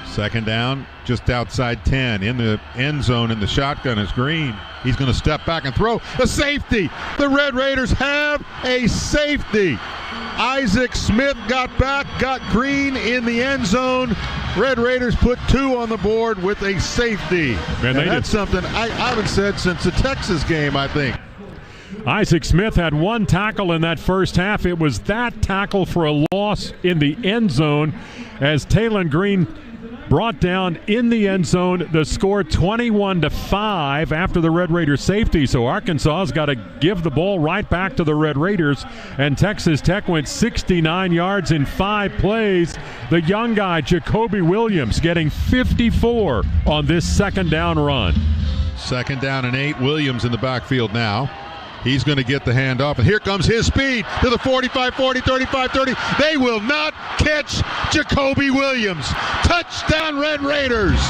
Second down, just outside 10. In the end zone in the shotgun is Green. He's going to step back and throw. A safety. The Red Raiders have a safety. Isaac Smith got back, got Green in the end zone. Red Raiders put 2 on the board with a safety. Man, that's something I haven't said since the Texas game, I think. Isaac Smith had 1 tackle in that first half. It was that tackle for a loss in the end zone as Talon Green brought down in the end zone the score 21-5 after the Red Raiders safety. So Arkansas's got to give the ball right back to the Red Raiders, and Texas Tech went 69 yards in 5 plays. The young guy, Jacoby Williams, getting 54 on this second down run. Second down and 8. Williams in the backfield now. He's going to get the handoff, and here comes his speed to the 45, 40, 35, 30. They will not catch Jacoby Williams. Touchdown, Red Raiders.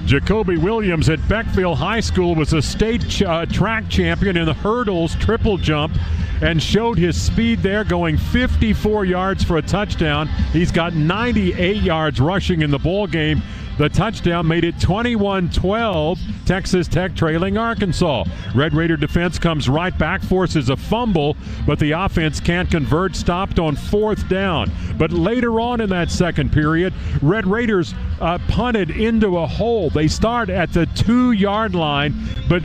Jacoby Williams at Beckville High School was a state track champion in the hurdles triple jump and showed his speed there, going 54 yards for a touchdown. He's got 98 yards rushing in the ball game. The touchdown made it 21-12, Texas Tech trailing Arkansas. Red Raider defense comes right back, forces a fumble, but the offense can't convert, stopped on 4th down. But later on in that second period, Red Raiders punted into a hole. They start at the 2-yard line, but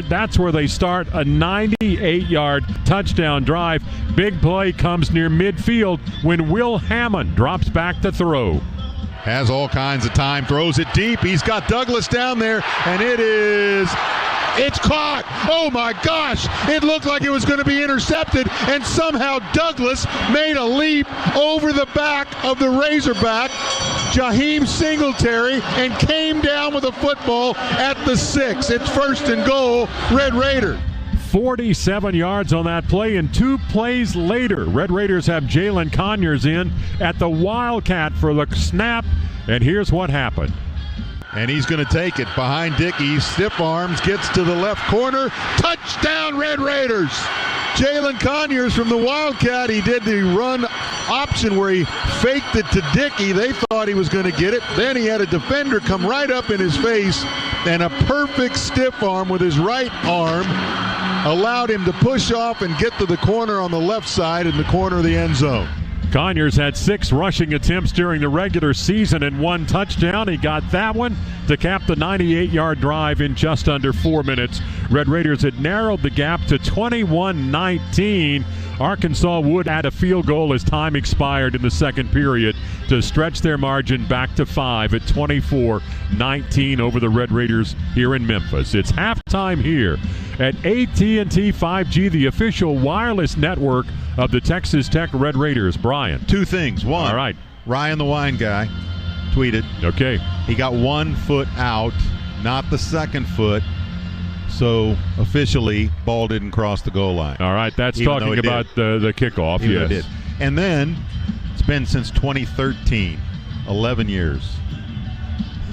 that's where they start a 98-yard touchdown drive. Big play comes near midfield when Will Hammond drops back to throw. Has all kinds of time, throws it deep. He's got Douglas down there, and it's caught. Oh my gosh, it looked like it was going to be intercepted, and somehow Douglas made a leap over the back of the Razorback, Jaheim Singletary, and came down with a football at the 6. It's 1st and goal, Red Raider. 47 yards on that play, and 2 plays later, Red Raiders have Jalen Conyers in at the Wildcat for the snap, and here's what happened. And he's going to take it behind Dickey. Stiff arms, gets to the left corner. Touchdown, Red Raiders. Jalen Conyers from the Wildcat. He did the run option where he faked it to Dickey. They thought he was going to get it. Then he had a defender come right up in his face, and a perfect stiff arm with his right arm allowed him to push off and get to the corner on the left side in the corner of the end zone. Conyers had 6 rushing attempts during the regular season and 1 touchdown. He got that one to cap the 98-yard drive in just under 4 minutes. Red Raiders had narrowed the gap to 21-19. Arkansas would add a field goal as time expired in the second period to stretch their margin back to 5 at 24-19 over the Red Raiders here in Memphis. It's halftime here at AT&T 5G, the official wireless network of the Texas Tech Red Raiders. Brian. 2 things. One, all right, Ryan the wine guy tweeted. Okay. He got 1 foot out, not the second foot. So officially, ball didn't cross the goal line. All right, that's talking about the kickoff. Even yes. It did. And then it's been since 2013, 11 years.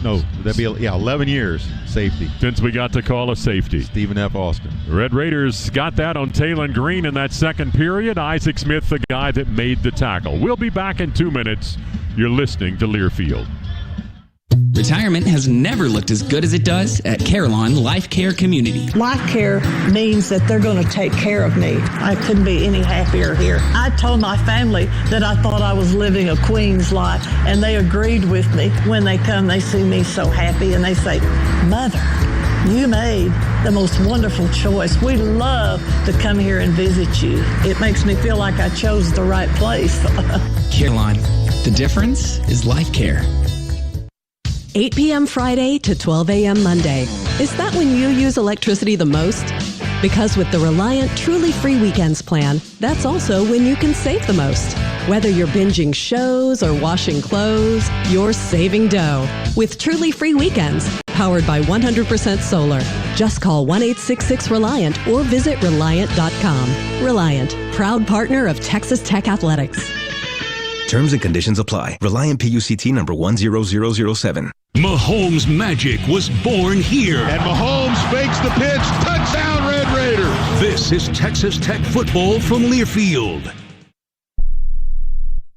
No, that'd be 11 years safety since we got to call a safety. Stephen F. Austin. Red Raiders got that on Taylon Green in that second period. Isaac Smith, the guy that made the tackle. We'll be back in 2 minutes. You're listening to Learfield. Retirement has never looked as good as it does at Carillon Life Care Community. Life Care means that they're going to take care of me. I couldn't be any happier here. I told my family that I thought I was living a queen's life, and they agreed with me. When they come, they see me so happy, and they say, Mother, you made the most wonderful choice. We love to come here and visit you. It makes me feel like I chose the right place. Carillon, the difference is Life Care. 8 p.m. Friday to 12 a.m. Monday. Is that when you use electricity the most? Because with the Reliant Truly Free Weekends plan, that's also when you can save the most. Whether you're binging shows or washing clothes, you're saving dough. With Truly Free Weekends, powered by 100% solar. Just call 1-866-RELIANT or visit Reliant.com. Reliant, proud partner of Texas Tech Athletics. Terms and conditions apply. Reliant PUCT number 10007. Mahomes magic was born here. And Mahomes fakes the pitch. Touchdown, Red Raiders. This is Texas Tech football from Learfield.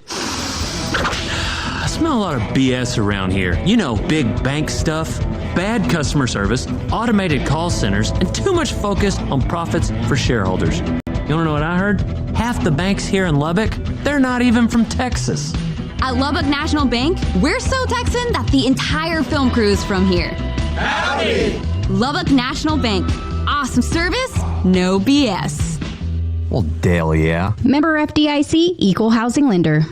I smell a lot of BS around here. You know, big bank stuff, bad customer service, automated call centers, and too much focus on profits for shareholders. You want to know what I heard? Half the banks here in Lubbock, they're not even from Texas. At Lubbock National Bank, we're so Texan that the entire film crew is from here. Howdy! Lubbock National Bank. Awesome service, no BS. Well, Dale, yeah. Member FDIC, Equal Housing Lender.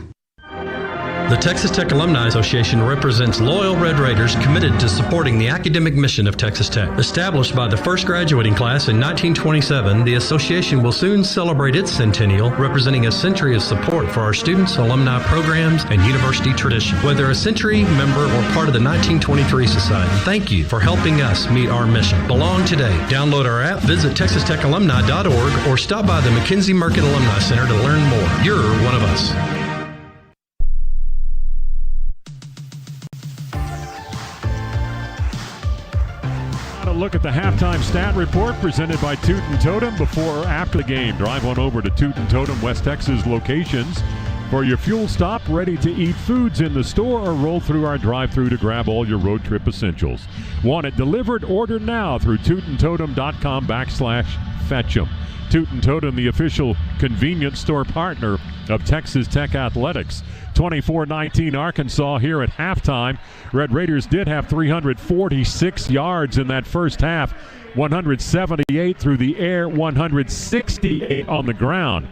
The Texas Tech Alumni Association represents loyal Red Raiders committed to supporting the academic mission of Texas Tech. Established by the first graduating class in 1927, the association will soon celebrate its centennial, representing a century of support for our students, alumni programs, and university tradition. Whether a century member or part of the 1923 Society, thank you for helping us meet our mission. Belong today. Download our app, visit texastechalumni.org, or stop by the McKenzie Merkin Alumni Center to learn more. You're one of us. Look at the halftime stat report presented by Toot and Totem before or after the game. Drive on over to Toot and Totem West Texas locations for your fuel stop, ready to eat foods in the store, or roll through our drive-thru to grab all your road trip essentials. Want it delivered? Order now through tootandtotem.com/fetch'em. Toot and Totem, the official convenience store partner of Texas Tech Athletics. 24-19 Arkansas here at halftime. Red Raiders did have 346 yards in that first half, 178 through the air, 168 on the ground.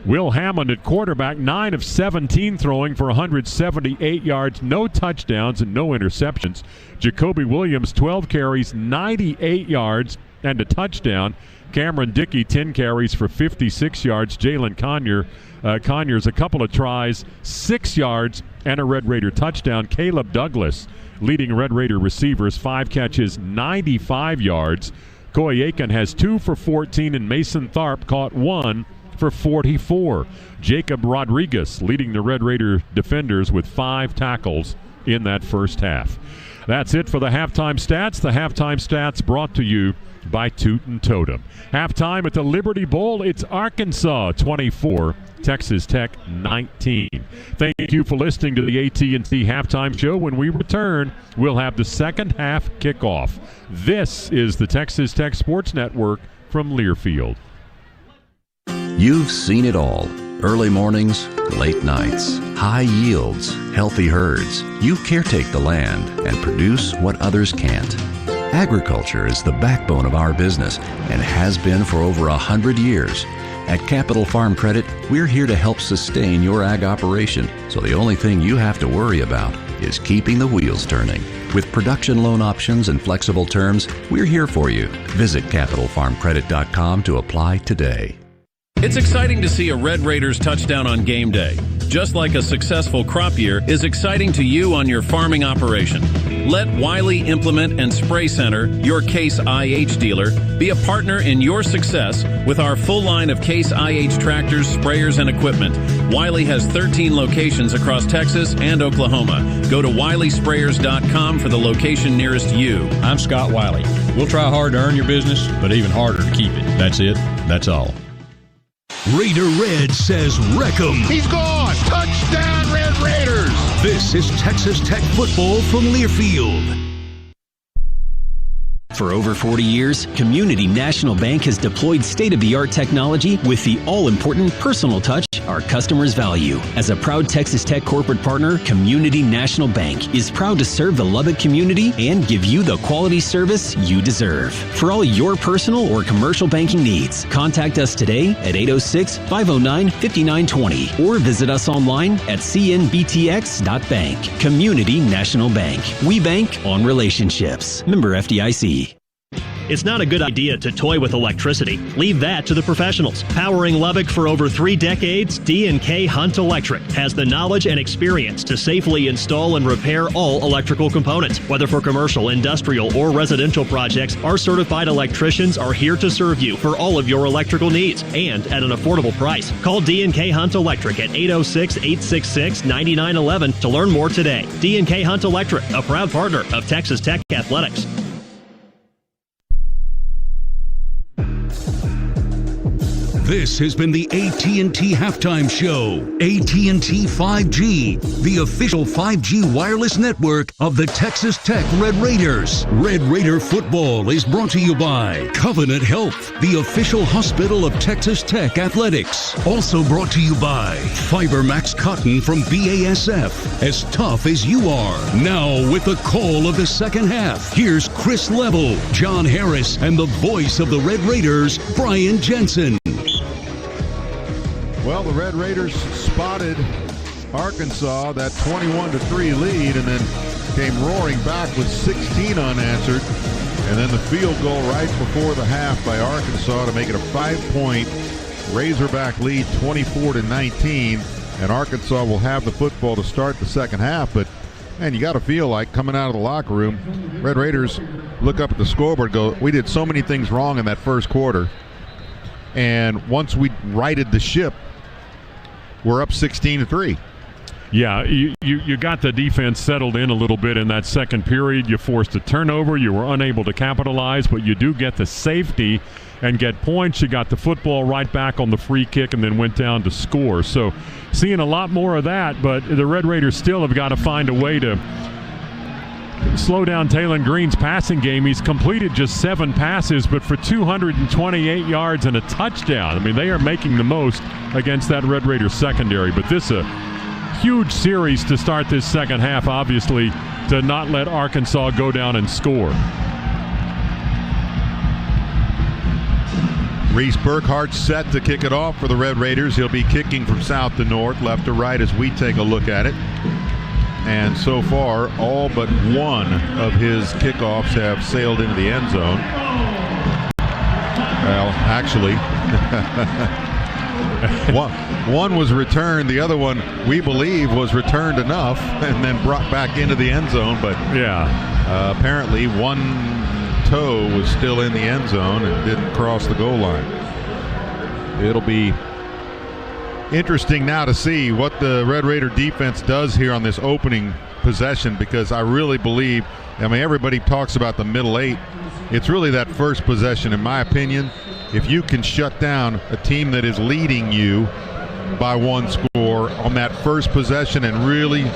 Will Hammond at quarterback, 9 of 17 throwing for 178 yards, no touchdowns and no interceptions. Jacoby Williams, 12 carries, 98 yards and a touchdown. Cameron Dickey, 10 carries for 56 yards. Jalen Conyers, a couple of tries, 6 yards, and a Red Raider touchdown. Caleb Douglas, leading Red Raider receivers, 5 catches, 95 yards. Coy Aiken has 2 for 14, and Mason Tharp caught 1 for 44. Jacob Rodriguez leading the Red Raider defenders with 5 tackles in that first half. That's it for the halftime stats. The halftime stats brought to you by Toot and Totem. Halftime at the Liberty Bowl, it's Arkansas 24, Texas Tech 19. Thank you for listening to the AT&T Halftime Show. When we return, we'll have the second half kickoff. This is the Texas Tech Sports Network from Learfield. You've seen it all. Early mornings, late nights, high yields, healthy herds. You caretake the land and produce what others can't. Agriculture is the backbone of our business and has been for over 100 years. At Capital Farm Credit, we're here to help sustain your ag operation, so the only thing you have to worry about is keeping the wheels turning. With production loan options and flexible terms, we're here for you. Visit CapitalFarmCredit.com to apply today. It's exciting to see a Red Raiders touchdown on game day. Just like a successful crop year is exciting to you on your farming operation. Let Wiley Implement and Spray Center, your Case IH dealer, be a partner in your success with our full line of Case IH tractors, sprayers, and equipment. Wiley has 13 locations across Texas and Oklahoma. Go to WileySprayers.com for the location nearest you. I'm Scott Wiley. We'll try hard to earn your business, but even harder to keep it. That's it. That's all. Raider Red says wreck 'em. He's gone. Touchdown, Red Raiders. This is Texas Tech football from Learfield. For over 40 years, Community National Bank has deployed state-of-the-art technology with the all-important personal touch our customers value. As a proud Texas Tech corporate partner, Community National Bank is proud to serve the Lubbock community and give you the quality service you deserve. For all your personal or commercial banking needs, contact us today at 806-509-5920 or visit us online at cnbtx.bank. Community National Bank. We bank on relationships. Member FDIC. It's not a good idea to toy with electricity. Leave that to the professionals. Powering Lubbock for over 3 decades, D&K Hunt Electric has the knowledge and experience to safely install and repair all electrical components. Whether for commercial, industrial, or residential projects, our certified electricians are here to serve you for all of your electrical needs and at an affordable price. Call D&K Hunt Electric at 806-866-9911 to learn more today. D&K Hunt Electric, a proud partner of Texas Tech Athletics. This has been the AT&T Halftime Show. AT&T 5G, the official 5G wireless network of the Texas Tech Red Raiders. Red Raider football is brought to you by Covenant Health, the official hospital of Texas Tech Athletics. Also brought to you by FiberMax Cotton from BASF, as tough as you are. Now with the call of the second half, here's Chris Level, John Harris, and the voice of the Red Raiders, Brian Jensen. Well, the Red Raiders spotted Arkansas, that 21-3 lead, and then came roaring back with 16 unanswered. And then the field goal right before the half by Arkansas to make it a 5-point Razorback lead, 24-19. And Arkansas will have the football to start the second half. But, man, you got to feel like coming out of the locker room, Red Raiders look up at the scoreboard and go, we did so many things wrong in that first quarter. And once we righted the ship, we're up 16-3. Yeah, you got the defense settled in a little bit in that second period. You forced a turnover. You were unable to capitalize, but you do get the safety and get points. You got the football right back on the free kick and then went down to score. So seeing a lot more of that, but the Red Raiders still have got to find a way to slow down Taylon Green's passing game. He's completed just 7 passes, but for 228 yards and a touchdown. I mean, they are making the most against that Red Raiders secondary. But this is a huge series to start this second half, obviously, to not let Arkansas go down and score. Reese Burkhart's set to kick it off for the Red Raiders. He'll be kicking from south to north, left to right as we take a look at it. And so far, all but one of his kickoffs have sailed into the end zone. Well, actually, one was returned. The other one, we believe, was returned enough and then brought back into the end zone. But yeah, apparently one toe was still in the end zone and didn't cross the goal line. It'll be interesting now to see what the Red Raider defense does here on this opening possession, because I really believe, I mean, everybody talks about the middle 8. It's really that first possession, in my opinion. If you can shut down a team that is leading you by 1 score on that first possession and really,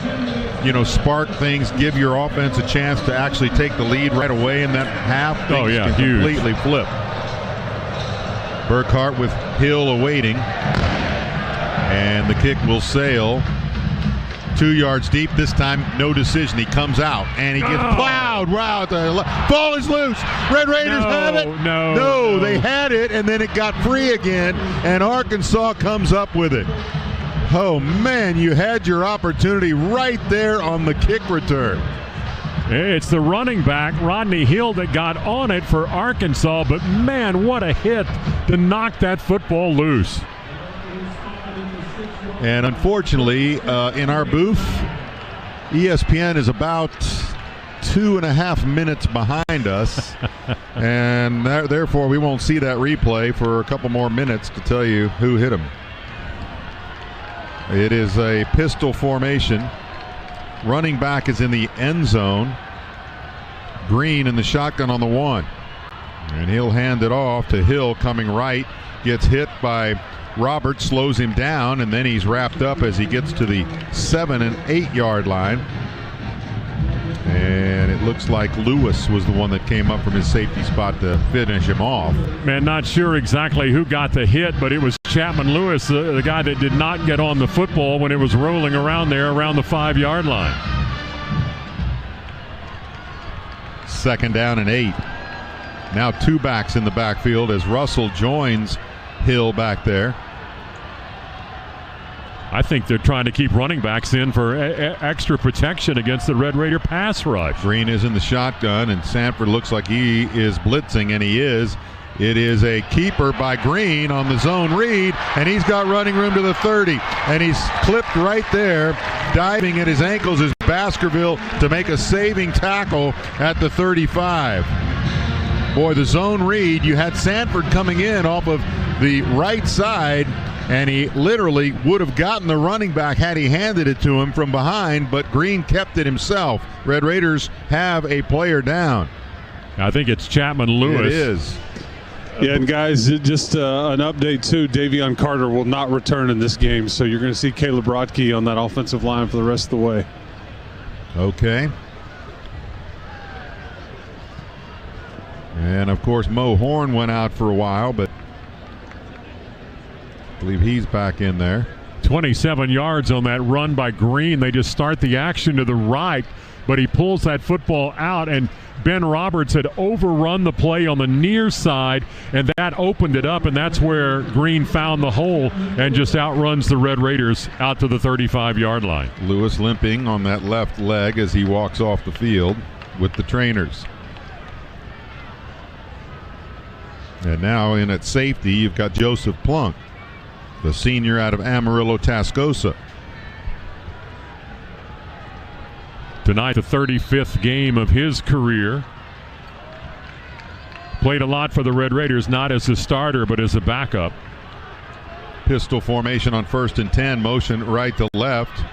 spark things, give your offense a chance to actually take the lead right away in that half, things can completely flip. Burkhart with Hill awaiting. And the kick will sail 2 yards deep. This time, no decision. He comes out, and he gets plowed. Wow, the ball is loose. Red Raiders have it. No, they had it, and then it got free again, and Arkansas comes up with it. Oh, man, you had your opportunity right there on the kick return. It's the running back, Rodney Hill, that got on it for Arkansas, but, man, what a hit to knock that football loose. And unfortunately, in our booth, ESPN is about 2.5 minutes behind us, and therefore we won't see that replay for a couple more minutes to tell you who hit him. It is a pistol formation. Running back is in the end zone. Green in the shotgun on the 1. And he'll hand it off to Hill coming right. Gets hit by Roberts, slows him down, and then he's wrapped up as he gets to the 7 and 8 yard line. And it looks like Lewis was the one that came up from his safety spot to finish him off. Man, not sure exactly who got the hit, but it was Chapman Lewis, the guy that did not get on the football when it was rolling around there around the 5 yard line. 2nd down and 8. Now 2 backs in the backfield as Russell joins Hill back there. I think they're trying to keep running backs in for extra protection against the Red Raider pass rush. Green is in the shotgun, and Sanford looks like he is blitzing, and he is. It is a keeper by Green on the zone read, and he's got running room to the 30, and he's clipped right there. Diving at his ankles is Baskerville to make a saving tackle at the 35. Boy, the zone read, you had Sanford coming in off of the right side, and he literally would have gotten the running back had he handed it to him from behind, but Green kept it himself. Red Raiders have a player down. I think it's Chapman Lewis. It is. Yeah, and guys, just an update too. Davion Carter will not return in this game, so you're going to see Caleb Rodkey on that offensive line for the rest of the way. Okay. And of course, Mo Horn went out for a while, but I believe he's back in there. 27 yards on that run by Green. They just start the action to the right, but he pulls that football out, and Ben Roberts had overrun the play on the near side, and that opened it up, and that's where Green found the hole and just outruns the Red Raiders out to the 35-yard line. Lewis limping on that left leg as he walks off the field with the trainers. And now in at safety, you've got Joseph Plunk, the senior out of Amarillo, Tascosa. Tonight, the 35th game of his career. Played a lot for the Red Raiders, not as a starter, but as a backup. Pistol formation on 1st and 10. Motion right to left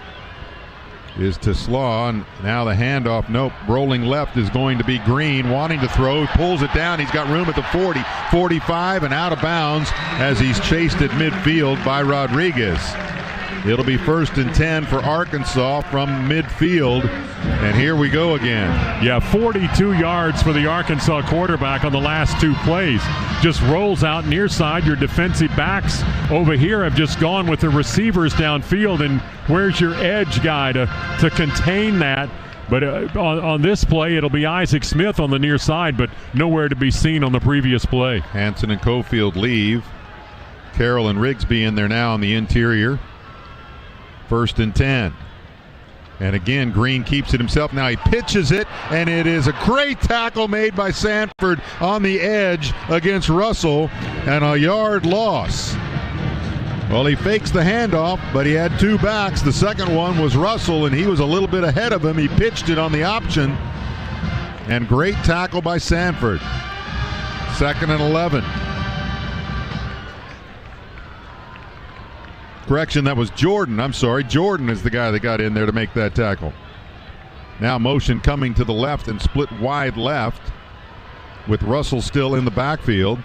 is to Slaw, and now the handoff. Nope, rolling left is going to be Green, wanting to throw, pulls it down. He's got room at the 40, 45, and out of bounds as he's chased at midfield by Rodriguez. It'll be 1st and 10 for Arkansas from midfield, and here we go again. Yeah, 42 yards for the Arkansas quarterback on the last 2 plays. Just rolls out near side. Your defensive backs over here have just gone with the receivers downfield, and where's your edge guy to contain that? But on this play, it'll be Isaac Smith on the near side, but nowhere to be seen on the previous play. Hanson and Cofield leave. Carroll and Rigsby in there now on the interior. 1st and 10. And again, Green keeps it himself. Now he pitches it, and it is a great tackle made by Sanford on the edge against Russell, and a yard loss. Well, he fakes the handoff, but he had 2 backs. The second one was Russell, and he was a little bit ahead of him. He pitched it on the option, and great tackle by Sanford. 2nd and 11. Correction, that was Jordan. I'm sorry. Jordan is the guy that got in there to make that tackle. Now motion coming to the left and split wide left with Russell still in the backfield.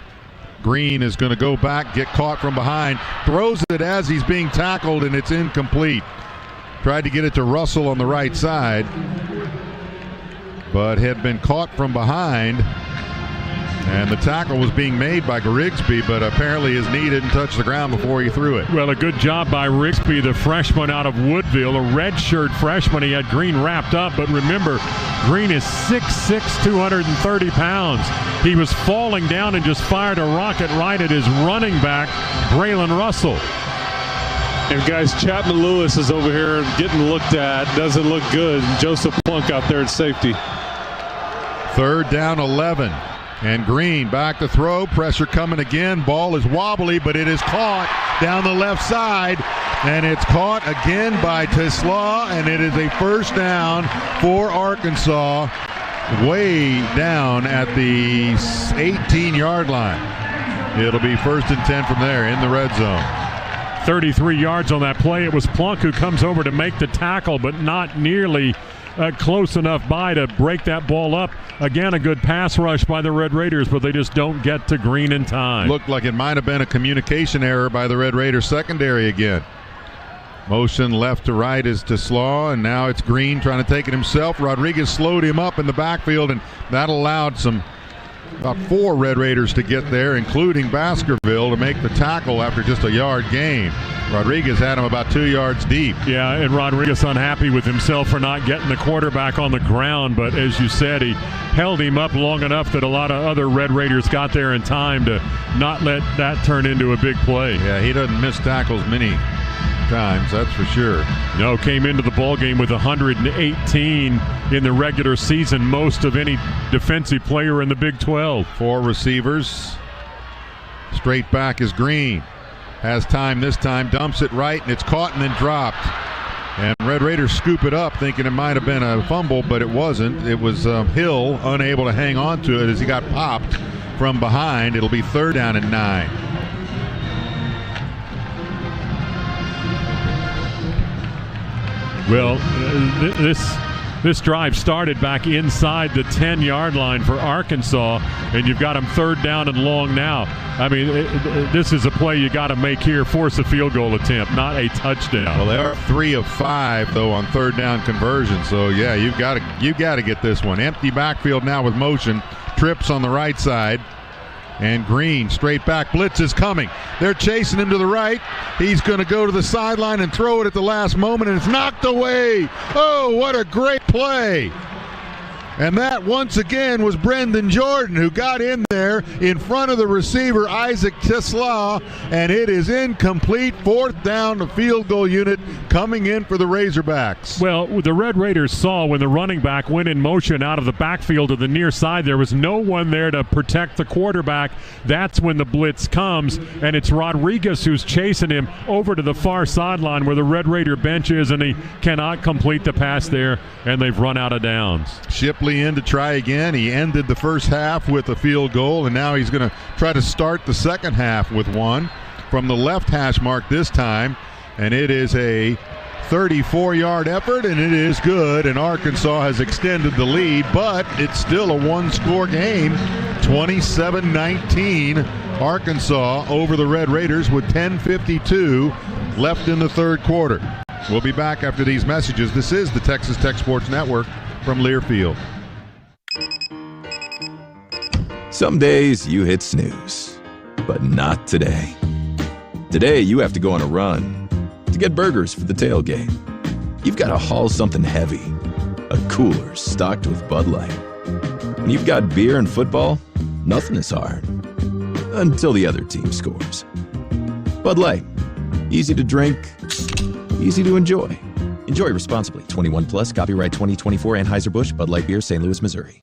Green is going to go back, get caught from behind, throws it as he's being tackled, and it's incomplete. Tried to get it to Russell on the right side, but had been caught from behind. And the tackle was being made by Rigsby, but apparently his knee didn't touch the ground before he threw it. Well, a good job by Rigsby, the freshman out of Woodville, a redshirt freshman. He had Green wrapped up, but remember, Green is 6'6", 230 pounds. He was falling down and just fired a rocket right at his running back, Braylon Russell. And guys, Chapman Lewis is over here getting looked at. Doesn't look good. Joseph Plunk out there at safety. 3rd down 11. And Green back to throw. Pressure coming again. Ball is wobbly, but it is caught down the left side. And it's caught again by Teslaw, and it is a 1st down for Arkansas way down at the 18-yard line. It'll be 1st and 10 from there in the red zone. 33 yards on that play. It was Plunk who comes over to make the tackle, but not nearly close enough by to break that ball up. Again, a good pass rush by the Red Raiders, but they just don't get to Green in time. Looked like it might have been a communication error by the Red Raiders secondary again. Motion left to right is to Slaw, and now it's Green trying to take it himself. Rodriguez slowed him up in the backfield, and that allowed about 4 Red Raiders to get there, including Baskerville, to make the tackle after just a yard gain. Rodriguez had him about 2 yards deep. Yeah, and Rodriguez unhappy with himself for not getting the quarterback on the ground, but as you said, he held him up long enough that a lot of other Red Raiders got there in time to not let that turn into a big play. Yeah, he doesn't miss tackles many times, that's for sure. No, came into the ball game with 118 in the regular season, most of any defensive player in the Big 12. 4 receivers. Straight back is Green. Has time this time, dumps it right, and it's caught and then dropped. And Red Raiders scoop it up, thinking it might have been a fumble, but it wasn't. It was Hill unable to hang on to it as he got popped from behind. It'll be 3rd down and 9. Well, this drive started back inside the 10-yard line for Arkansas, and you've got them 3rd down and long now. I mean, this is a play you got to make here, force a field goal attempt, not a touchdown. Well, they are 3 of 5 though on 3rd down conversion. So yeah, you've got to get this one. Empty backfield now with motion. Trips on the right side. And Green straight back. Blitz is coming. They're chasing him to the right. He's going to go to the sideline and throw it at the last moment, and it's knocked away. Oh, what a great play. And that, once again, was Brendan Jordan, who got in there in front of the receiver, Isaac Tisla, and it is incomplete. 4th down, the field goal unit coming in for the Razorbacks. Well, the Red Raiders saw when the running back went in motion out of the backfield to the near side, there was no one there to protect the quarterback. That's when the blitz comes, and it's Rodriguez who's chasing him over to the far sideline where the Red Raider bench is, and he cannot complete the pass there, and they've run out of downs. Shipley in to try again. He ended the first half with a field goal, and now he's going to try to start the second half with one from the left hash mark this time, and it is a 34-yard effort, and it is good, and Arkansas has extended the lead, but it's still a one-score game. 27-19 Arkansas over the Red Raiders with 10:52 left in the 3rd quarter. We'll be back after these messages. This is the Texas Tech Sports Network from Learfield. Some days you hit snooze, but not today. Today you have to go on a run to get burgers for the tailgate. You've got to haul something heavy, a cooler stocked with Bud Light. When you've got beer and football, nothing is hard. Until the other team scores. Bud Light. Easy to drink, easy to enjoy. Enjoy responsibly. 21 plus. Copyright 2024 Anheuser-Busch, Bud Light Beer, St. Louis, Missouri.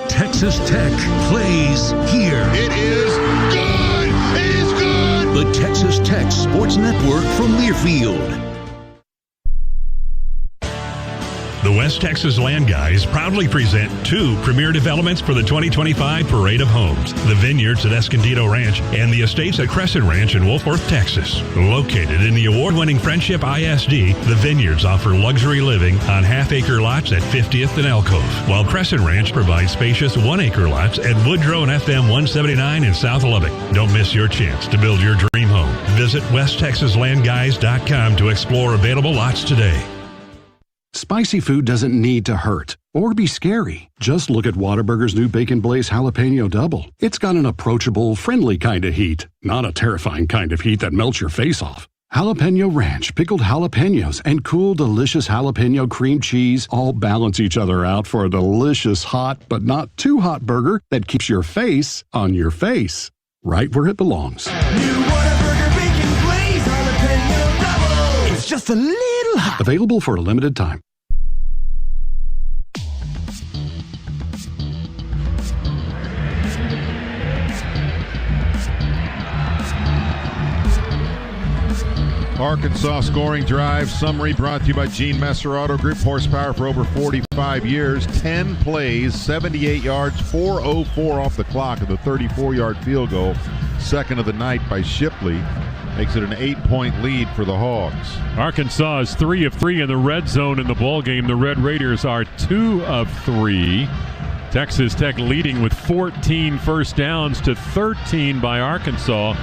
Texas Tech plays here. It is good. It is good. The Texas Tech Sports Network from Learfield. The West Texas Land Guys proudly present 2 premier developments for the 2025 Parade of Homes, the Vineyards at Escondido Ranch and the Estates at Crescent Ranch in Wolfworth, Texas. Located in the award-winning Friendship ISD, the Vineyards offer luxury living on half-acre lots at 50th and Alcove, while Crescent Ranch provides spacious 1-acre lots at Woodrow and FM 179 in South Lubbock. Don't miss your chance to build your dream home. Visit WestTexasLandGuys.com to explore available lots today. Spicy food doesn't need to hurt or be scary. Just look at Whataburger's new Bacon Blaze Jalapeno Double. It's got an approachable, friendly kind of heat, not a terrifying kind of heat that melts your face off. Jalapeno Ranch, pickled jalapenos, and cool, delicious jalapeno cream cheese all balance each other out for a delicious, hot, but not too hot burger that keeps your face on your face, right where it belongs. New Whataburger Bacon Blaze Jalapeno Double. It's just a little hot. Available for a limited time. Arkansas scoring drive summary brought to you by Gene Messer Auto Group. Horsepower for over 45 years. 10 plays, 78 yards, 4:04 off the clock of the 34-yard field goal. Second of the night by Shipley. Makes it an 8-point lead for the Hogs. Arkansas is 3 of 3 in the red zone in the ball game. The Red Raiders are 2 of 3. Texas Tech leading with 14 first downs to 13 by Arkansas.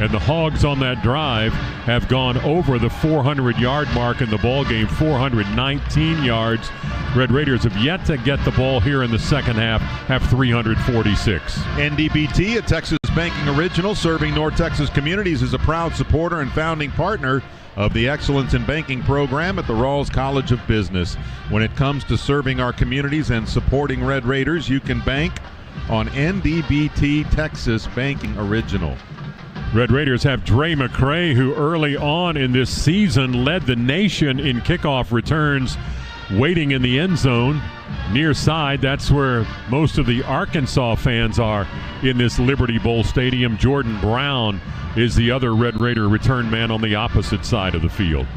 And the Hogs on that drive have gone over the 400-yard mark in the ball game, 419 yards. Red Raiders have yet to get the ball here in the second half, have 346. NDBT, a Texas banking original serving North Texas communities, is a proud supporter and founding partner of the Excellence in Banking program at the Rawls College of Business. When it comes to serving our communities and supporting Red Raiders, you can bank on NDBT Texas Banking Original. Red Raiders have Dre McCray, who early on in this season led the nation in kickoff returns, waiting in the end zone near side. That's where most of the Arkansas fans are in this Liberty Bowl stadium. Jordan Brown is the other Red Raider return man on the opposite side of the field.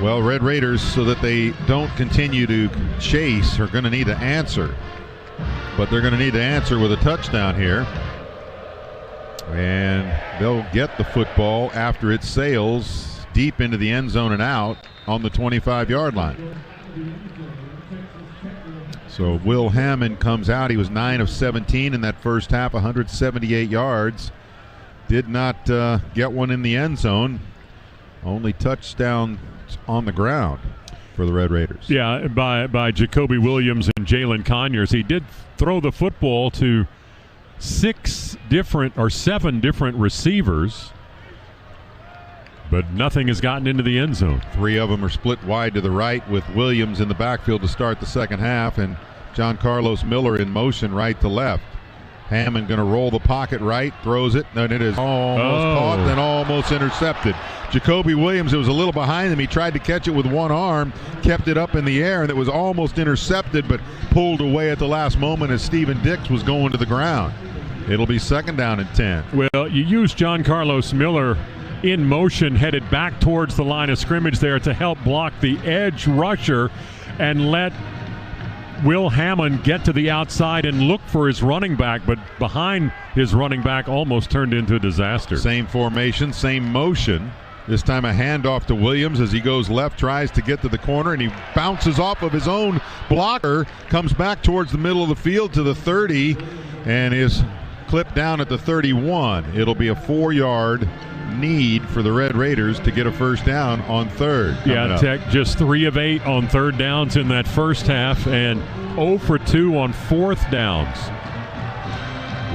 Well, Red Raiders, so that they don't continue to chase, are going to need to answer. But they're going to need to answer with a touchdown here. And they'll get the football after it sails deep into the end zone and out on the 25-yard line. So Will Hammond comes out. He was 9 of 17 in that first half, 178 yards. Did not get one in the end zone. Only touchdowns on the ground for the Red Raiders. Yeah, by Jacoby Williams and Jalen Conyers. He did throw the football to 7 different receivers, but nothing has gotten into the end zone. 3 of them are split wide to the right with Williams in the backfield to start the second half, and John Carlos Miller in motion right to left. Hammond going to roll the pocket right, throws it, and it is almost caught, then almost intercepted. Jacoby Williams, it was a little behind him. He tried to catch it with one arm, kept it up in the air, and it was almost intercepted, but pulled away at the last moment as Steven Dix was going to the ground. It'll be second down and 10. Well, you use John Carlos Miller in motion, headed back towards the line of scrimmage there to help block the edge rusher and let Will Hammond get to the outside and look for his running back, but behind his running back almost turned into a disaster. Same formation, same motion. This time a handoff to Williams as he goes left, tries to get to the corner, and he bounces off of his own blocker, comes back towards the middle of the field to the 30, and is clipped down at the 31. It'll be a 4-yard need for the Red Raiders to get a first down on third. Yeah, Tech just 3 of 8 on third downs in that first half and 0 for 2 on fourth downs.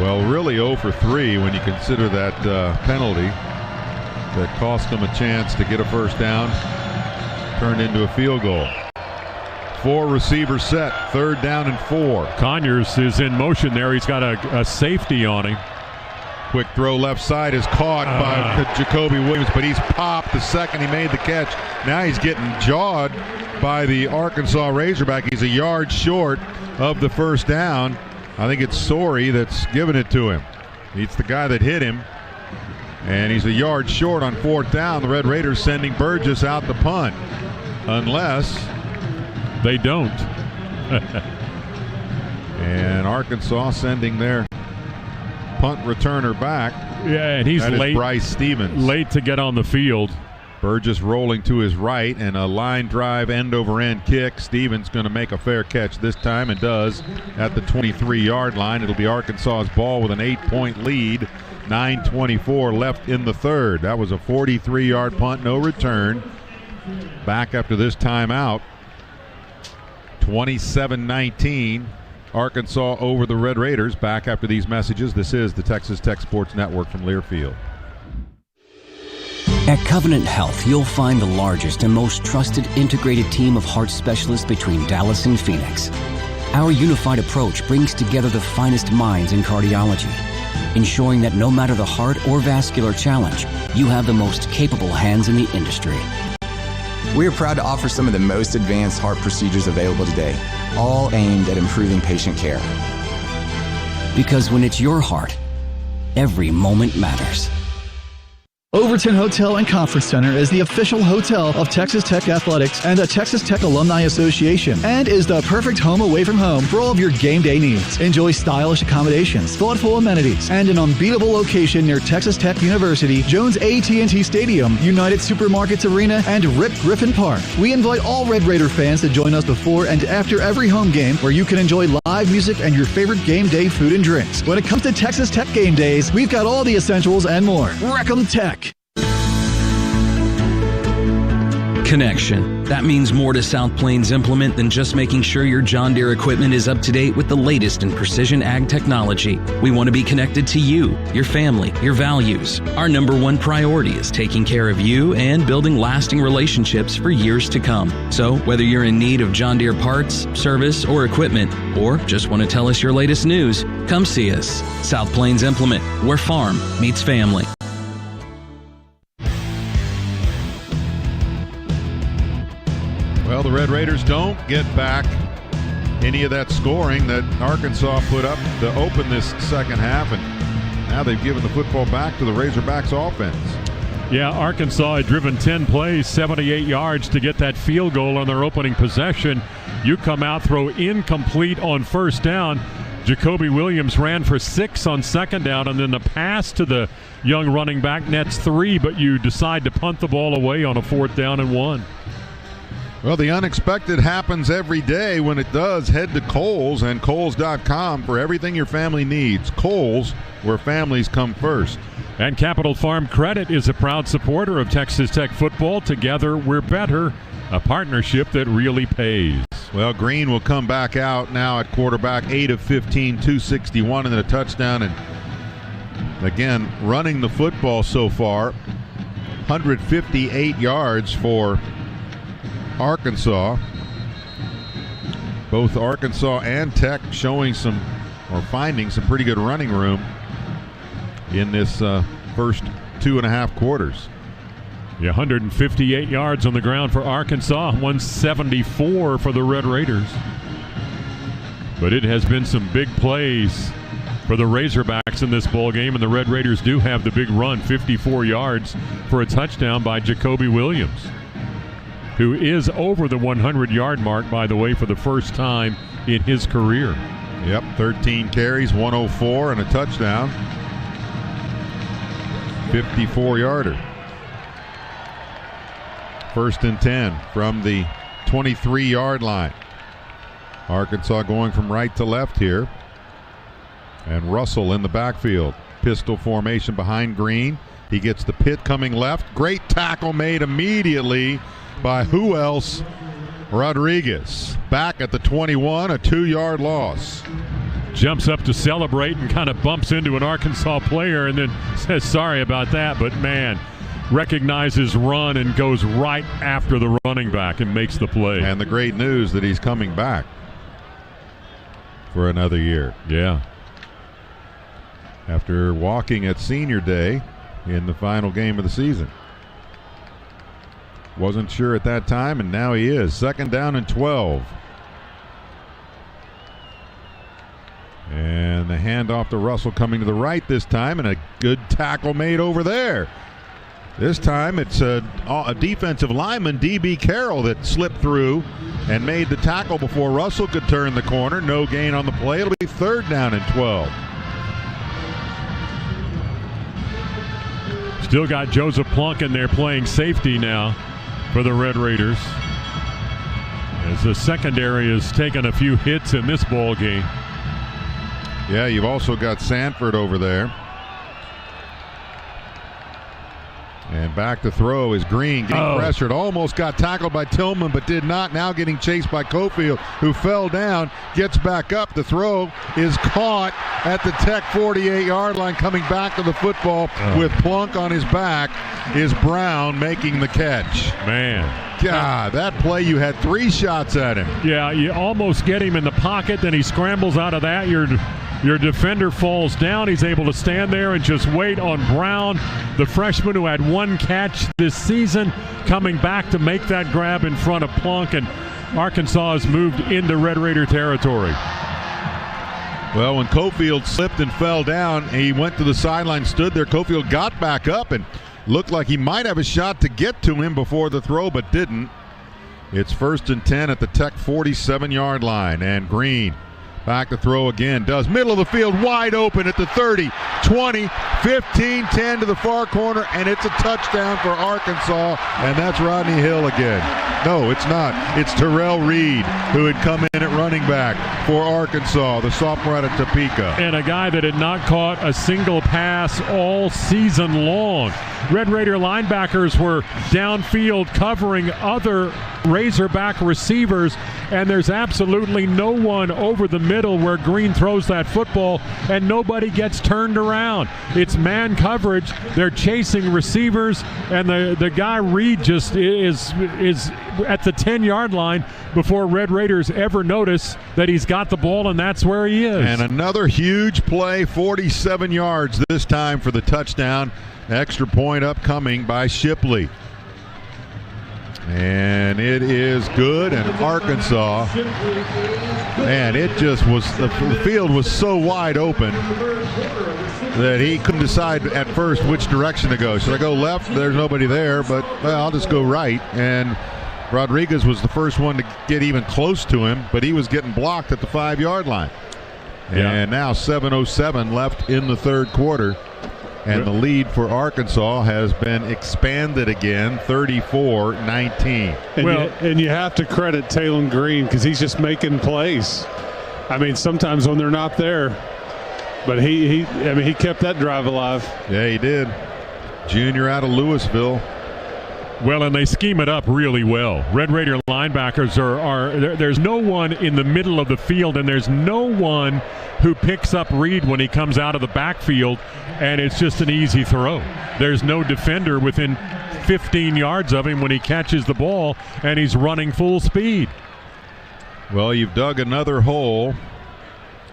Well, really 0 for 3 when you consider that penalty that cost them a chance to get a first down, turned into a field goal. 4 receivers set, third down and 4. Conyers is in motion there. He's got a safety on him. Quick throw left side is caught by Jacoby Williams, but he's popped the second he made the catch. Now he's getting jawed by the Arkansas Razorback. He's a yard short of the first down. I think it's Sorey that's giving it to him. It's the guy that hit him, and he's a yard short on fourth down. The Red Raiders sending Burgess out the punt, unless they don't. And Arkansas sending their punt returner back. Yeah, and he's late. Bryce Stevens. Late to get on the field. Burgess rolling to his right, and a line drive end-over-end kick. Stevens going to make a fair catch this time, and does at the 23-yard line. It'll be Arkansas's ball with an 8-point lead. 9:24 left in the third. That was a 43-yard punt, no return. Back after this timeout. 27-19. Arkansas over the Red Raiders. Back after these messages. This is the Texas Tech Sports Network from Learfield. At Covenant Health, you'll find the largest and most trusted integrated team of heart specialists between Dallas and Phoenix. Our unified approach brings together the finest minds in cardiology, ensuring that no matter the heart or vascular challenge, you have the most capable hands in the industry. We are proud to offer some of the most advanced heart procedures available today, all aimed at improving patient care. Because when it's your heart, every moment matters. Overton Hotel and Conference Center is the official hotel of Texas Tech Athletics and the Texas Tech Alumni Association, and is the perfect home away from home for all of your game day needs. Enjoy stylish accommodations, thoughtful amenities, and an unbeatable location near Texas Tech University, Jones AT&T Stadium, United Supermarkets Arena, and Rip Griffin Park. We invite all Red Raider fans to join us before and after every home game, where you can enjoy live music and your favorite game day food and drinks. When it comes to Texas Tech game days, we've got all the essentials and more. Wreck-'em Tech. Connection. That means more to South Plains Implement than just making sure your John Deere equipment is up to date with the latest in precision ag technology. We want to be connected to you, your family, your values. Our number one priority is taking care of you and building lasting relationships for years to come. So whether you're in need of John Deere parts, service, or equipment, or just want to tell us your latest news, come see us. South Plains Implement, where farm meets family. Well, the Red Raiders don't get back any of that scoring that Arkansas put up to open this second half, and now they've given the football back to the Razorbacks offense. Yeah, Arkansas had driven 10 plays, 78 yards to get that field goal on their opening possession. You come out, throw incomplete on first down. Jacoby Williams ran for 6 on second down, and then the pass to the young running back nets 3, but you decide to punt the ball away on a 4th down and 1. Well, the unexpected happens every day. When it does, head to Kohl's and Kohl's.com for everything your family needs. Kohl's, where families come first. And Capital Farm Credit is a proud supporter of Texas Tech football. Together, we're better. A partnership that really pays. Well, Green will come back out now at quarterback, 8 of 15, 261 and a touchdown. And again, running the football so far, 158 yards for Arkansas. Both Arkansas and Tech showing some, or finding some pretty good running room in this first 2.5 quarters. Yeah, 158 yards on the ground for Arkansas, 174 for the Red Raiders. But it has been some big plays for the Razorbacks in this ball game, and the Red Raiders do have the big run, 54 yards for a touchdown by Jacoby Williams, who is over the 100-yard mark, by the way, for the first time in his career. Yep, 13 carries, 104, and a touchdown. 54-yarder. 1st and 10 from the 23-yard line. Arkansas going from right to left here. And Russell in the backfield. Pistol formation behind Green. He gets the pit coming left. Great tackle made immediately by who else? Rodriguez. Back at the 21, a 2-yard loss. Jumps up to celebrate and kind of bumps into an Arkansas player and then says sorry about that, but man, recognizes run and goes right after the running back and makes the play. And the great news that he's coming back for another year. Yeah. After walking at senior day in the final game of the season. Wasn't sure at that time, and now he is. 2nd down and 12. And the handoff to Russell coming to the right this time, and a good tackle made over there. This time it's a defensive lineman, D.B. Carroll, that slipped through and made the tackle before Russell could turn the corner. No gain on the play. It'll be 3rd down and 12. Still got Joseph Plunk in there playing safety now for the Red Raiders, as the secondary has taken a few hits in this ball game. Yeah, you've also got Sanford over there. And back to throw is Green, getting pressured. Almost got tackled by Tillman, but did not. Now getting chased by Cofield, who fell down, gets back up. The throw is caught at the Tech 48-yard line. Coming back to the football with Plunk on his back is Brown making the catch. Man. God, that play, you had 3 shots at him. Yeah, you almost get him in the pocket, then he scrambles out of that. Your defender falls down. He's able to stand there and just wait on Brown, the freshman who had 1 catch this season, coming back to make that grab in front of Plunk, and Arkansas has moved into Red Raider territory. Well, when Cofield slipped and fell down, he went to the sideline, stood there. Cofield got back up and looked like he might have a shot to get to him before the throw, but didn't. It's 1st and 10 at the Tech 47-yard line, and Green back to throw again. Does middle of the field, wide open at the 30, 20, 15, 10 to the far corner, and it's a touchdown for Arkansas, and that's Rodney Hill again. No, it's not. It's Terrell Reed, who had come in at running back for Arkansas, the sophomore out of Topeka. And a guy that had not caught a single pass all season long. Red Raider linebackers were downfield covering other Razorback receivers, and there's absolutely no one over the middle where Green throws that football, and nobody gets turned around. It's man coverage. They're chasing receivers, and the guy Reed just is at the 10-yard line before Red Raiders ever notice that he's got the ball, and that's where he is. And another huge play, 47 yards this time for the touchdown. Extra point upcoming by Shipley. And it is good, and Arkansas, and it just was, the field was so wide open that he couldn't decide at first which direction to go. Should I go left? There's nobody there, but well, I'll just go right. And Rodriguez was the first one to get even close to him, but he was getting blocked at the 5-yard line. Yeah. And now 7:07 left in the third quarter. And the lead for Arkansas has been expanded again, 34-19. And you have to credit Taylon Green because he's just making plays. I mean, sometimes when they're not there, but he kept that drive alive. Yeah, he did. Junior out of Louisville. Well, and they scheme it up really well. Red Raider linebackers there's no one in the middle of the field, and there's no one who picks up Reed when he comes out of the backfield, and it's just an easy throw. There's no defender within 15 yards of him when he catches the ball, and he's running full speed. Well, you've dug another hole.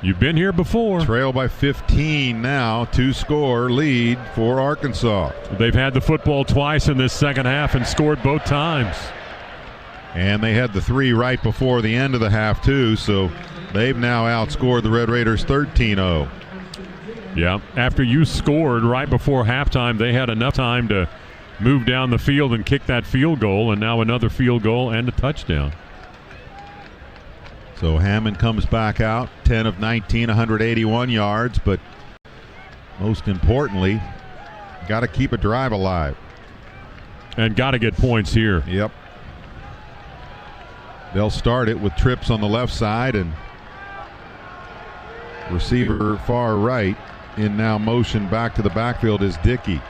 You've been here before. Trail by 15 now, 2-score lead for Arkansas. They've had the football twice in this second half and scored both times. And they had the 3 right before the end of the half, too, so they've now outscored the Red Raiders 13-0. Yeah, after you scored right before halftime, they had enough time to move down the field and kick that field goal, and now another field goal and a touchdown. So Hammond comes back out, 10 of 19, 181 yards, but most importantly, got to keep a drive alive. And got to get points here. Yep. They'll start it with trips on the left side, and receiver far right in now motion back to the backfield is Dickey.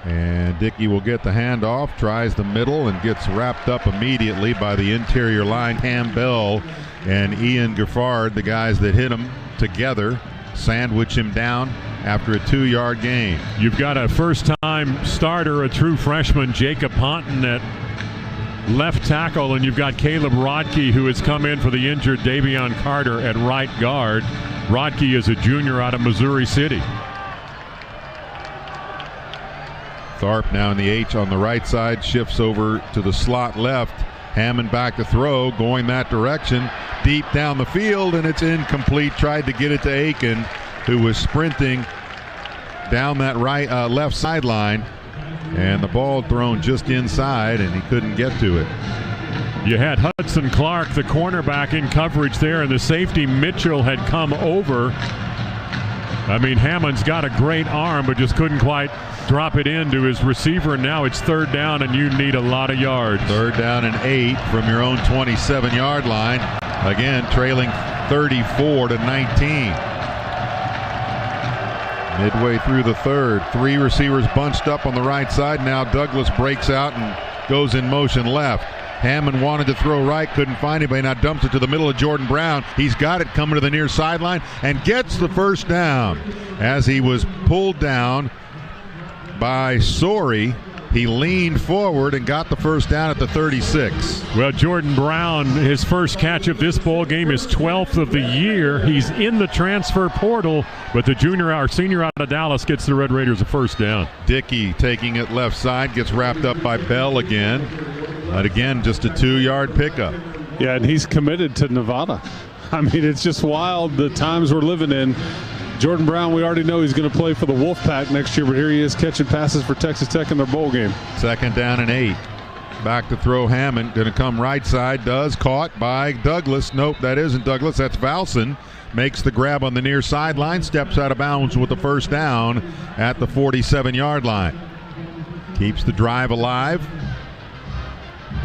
And Dickey will get the handoff, tries the middle, and gets wrapped up immediately by the interior line. Ham Bell and Ian Giffard, the guys that hit him together, sandwich him down after a 2-yard gain. You've got a first-time starter, a true freshman, Jacob Ponton at left tackle, and you've got Caleb Rodkey, who has come in for the injured Davion Carter at right guard. Rodkey is a junior out of Missouri City. Tharp now in the H on the right side, shifts over to the slot left. Hammond back to throw, going that direction, deep down the field, and it's incomplete. Tried to get it to Aiken, who was sprinting down that left sideline, and the ball thrown just inside, and he couldn't get to it. You had Hudson Clark, the cornerback, in coverage there, and the safety Mitchell had come over. I mean, Hammond's got a great arm, but just couldn't quite drop it into his receiver, and now it's 3rd down, and you need a lot of yards. 3rd down and 8 from your own 27-yard line. Again, trailing 34-19. Midway through the third, 3 receivers bunched up on the right side. Now Douglas breaks out and goes in motion left. Hammond wanted to throw right, couldn't find anybody. Now dumps it to the middle of Jordan Brown. He's got it coming to the near sideline and gets the first down. As he was pulled down by Sorey, he leaned forward and got the first down at the 36. Well, Jordan Brown, his first catch of this ball game, is 12th of the year. He's in the transfer portal, but the senior out of Dallas gets the Red Raiders a first down. Dickey taking it left side, gets wrapped up by Bell again. But again, just a 2-yard pickup. Yeah, and he's committed to Nevada. I mean, it's just wild the times we're living in. Jordan Brown, we already know he's going to play for the Wolfpack next year, but here he is catching passes for Texas Tech in their bowl game. 2nd down and 8. Back to throw Hammond. Going to come right side. Caught by Douglas. Nope, that isn't Douglas. That's Valson. Makes the grab on the near sideline. Steps out of bounds with the first down at the 47-yard line. Keeps the drive alive.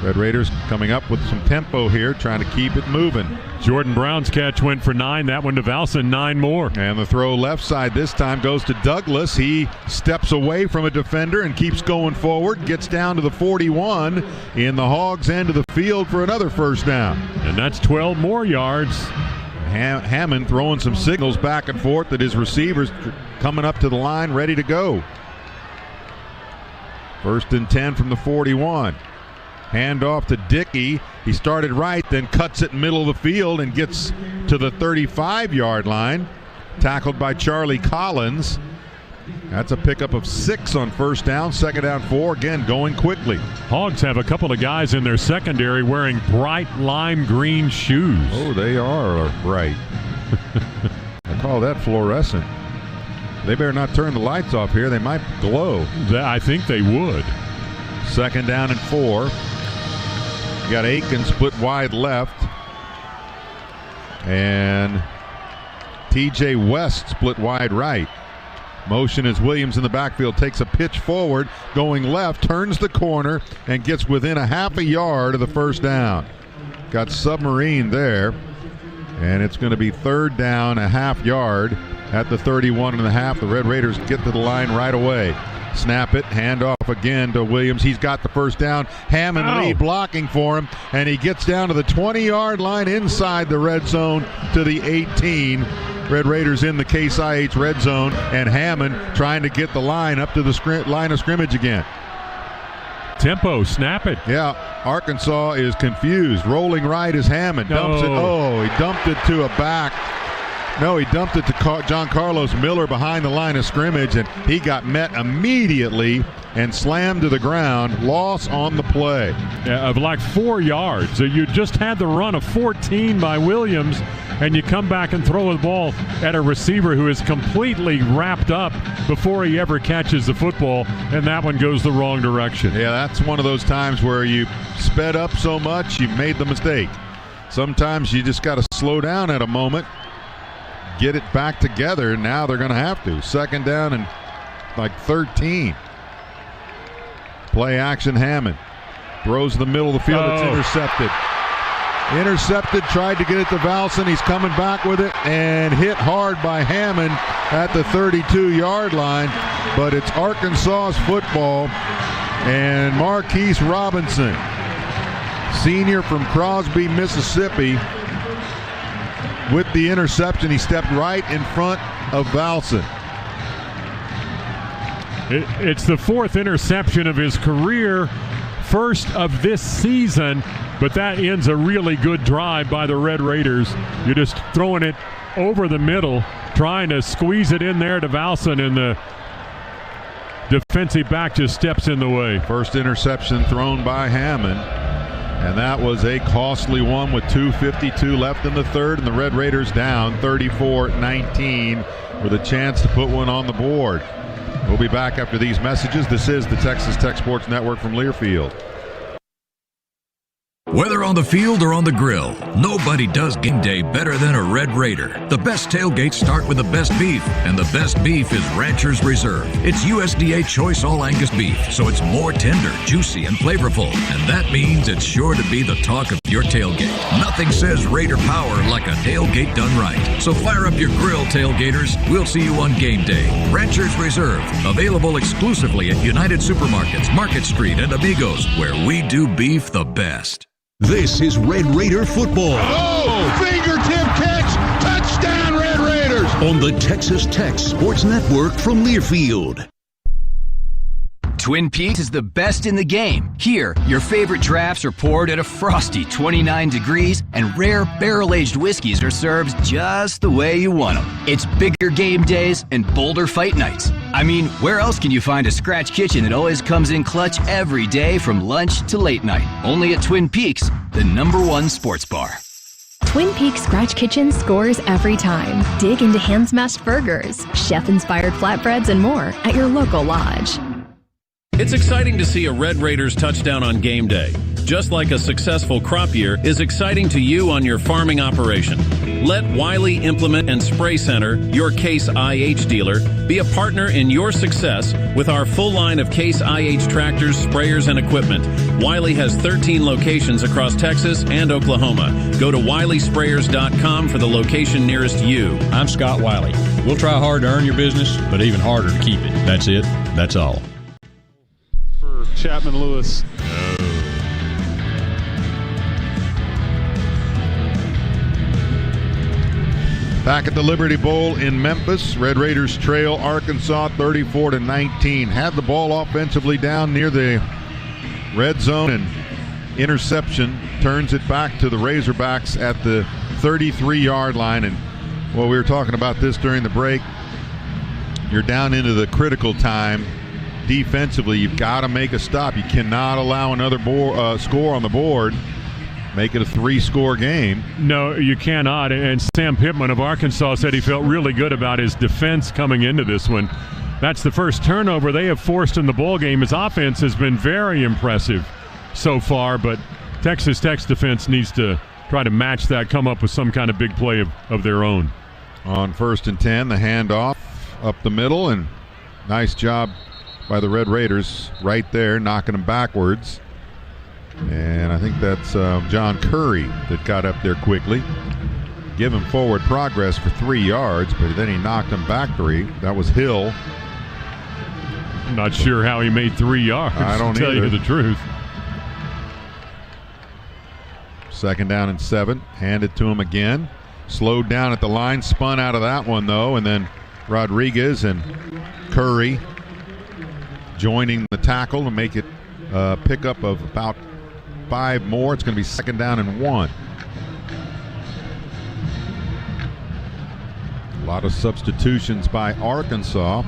Red Raiders coming up with some tempo here, trying to keep it moving. Jordan Brown's catch went for 9. That one to Valson, 9 more. And the throw left side this time goes to Douglas. He steps away from a defender and keeps going forward. Gets down to the 41 in the Hogs' end of the field for another first down. And that's 12 more yards. Hammond throwing some signals back and forth that his receivers coming up to the line ready to go. 1st and 10 from the 41. Hand off to Dickey. He started right, then cuts it middle of the field and gets to the 35-yard line. Tackled by Charlie Collins. That's a pickup of 6 on first down. 2nd down 4. Again, going quickly. Hogs have a couple of guys in their secondary wearing bright lime green shoes. Oh, they are bright. I call that fluorescent. They better not turn the lights off here. They might glow. I think they would. 2nd down and 4. You got Aiken split wide left. And TJ West split wide right. Motion as Williams in the backfield takes a pitch forward, going left, turns the corner, and gets within a half a yard of the first down. Got submarine there. And it's going to be 3rd down, a half yard at the 31.5. The Red Raiders get to the line right away. Snap it, hand off again to Williams. He's got the first down. Hammond Lee blocking for him, and he gets down to the 20-yard line inside the red zone to the 18. Red Raiders in the Case IH red zone, and Hammond trying to get the line up to the line of scrimmage again. Tempo, snap it. Yeah, Arkansas is confused. Rolling right is Hammond. Dumps it. Oh, he dumped it to a back. No, he dumped it to John Carlos Miller behind the line of scrimmage, and he got met immediately and slammed to the ground. Loss on the play. Yeah, of like 4 yards. You just had the run of 14 by Williams, and you come back and throw the ball at a receiver who is completely wrapped up before he ever catches the football, and that one goes the wrong direction. Yeah, that's one of those times where you sped up so much, you made the mistake. Sometimes you just got to slow down at a moment, get it back together. Now they're going to have to. 2nd down and like 13. Play action Hammond. Throws the middle of the field. It's intercepted. Intercepted, tried to get it to Valson. He's coming back with it and hit hard by Hammond at the 32-yard line. But it's Arkansas's football, and Marquise Robinson, senior from Crosby, Mississippi, with the interception. He stepped right in front of Valson. It's the 4th interception of his career, first of this season, but that ends a really good drive by the Red Raiders. You're just throwing it over the middle, trying to squeeze it in there to Valson, and the defensive back just steps in the way. First interception thrown by Hammond. And that was a costly one with 2:52 left in the third, and the Red Raiders down 34-19 with a chance to put one on the board. We'll be back after these messages. This is the Texas Tech Sports Network from Learfield. Whether on the field or on the grill, nobody does game day better than a Red Raider. The best tailgates start with the best beef, and the best beef is Rancher's Reserve. It's USDA Choice All Angus beef, so it's more tender, juicy, and flavorful. And that means it's sure to be the talk of your tailgate. Nothing says Raider power like a tailgate done right. So fire up your grill, tailgaters. We'll see you on game day. Rancher's Reserve, available exclusively at United Supermarkets, Market Street, and Amigos, where we do beef the best. This is Red Raider football. Oh, fingertip catch, touchdown Red Raiders. On the Texas Tech Sports Network from Learfield. Twin Peaks is the best in the game. Here, your favorite drafts are poured at a frosty 29 degrees, and rare barrel-aged whiskeys are served just the way you want them. It's bigger game days and bolder fight nights. I mean, where else can you find a scratch kitchen that always comes in clutch every day from lunch to late night? Only at Twin Peaks, the #1 sports bar. Twin Peaks Scratch Kitchen scores every time. Dig into hand-smashed burgers, chef-inspired flatbreads, and more at your local Lodge. It's exciting to see a Red Raiders touchdown on game day. Just like a successful crop year is exciting to you on your farming operation. Let Wiley Implement and Spray Center, your Case IH dealer, be a partner in your success with our full line of Case IH tractors, sprayers, and equipment. Wiley has 13 locations across Texas and Oklahoma. Go to WileySprayers.com for the location nearest you. I'm Scott Wiley. We'll try hard to earn your business, but even harder to keep it. That's it. That's all. For Chapman Lewis. Back at the Liberty Bowl in Memphis, Red Raiders trail Arkansas 34-19. Had the ball offensively down near the red zone, and interception turns it back to the Razorbacks at the 33-yard line. And well, we were talking about this during the break. You're down into the critical time. Defensively, you've got to make a stop. You cannot allow another score on the board. Make it a 3-score game. No, you cannot. And Sam Pittman of Arkansas said he felt really good about his defense coming into this one. That's the first turnover they have forced in the ball game. His offense has been very impressive so far, but Texas Tech's defense needs to try to match that, come up with some kind of big play of their own. On 1st and 10, the handoff up the middle, and nice job by the Red Raiders right there, knocking them backwards. And I think that's John Curry that got up there quickly. Give him forward progress for 3 yards, but then he knocked him back 3. That was Hill. I'm not sure how he made 3 yards, I don't to tell either. you the truth. 2nd down and 7. Handed to him again. Slowed down at the line. Spun out of that one, though. And then Rodriguez and Curry joining the tackle to make it a pickup of about 5 more. It's going to be 2nd down and 1. A lot of substitutions by Arkansas.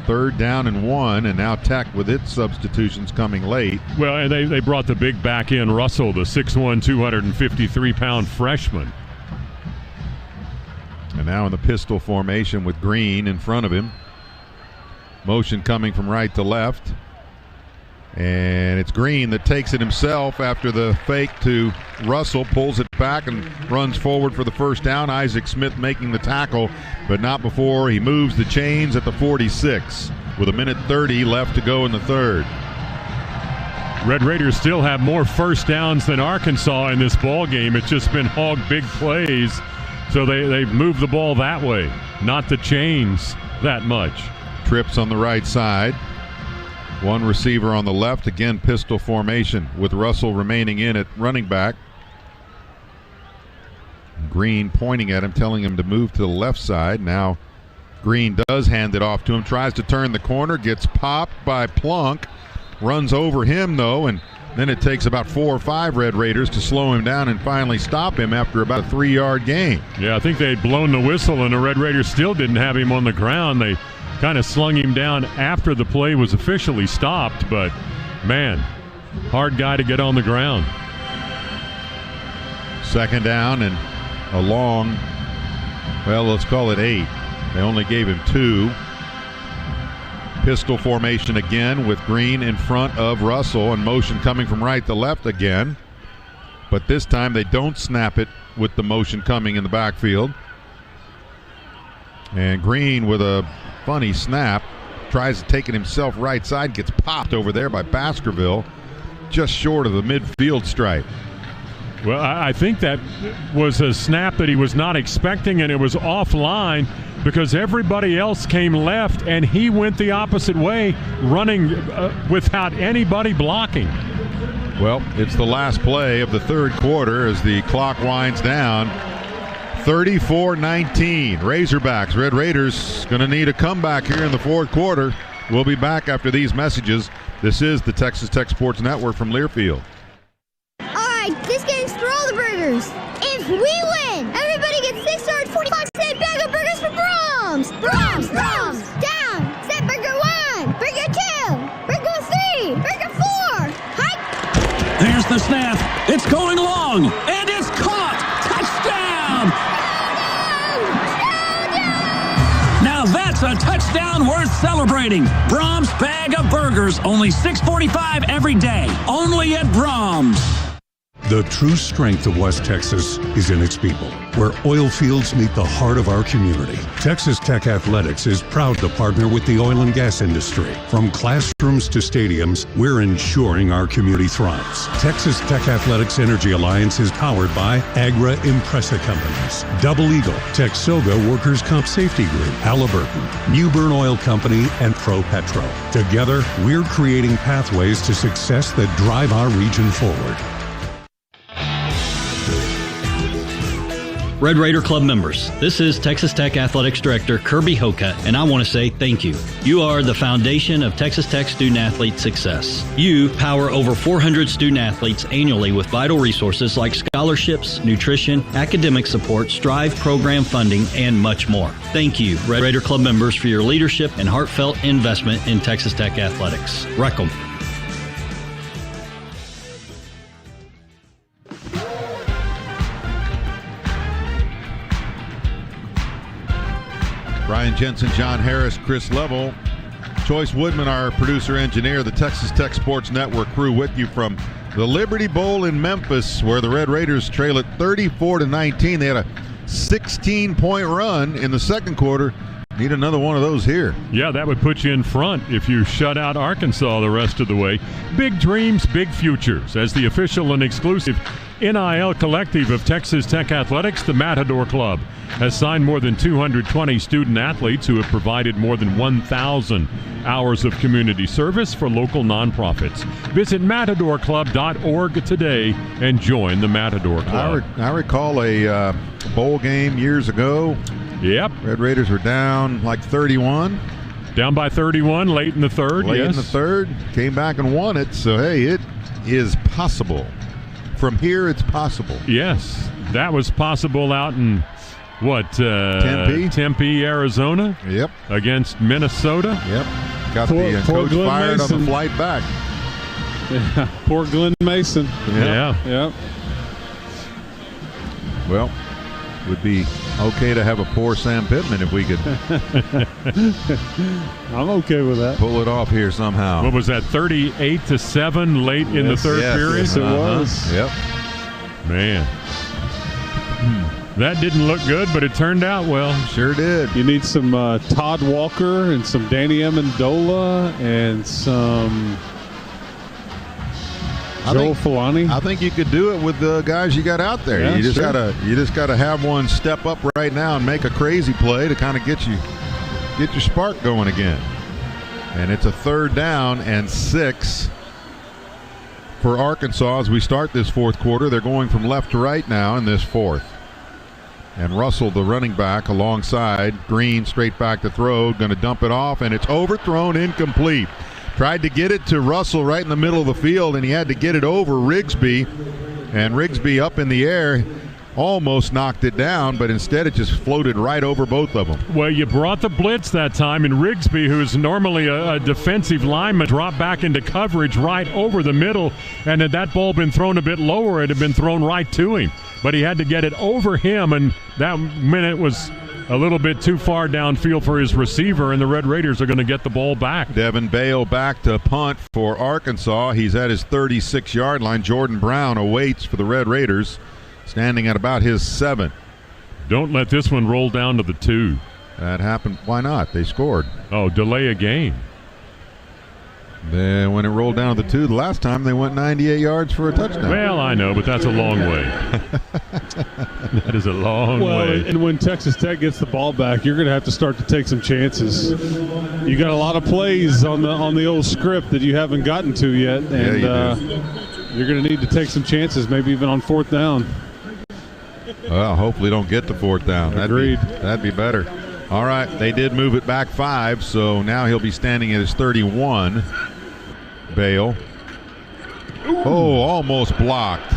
3rd down and 1, and now Tech with its substitutions coming late. Well, and they brought the big back in, Russell, the 6'1", 253-pound freshman. And now in the pistol formation with Green in front of him. Motion coming from right to left. And it's Green that takes it himself after the fake to Russell, pulls it back and runs forward for the 1st down. Isaac Smith making the tackle, but not before he moves the chains at the 46 with 1:30 left to go in the 3rd. Red Raiders still have more 1st downs than Arkansas in this ball game. It's just been hog big plays, so they've moved the ball that way, not the chains that much. Trips on the right side. 1 receiver on the left, again pistol formation with Russell remaining in at running back. Green pointing at him, telling him to move to the left side. Now Green does hand it off to him, tries to turn the corner, gets popped by Plunk, runs over him though, and then it takes about 4 or 5 Red Raiders to slow him down and finally stop him after about a 3-yard gain. Yeah, I think they had blown the whistle and the Red Raiders still didn't have him on the ground. They kind of slung him down after the play was officially stopped, but man, hard guy to get on the ground. 2nd down and a long, well, let's call it 8. They only gave him 2. Pistol formation again with Green in front of Russell, and motion coming from right to left again. But this time they don't snap it with the motion coming in the backfield. And Green with a funny snap, tries to take it himself right side, gets popped over there by Baskerville, just short of the midfield stripe. Well, I think that was a snap that he was not expecting, and it was offline because everybody else came left, and he went the opposite way, running without anybody blocking. Well, it's the last play of the 3rd quarter as the clock winds down. 34-19, Razorbacks. Red Raiders going to need a comeback here in the 4th quarter. We'll be back after these messages. This is the Texas Tech Sports Network from Learfield. All right, this game's for all the burgers. If we win, everybody gets 6 yards, 45-cent bag of burgers for Brahms. Brahms, Brahms. Down. Set burger 1, burger 2, burger 3, burger 4. Hike. There's the snap. It's going long, and it's caught. Touchdown! touchdown worth celebrating. Brahms bag of burgers, only $6.45 every day. Only at Brahms. The true strength of West Texas is in its people, where oil fields meet the heart of our community. Texas Tech Athletics is proud to partner with the oil and gas industry. From classrooms to stadiums, we're ensuring our community thrives. Texas Tech Athletics Energy Alliance is powered by Agra Impressa Companies, Double Eagle, Texoga Workers' Comp Safety Group, Halliburton, Newburn Oil Company, and Pro Petro. Together, we're creating pathways to success that drive our region forward. Red Raider Club members, this is Texas Tech Athletics Director Kirby Hoka, and I want to say thank you. You are the foundation of Texas Tech student-athlete success. You power over 400 student-athletes annually with vital resources like scholarships, nutrition, academic support, Strive program funding, and much more. Thank you, Red Raider Club members, for your leadership and heartfelt investment in Texas Tech Athletics. Wreck 'em. Brian Jensen, John Harris, Chris Level, Choice Woodman, our producer-engineer, the Texas Tech Sports Network crew with you from the Liberty Bowl in Memphis, where the Red Raiders trail it 34-19. They had a 16-point run in the second quarter. Need another one of those here. Yeah, that would put you in front if you shut out Arkansas the rest of the way. Big dreams, big futures. As the official and exclusive NIL collective of Texas Tech Athletics, the Matador Club has signed more than 220 student athletes who have provided more than 1,000 hours of community service for local nonprofits. Visit matadorclub.org today and join the Matador Club. I recall a bowl game years ago. Yep. Red Raiders were down like 31. Down by 31 late in the third. Late in the third. Came back and won it. So, hey, it is possible. From here, it's possible. Yes. That was possible out in, Tempe, Arizona? Yep. Against Minnesota? Yep. Got the coach fired Mason on the flight back. Yeah. Poor Glenn Mason. Yeah. Yep. Well, would be okay to have a poor Sam Pittman if we could. I'm okay with that. Pull it off here somehow. What was that, 38-7 late in the third period? Yes, it was. Yep. Man. That didn't look good, but it turned out well. Sure did. You need some Todd Walker and some Danny Amendola and some Joel Fulani. I think you could do it with the guys you got out there. Yeah, you just gotta have one step up right now and make a crazy play to kind of get your spark going again. And it's a 3rd down and 6 for Arkansas as we start this fourth quarter. They're going from left to right now in this fourth. And Russell, the running back, alongside Green, straight back to throw, going to dump it off, and it's overthrown, incomplete. Tried to get it to Russell right in the middle of the field, and he had to get it over Rigsby. And Rigsby up in the air almost knocked it down, but instead it just floated right over both of them. Well, you brought the blitz that time, and Rigsby, who's normally a defensive lineman, dropped back into coverage right over the middle, and had that ball been thrown a bit lower, it had been thrown right to him. But he had to get it over him, and that minute was a little bit too far downfield for his receiver, and the Red Raiders are going to get the ball back. Devin Bale back to punt for Arkansas. He's at his 36-yard line. Jordan Brown awaits for the Red Raiders, standing at about his 7. Don't let this one roll down to the 2. That happened. Why not? They scored. Oh, delay a game. Then when it rolled down to the 2 the last time, they went 98 yards for a touchdown. Well, I know, but that's a long way. That is a long way. And when Texas Tech gets the ball back, you're going to have to start to take some chances. You got a lot of plays on the old script that you haven't gotten to yet, and you're going to need to take some chances, maybe even on 4th down. Well, hopefully don't get to 4th down. Agreed. That'd be better. All right, they did move it back 5, so now he'll be standing at his 31. Bale. Oh, almost blocked.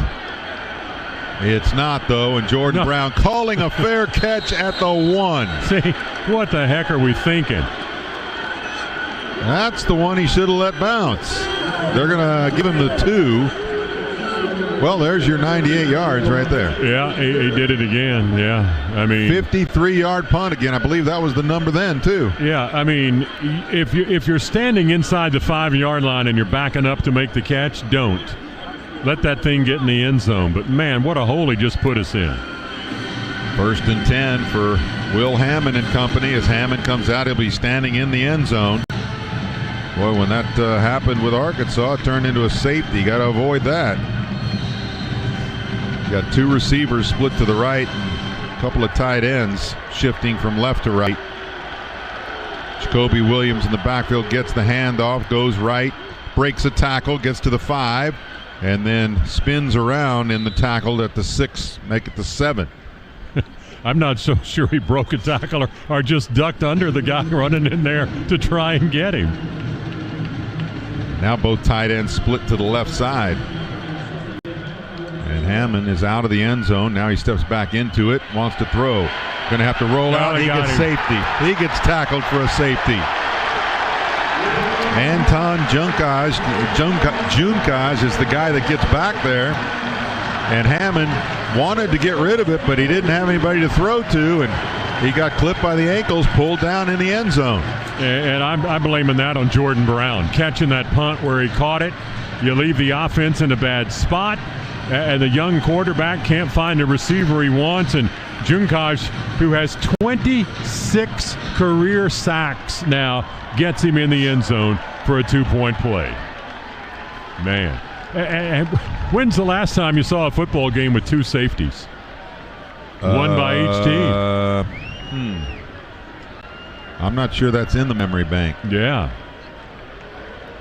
It's not, though, and Jordan Brown calling a fair catch at the 1. See, what the heck are we thinking? That's the one he should have let bounce. They're going to give him the 2. Well, there's your 98 yards right there. Yeah, he did it again. Yeah, I mean, 53-yard punt again. I believe that was the number then too. Yeah, I mean, if you're standing inside the 5-yard line and you're backing up to make the catch, don't let that thing get in the end zone. But man, what a hole he just put us in. 1st and 10 for Will Hammond and company. As Hammond comes out, he'll be standing in the end zone. Boy, when that happened with Arkansas, it turned into a safety. You got to avoid that. Got 2 receivers split to the right, and a couple of tight ends shifting from left to right. Jacoby Williams in the backfield gets the handoff, goes right, breaks a tackle, gets to the 5, and then spins around in the tackle at the 6, make it the 7. I'm not so sure he broke a tackle or just ducked under the guy running in there to try and get him. Now both tight ends split to the left side. And Hammond is out of the end zone. Now he steps back into it, wants to throw. Going to have to roll out. He gets safety. He gets tackled for a safety. Anton Junkaj is the guy that gets back there. And Hammond wanted to get rid of it, but he didn't have anybody to throw to, and he got clipped by the ankles, pulled down in the end zone. And I'm blaming that on Jordan Brown. Catching that punt where he caught it, you leave the offense in a bad spot, and the young quarterback can't find the receiver he wants, and Junkaj, who has 26 career sacks now, gets him in the end zone for a 2-point play. Man. And when's the last time you saw a football game with 2 safeties? One by each team. I'm not sure that's in the memory bank. Yeah.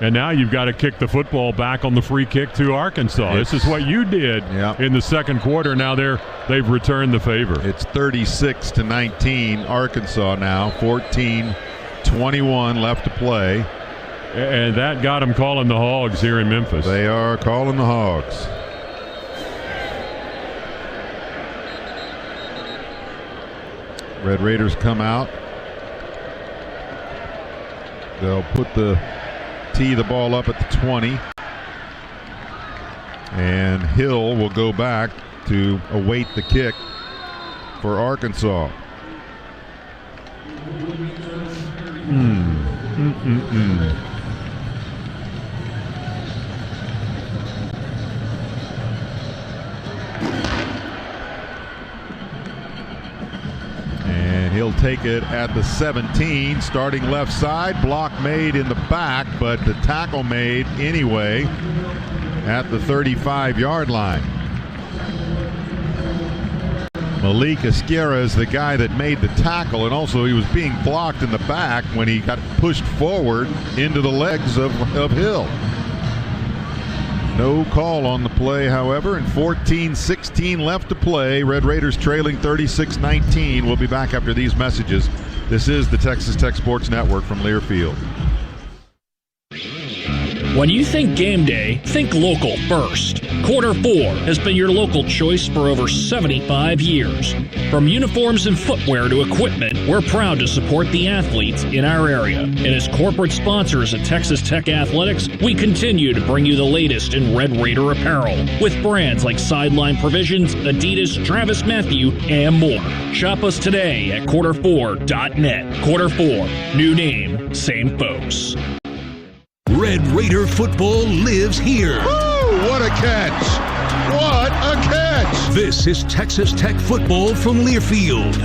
And now you've got to kick the football back on the free kick to Arkansas. This is what you did in the second quarter. Now they've returned the favor. It's 36-19 Arkansas now. 14-21 left to play. And that got them calling the Hogs here in Memphis. They are calling the Hogs. Red Raiders come out. They'll tee the ball up at the 20. And Hill will go back to await the kick for Arkansas. And he'll take it at the 17, starting left side. Block made in the back, but the tackle made anyway at the 35-yard line. Malik Esquera is the guy that made the tackle, and also he was being blocked in the back when he got pushed forward into the legs of Hill. No call on the play, however, and 14-16 left to play. Red Raiders trailing 36-19. We'll be back after these messages. This is the Texas Tech Sports Network from Learfield. When you think game day, think local first. Quarter 4 has been your local choice for over 75 years. From uniforms and footwear to equipment, we're proud to support the athletes in our area. And as corporate sponsors of Texas Tech Athletics, we continue to bring you the latest in Red Raider apparel with brands like Sideline Provisions, Adidas, Travis Matthew, and more. Shop us today at quarter4.net. Quarter 4, new name, same folks. Red Raider football lives here. Woo, what a catch! What a catch! This is Texas Tech football from Learfield.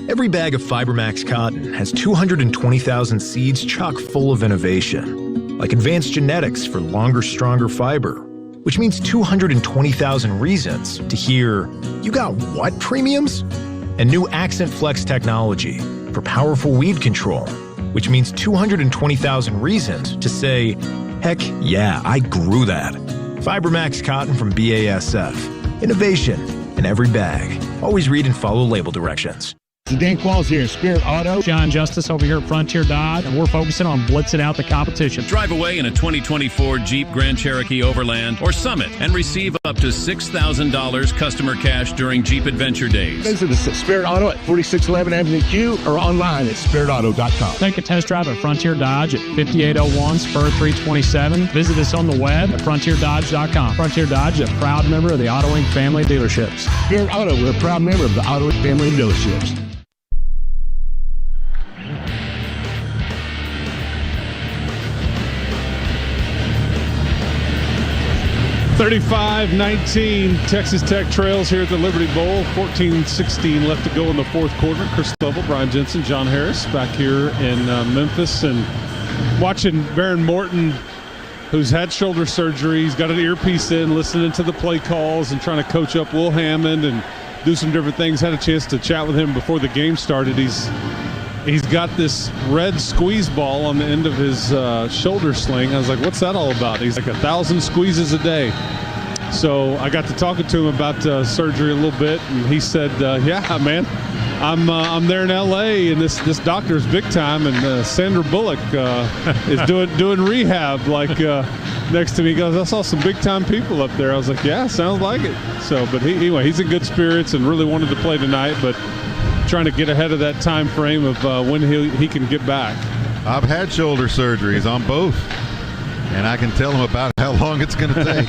Every bag of FiberMax cotton has 220,000 seeds chock full of innovation, like advanced genetics for longer, stronger fiber, which means 220,000 reasons to hear, "You got what premiums?" And new Accent Flex technology for powerful weed control, which means 220,000 reasons to say, "Heck yeah, I grew that." FiberMax cotton from BASF. Innovation in every bag. Always read and follow label directions. Dan Qualls here, Spirit Auto. John Justice over here at Frontier Dodge, and we're focusing on blitzing out the competition. Drive away in a 2024 Jeep Grand Cherokee Overland or Summit and receive up to $6,000 customer cash during Jeep Adventure Days. Visit us at Spirit Auto at 4611 Avenue Q or online at spiritauto.com. Take a test drive at Frontier Dodge at 5801 Spur 327. Visit us on the web at frontierdodge.com. Frontier Dodge is a proud member of the Auto Inc. family dealerships. Spirit Auto, we're a proud member of the Auto Inc. family dealerships. 35-19, Texas Tech trails here at the Liberty Bowl. 14-16 left to go in the fourth quarter. Chris Lovell, Brian Jensen, John Harris back here in Memphis, and watching Baron Morton, who's had shoulder surgery. He's got an earpiece in, listening to the play calls and trying to coach up Will Hammond and do some different things. Had a chance to chat with him before the game started. He's got this red squeeze ball on the end of his shoulder sling. I was like, what's that all about? He's like 1,000 squeezes a day. So I got to talking to him about surgery a little bit, and he said, yeah, man, I'm there in L.A., and this doctor's big time, and Sandra Bullock is doing rehab like next to me. He goes, I saw some big-time people up there. I was like, yeah, sounds like it. So, but anyway, he's in good spirits and really wanted to play tonight, but trying to get ahead of that time frame of when he can get back. I've had shoulder surgeries on both, and I can tell him about how long it's going to take.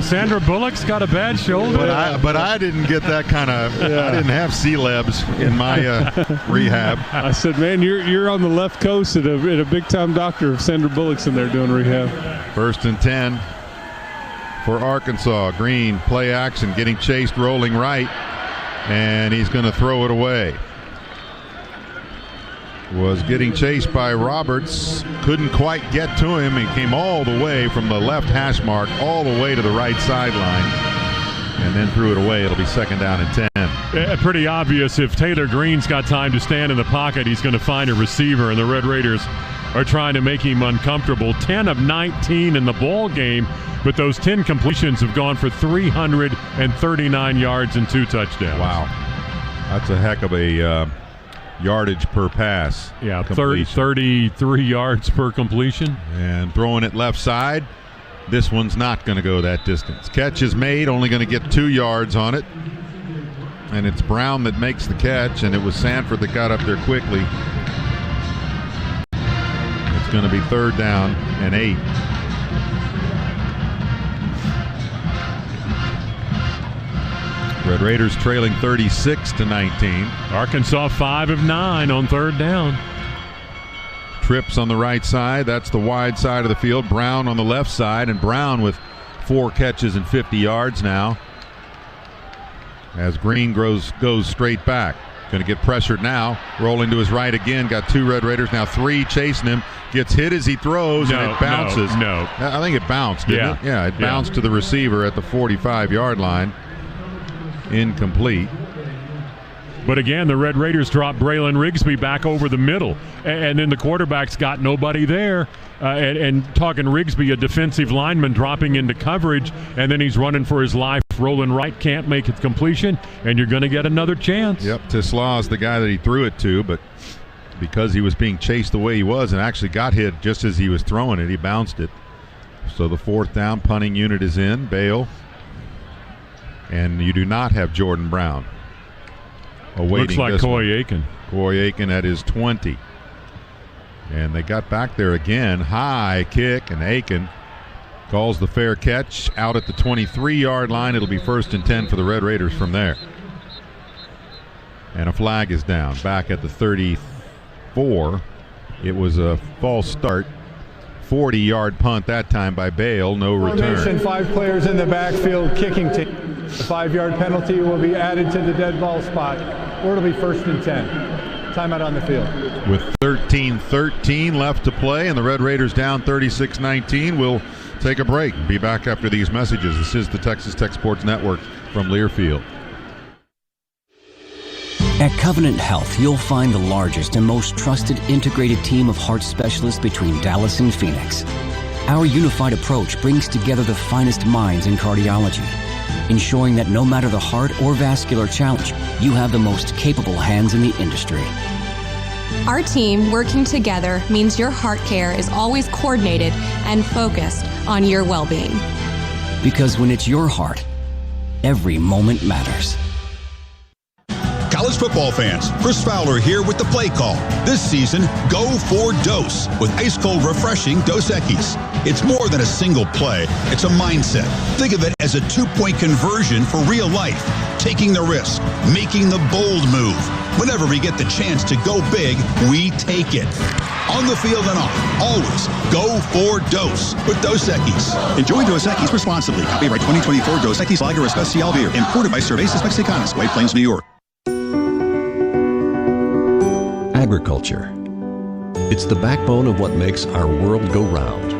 Sandra Bullock's got a bad shoulder. But I didn't get that kind of I didn't have C-Lebs in my rehab. I said, man, you're on the left coast at a big-time doctor. Sandra Bullock's in there doing rehab. 1st and 10 for Arkansas. Green, play action, getting chased, rolling right. And he's going to throw it away. Was getting chased by Roberts. Couldn't quite get to him. He came all the way from the left hash mark all the way to the right sideline. And then threw it away. It'll be 2nd down and 10. Pretty obvious. If Taylor Green's got time to stand in the pocket, he's going to find a receiver. And the Red Raiders are trying to make him uncomfortable. 10 of 19 in the ball game. But those 10 completions have gone for 339 yards and 2 touchdowns. Wow. That's a heck of a yardage per pass. Yeah, 33 yards per completion. And throwing it left side. This one's not going to go that distance. Catch is made, only going to get 2 yards on it. And it's Brown that makes the catch, and it was Sanford that got up there quickly. It's going to be 3rd down and 8. Red Raiders trailing 36-19. Arkansas 5 of 9 on 3rd down. Trips on the right side. That's the wide side of the field. Brown on the left side, and Brown with 4 catches and 50 yards now. As Green goes straight back. Going to get pressured now. Rolling to his right again. Got 2 Red Raiders, now 3 chasing him. Gets hit as he throws, and it bounces. No. I think it bounced, didn't it? Yeah, it bounced to the receiver at the 45-yard line. Incomplete. But again, the Red Raiders dropped Braylon Rigsby back over the middle, and then the quarterback's got nobody there. And talking Rigsby, a defensive lineman dropping into coverage, and then he's running for his life, rolling right, can't make it completion, and you're going to get another chance. Yep, Tislaw's the guy that he threw it to, but because he was being chased the way he was and actually got hit just as he was throwing it, he bounced it. So the 4th down punting unit is in. Bale. And you do not have Jordan Brown awaiting. Looks like Coy Aiken. Coy Aiken at his 20. And they got back there again. High kick, and Aiken calls the fair catch out at the 23-yard line. It'll be 1st and 10 for the Red Raiders from there. And a flag is down back at the 34. It was a false start. 40-yard punt that time by Bale. No return. 5 players in the backfield kicking team. The 5-yard penalty will be added to the dead ball spot, or it'll be 1st and 10. Timeout on the field. With 13-13 left to play, and the Red Raiders down 36-19. We'll take a break. Be back after these messages. This is the Texas Tech Sports Network from Learfield. At Covenant Health, you'll find the largest and most trusted integrated team of heart specialists between Dallas and Phoenix. Our unified approach brings together the finest minds in cardiology. ensuring that no matter the heart or vascular challenge, you have the most capable hands in the industry. Our team working together means your heart care is always coordinated and focused on your well-being. Because when it's your heart, every moment matters. College football fans, Chris Fowler here with the play call. This season, go for Dose with ice-cold, refreshing Dos Equis. It's more than a single play. It's a mindset. Think of it as a 2-point conversion for real life. Taking the risk, making the bold move. Whenever we get the chance to go big, we take it. On the field and off, always go for Dose with Dos Equis. Enjoy Dos Equis responsibly. Copyright 2024 Dos Equis Lager Especial Beer. Imported by Cervezas Mexicanas, White Plains, New York. Agriculture. It's the backbone of what makes our world go round.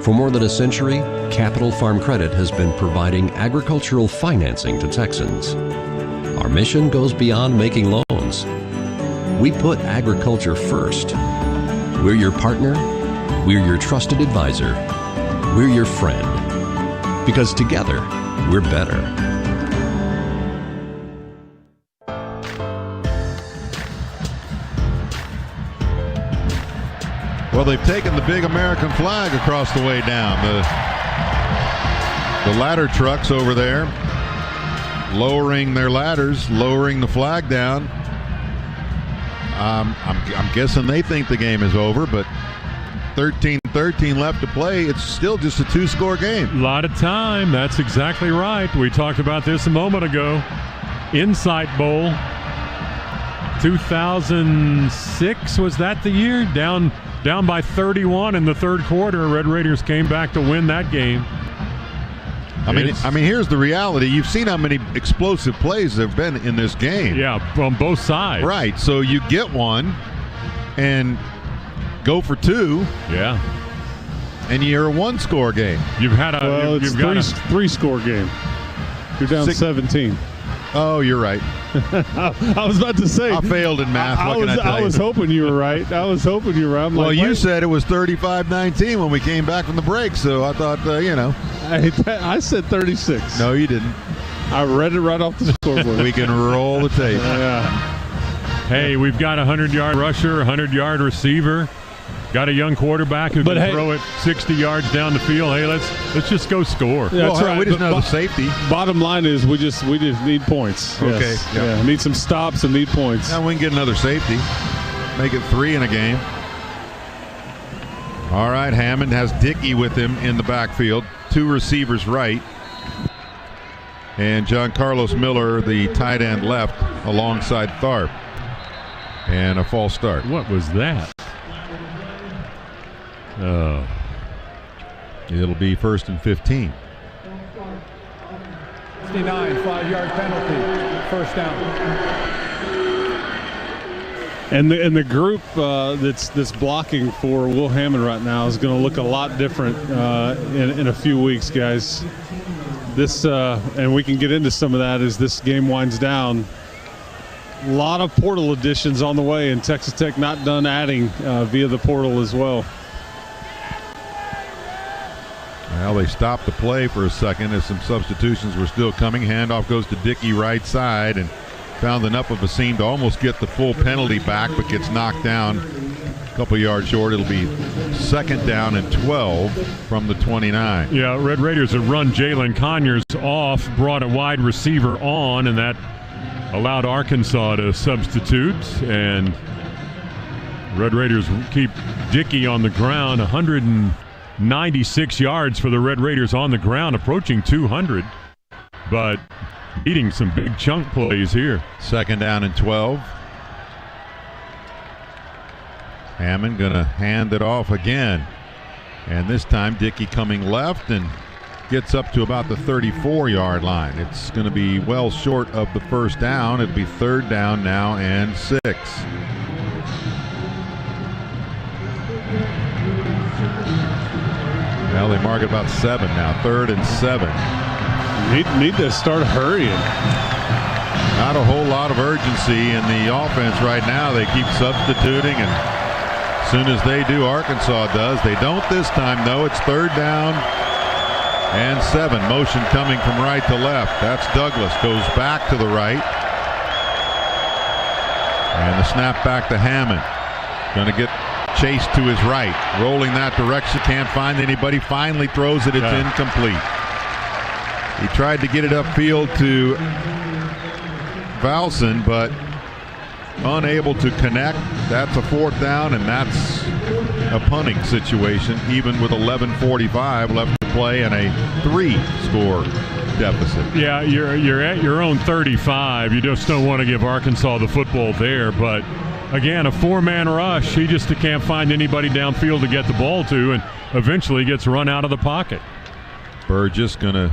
For more than a century, Capital Farm Credit has been providing agricultural financing to Texans. Our mission goes beyond making loans. We put agriculture first. We're your partner. We're your trusted advisor. We're your friend. Because together, we're better. Well, they've taken the big American flag across the way down. The ladder trucks over there lowering their ladders, lowering the flag down. I'm guessing they think the game is over, but 13-13 left to play. It's still just a 2-score game. A lot of time. That's exactly right. We talked about this a moment ago. Insight Bowl, 2006, was that the year? Down by 31 in the third quarter. Red Raiders came back to win that game. I mean, here's the reality. You've seen how many explosive plays there have been in this game. Yeah, on both sides. Right. So you get one and go for two. Yeah. And you're a 1-score game. You've had a it's got a 3-score game. You're down 17. Oh, you're right. I was about to say. I failed in math. I was hoping you were right. I'm well, like, you said it was 35-19 when we came back from the break, so I thought, I said 36. No, you didn't. I read it right off the scoreboard. We can roll the tape. Yeah. Hey, we've got a 100-yard rusher, 100-yard receiver. Got a young quarterback who can throw it 60 yards down the field. Hey, let's just go score. Yeah, that's right. We just know the safety. Bottom line is we just need points. Okay. Yes. Yeah. Need some stops and need points. Now we can get another safety. Make it 3 in a game. All right, Hammond has Dickey with him in the backfield. 2 receivers right. And John Carlos Miller, the tight end left, alongside Tharp. And a false start. What was that? Oh. It'll be 1st and 15. 59, 5-yard penalty. First down. And the group that's blocking for Will Hammond right now is going to look a lot different in a few weeks, guys. This and we can get into some of that as this game winds down. A lot of portal additions on the way, and Texas Tech not done adding via the portal as well. Well, they stopped the play for a second as some substitutions were still coming. Handoff goes to Dickey right side and found enough of a seam to almost get the full penalty back, but gets knocked down a couple yards short. It'll be 2nd down and 12 from the 29. Yeah, Red Raiders have run Jalen Conyers off, brought a wide receiver on, and that allowed Arkansas to substitute. And Red Raiders keep Dickey on the ground. 196 yards for the Red Raiders on the ground, approaching 200, but eating some big chunk plays here. 2nd down and 12. Hammond gonna hand it off again, and this time Dickey coming left and gets up to about the 34-yard line. It's going to be well short of the first down. It'll be 3rd down now and 6. Well, they mark it about 7 now. 3rd and 7. Need to start hurrying. Not a whole lot of urgency in the offense right now. They keep substituting, and as soon as they do, Arkansas does. They don't this time, though. It's 3rd down And 7. Motion coming from right to left. That's Douglas. Goes back to the right. And the snap back to Hammond. Going to get Chase to his right. Rolling that direction. Can't find anybody. Finally throws it. It's incomplete. He tried to get it upfield to Valson, but unable to connect. That's a 4th down, and that's a punting situation, even with 11:45 left to play and a 3-score deficit. Yeah, you're at your own 35. You just don't want to give Arkansas the football there. But again, a 4-man rush. He just can't find anybody downfield to get the ball to, and eventually gets run out of the pocket. Burgess going to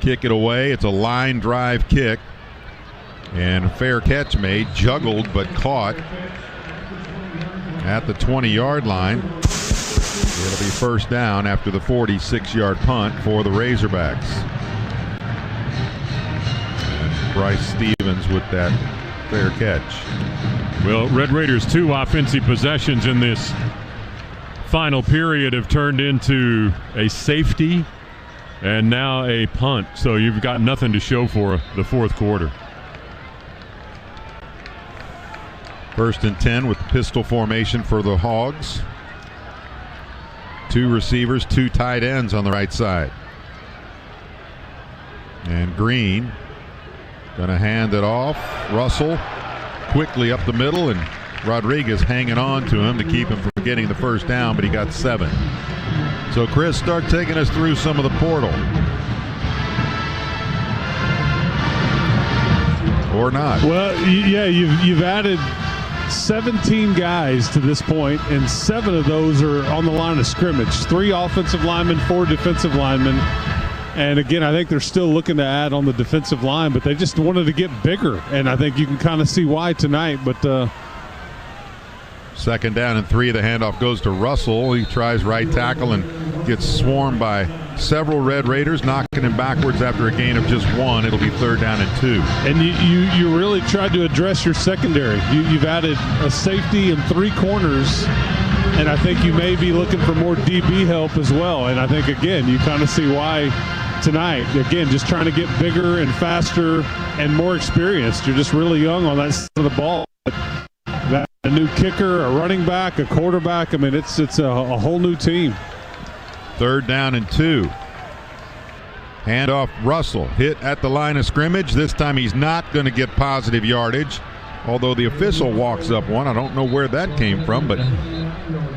kick it away. It's a line drive kick. And a fair catch made, juggled but caught at the 20-yard line. It'll be 1st down after the 46-yard punt for the Razorbacks. And Bryce Stevens with that fair catch. Well, Red Raiders' 2 offensive possessions in this final period have turned into a safety and now a punt. So you've got nothing to show for the 4th quarter. 1st and 10 with pistol formation for the Hogs. 2 receivers, 2 tight ends on the right side. And Green going to hand it off. Russell quickly up the middle, and Rodriguez hanging on to him to keep him from getting the 1st down, but he got 7. So Chris, start taking us through some of the portal. Or not. Well, yeah, you've added 17 guys to this point, and 7 of those are on the line of scrimmage. 3 offensive linemen, 4 defensive linemen. And again, I think they're still looking to add on the defensive line, but they just wanted to get bigger. And I think you can kind of see why tonight. But 2nd down and 3. The handoff goes to Russell. He tries right tackle and gets swarmed by several Red Raiders, knocking him backwards after a gain of just 1. It'll be 3rd down and 2. And you really tried to address your secondary. You've added a safety and 3 corners, and I think you may be looking for more DB help as well. And I think, again, you kind of see why tonight. Again, just trying to get bigger and faster and more experienced. You're just really young on that side of the ball. A new kicker, a running back, a quarterback. I mean, it's a whole new team. 3rd down and 2. Handoff Russell. Hit at the line of scrimmage. This time he's not going to get positive yardage, although the official walks up one. I don't know where that came from, but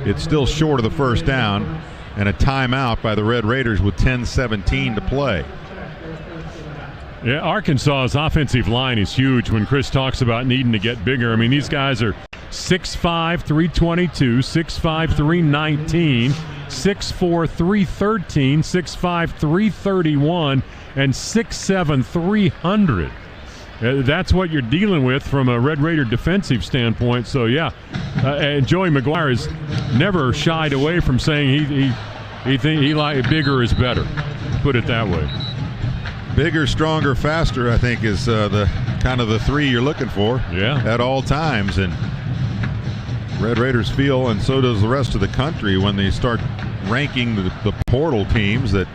it's still short of the 1st down, and a timeout by the Red Raiders with 10:17 to play. Yeah, Arkansas's offensive line is huge when Chris talks about needing to get bigger. I mean, these guys are 6'5", 322, 6'5", 319, 6'4", 313, 6'5", 331, and 6'7", 300. That's what you're dealing with from a Red Raider defensive standpoint. So, yeah, and Joey McGuire has never shied away from saying he like bigger is better. Put it that way. Bigger, stronger, faster, I think, is the kind of the 3 you're looking for at all times. And Red Raiders feel, and so does the rest of the country, when they start ranking the portal teams, that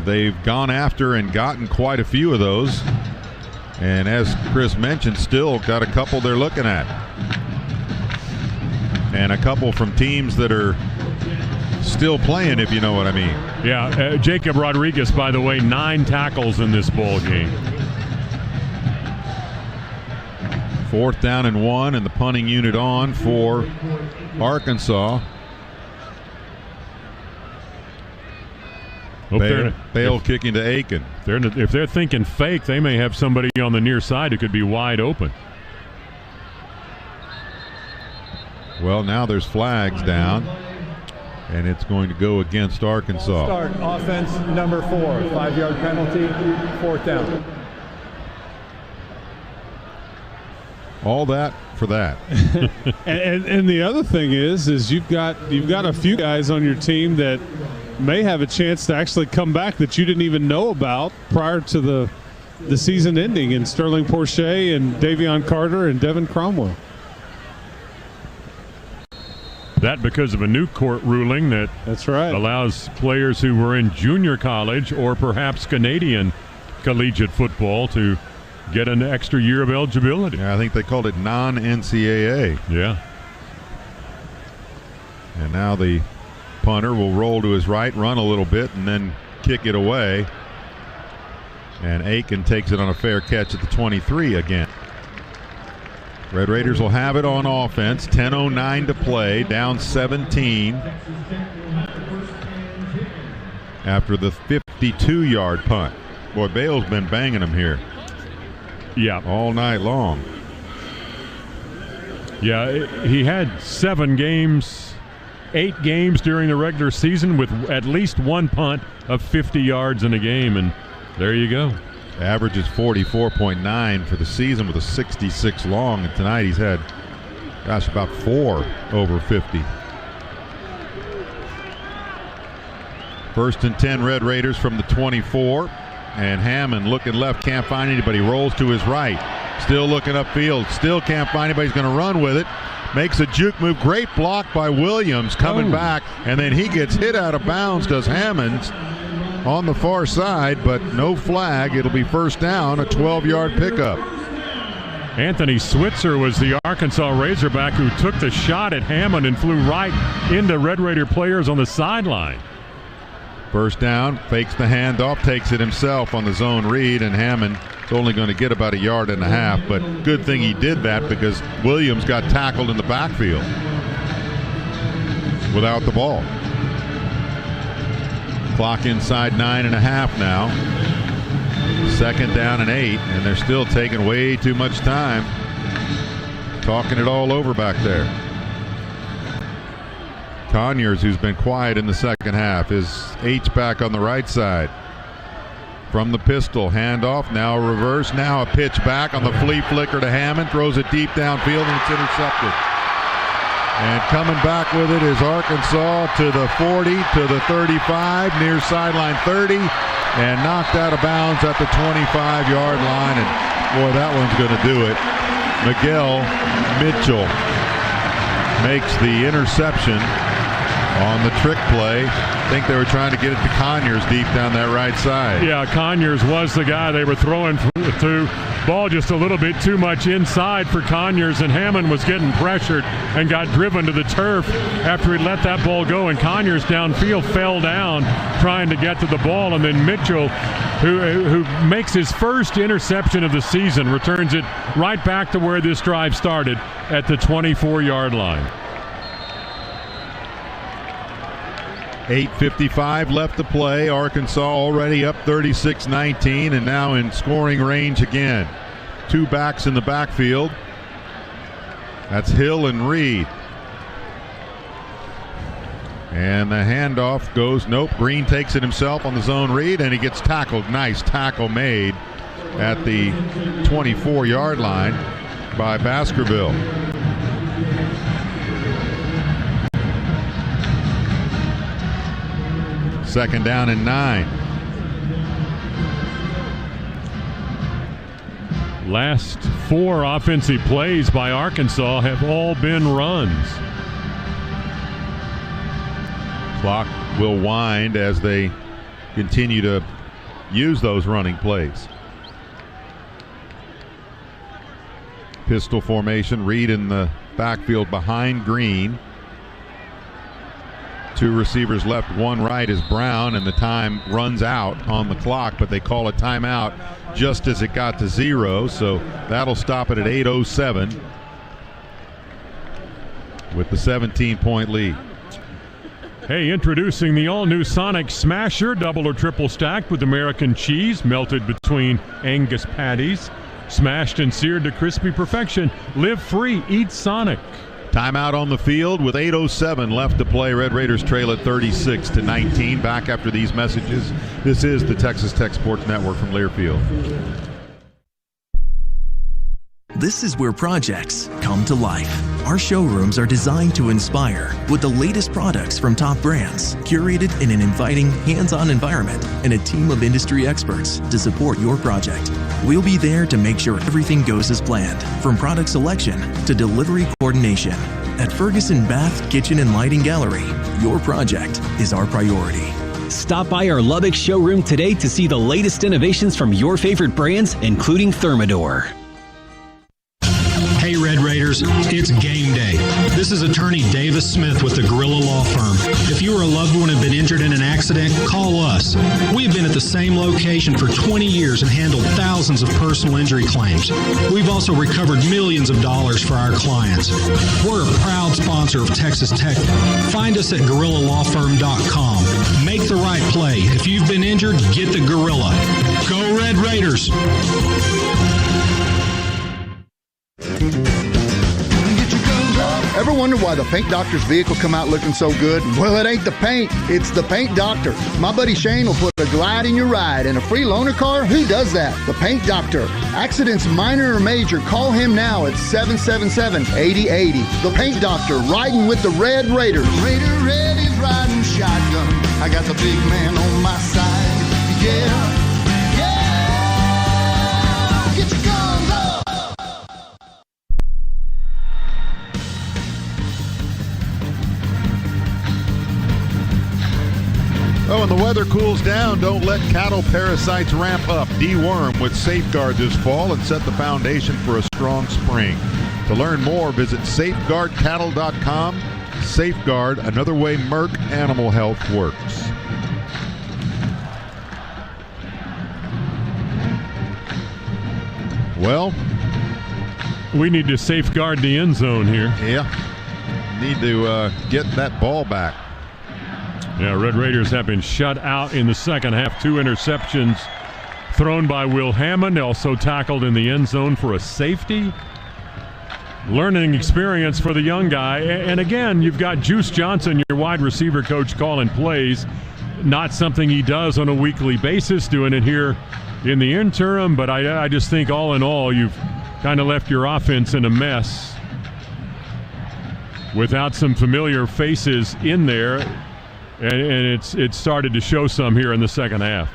they've gone after and gotten quite a few of those. And as Chris mentioned, still got a couple they're looking at. And a couple from teams that are still playing, if you know what I mean. Yeah, Jacob Rodriguez, by the way, 9 tackles in this ball game. 4th down and 1, and the punting unit on for Arkansas. Bale kicking to Aiken. If they're thinking fake, they may have somebody on the near side who could be wide open. Well, now there's flags down, and it's going to go against Arkansas. Start offense number 4, 5-yard penalty, 4th down. All that for that. and the other thing is you've got a few guys on your team that may have a chance to actually come back that you didn't even know about prior to the season ending, in Sterling Porche and Davion Carter and Devin Cromwell. That because of a new court ruling that's right, allows players who were in junior college or perhaps Canadian collegiate football to get an extra year of eligibility. Yeah, I think they called it non-NCAA. Yeah. And now the punter will roll to his right, run a little bit, and then kick it away. And Aiken takes it on a fair catch at the 23 again. Red Raiders will have it on offense. 10:09 to play, down 17 after the 52-yard punt. Boy, Bale's been banging them here. Yeah. All night long. Yeah, he had 8 games during the regular season with at least one punt of 50 yards in a game, and there you go. Average is 44.9 for the season with a 66 long, and tonight he's had, about 4 over 50. First and 10 Red Raiders from the 24, and Hammond looking left, can't find anybody, rolls to his right, still looking upfield, still can't find anybody, he's going to run with it, makes a juke move, great block by Williams coming back, and then he gets hit out of bounds because Hammond's on the far side, but no flag. It'll be first down, a 12-yard pickup. Anthony Switzer was the Arkansas Razorback who took the shot at Hammond and flew right into Red Raider players on the sideline. First down, fakes the handoff, takes it himself on the zone read, and Hammond is only going to get about 1.5 yards, but good thing he did that because Williams got tackled in the backfield without the ball. Clock inside 9.5 now. Second down and 8, and they're still taking way too much time. Talking it all over back there. Conyers, who's been quiet in the second half, is H-back on the right side. From the pistol, handoff, now a reverse, now a pitch back on the flea flicker to Hammond, throws it deep downfield, and it's intercepted. And coming back with it is Arkansas to the 40, to the 35, near sideline 30, and knocked out of bounds at the 25-yard line. And boy, that one's going to do it. Miguel Mitchell makes the interception on the trick play. I think they were trying to get it to Conyers deep down that right side. Yeah, Conyers was the guy they were throwing to. Ball just a little bit too much inside for Conyers, and Hammond was getting pressured and got driven to the turf after he let that ball go, and Conyers downfield fell down trying to get to the ball, and then Mitchell, who makes his first interception of the season, returns it right back to where this drive started at the 24-yard line. 8:55 left to play. Arkansas already up 36-19 and now in scoring range again. 2 backs in the backfield. That's Hill and Reed. And the handoff goes, nope, Green takes it himself on the zone read, and he gets tackled. Nice tackle made at the 24-yard line by Baskerville. Second down and 9. Last 4 offensive plays by Arkansas have all been runs. Clock will wind as they continue to use those running plays. Pistol formation, Reed in the backfield behind Green. 2 receivers left, 1 right is Brown, and the time runs out on the clock, but they call a timeout just as it got to 0, so that'll stop it at 8:07 with the 17-point lead. Hey, introducing the all-new Sonic Smasher, double or triple stacked with American cheese melted between Angus patties, smashed and seared to crispy perfection. Live free, eat Sonic. Timeout on the field with 8:07 left to play. Red Raiders trail at 36-19. Back after these messages. This is the Texas Tech Sports Network from Learfield. This is where projects come to life. Our showrooms are designed to inspire with the latest products from top brands, curated in an inviting, hands-on environment, and a team of industry experts to support your project. We'll be there to make sure everything goes as planned, from product selection to delivery coordination. At Ferguson Bath, Kitchen and Lighting Gallery, your project is our priority. Stop by our Lubbock showroom today to see the latest innovations from your favorite brands, including Thermador. Hey Red Raiders, it's game day. This is attorney Davis Smith with the Gorilla Law Firm. If you or a loved one have been injured in an accident, call us. We've been at the same location for 20 years and handled thousands of personal injury claims. We've also recovered millions of dollars for our clients. We're a proud sponsor of Texas Tech. Find us at GorillaLawFirm.com. Make the right play. If you've been injured, get the Gorilla. Go Red Raiders! Ever wonder why the paint doctor's vehicle come out looking so good? Well, it ain't the paint, it's the paint doctor. My buddy Shane will put a glide in your ride and a free loaner car. Who does that? The paint doctor. Accidents minor or major, call him now at 777-8080. The paint doctor, riding with the Red Raiders. Raider Red is riding shotgun. I got the big man on my side. Yeah. Get your guns up. Oh, and the weather cools down. Don't let cattle parasites ramp up. Deworm with Safeguard this fall and set the foundation for a strong spring. To learn more, visit safeguardcattle.com. Safeguard, another way Merck Animal Health works. Well, we need to safeguard the end zone here. Yeah. Need to get that ball back. Yeah, Red Raiders have been shut out in the second half. 2 interceptions thrown by Will Hammond, also tackled in the end zone for a safety. Learning experience for the young guy. And again, you've got Juice Johnson, your wide receiver coach, calling plays. Not something he does on a weekly basis, doing it here in the interim. But I just think all in all, you've kind of left your offense in a mess without some familiar faces in there. And it's started to show some here in the second half.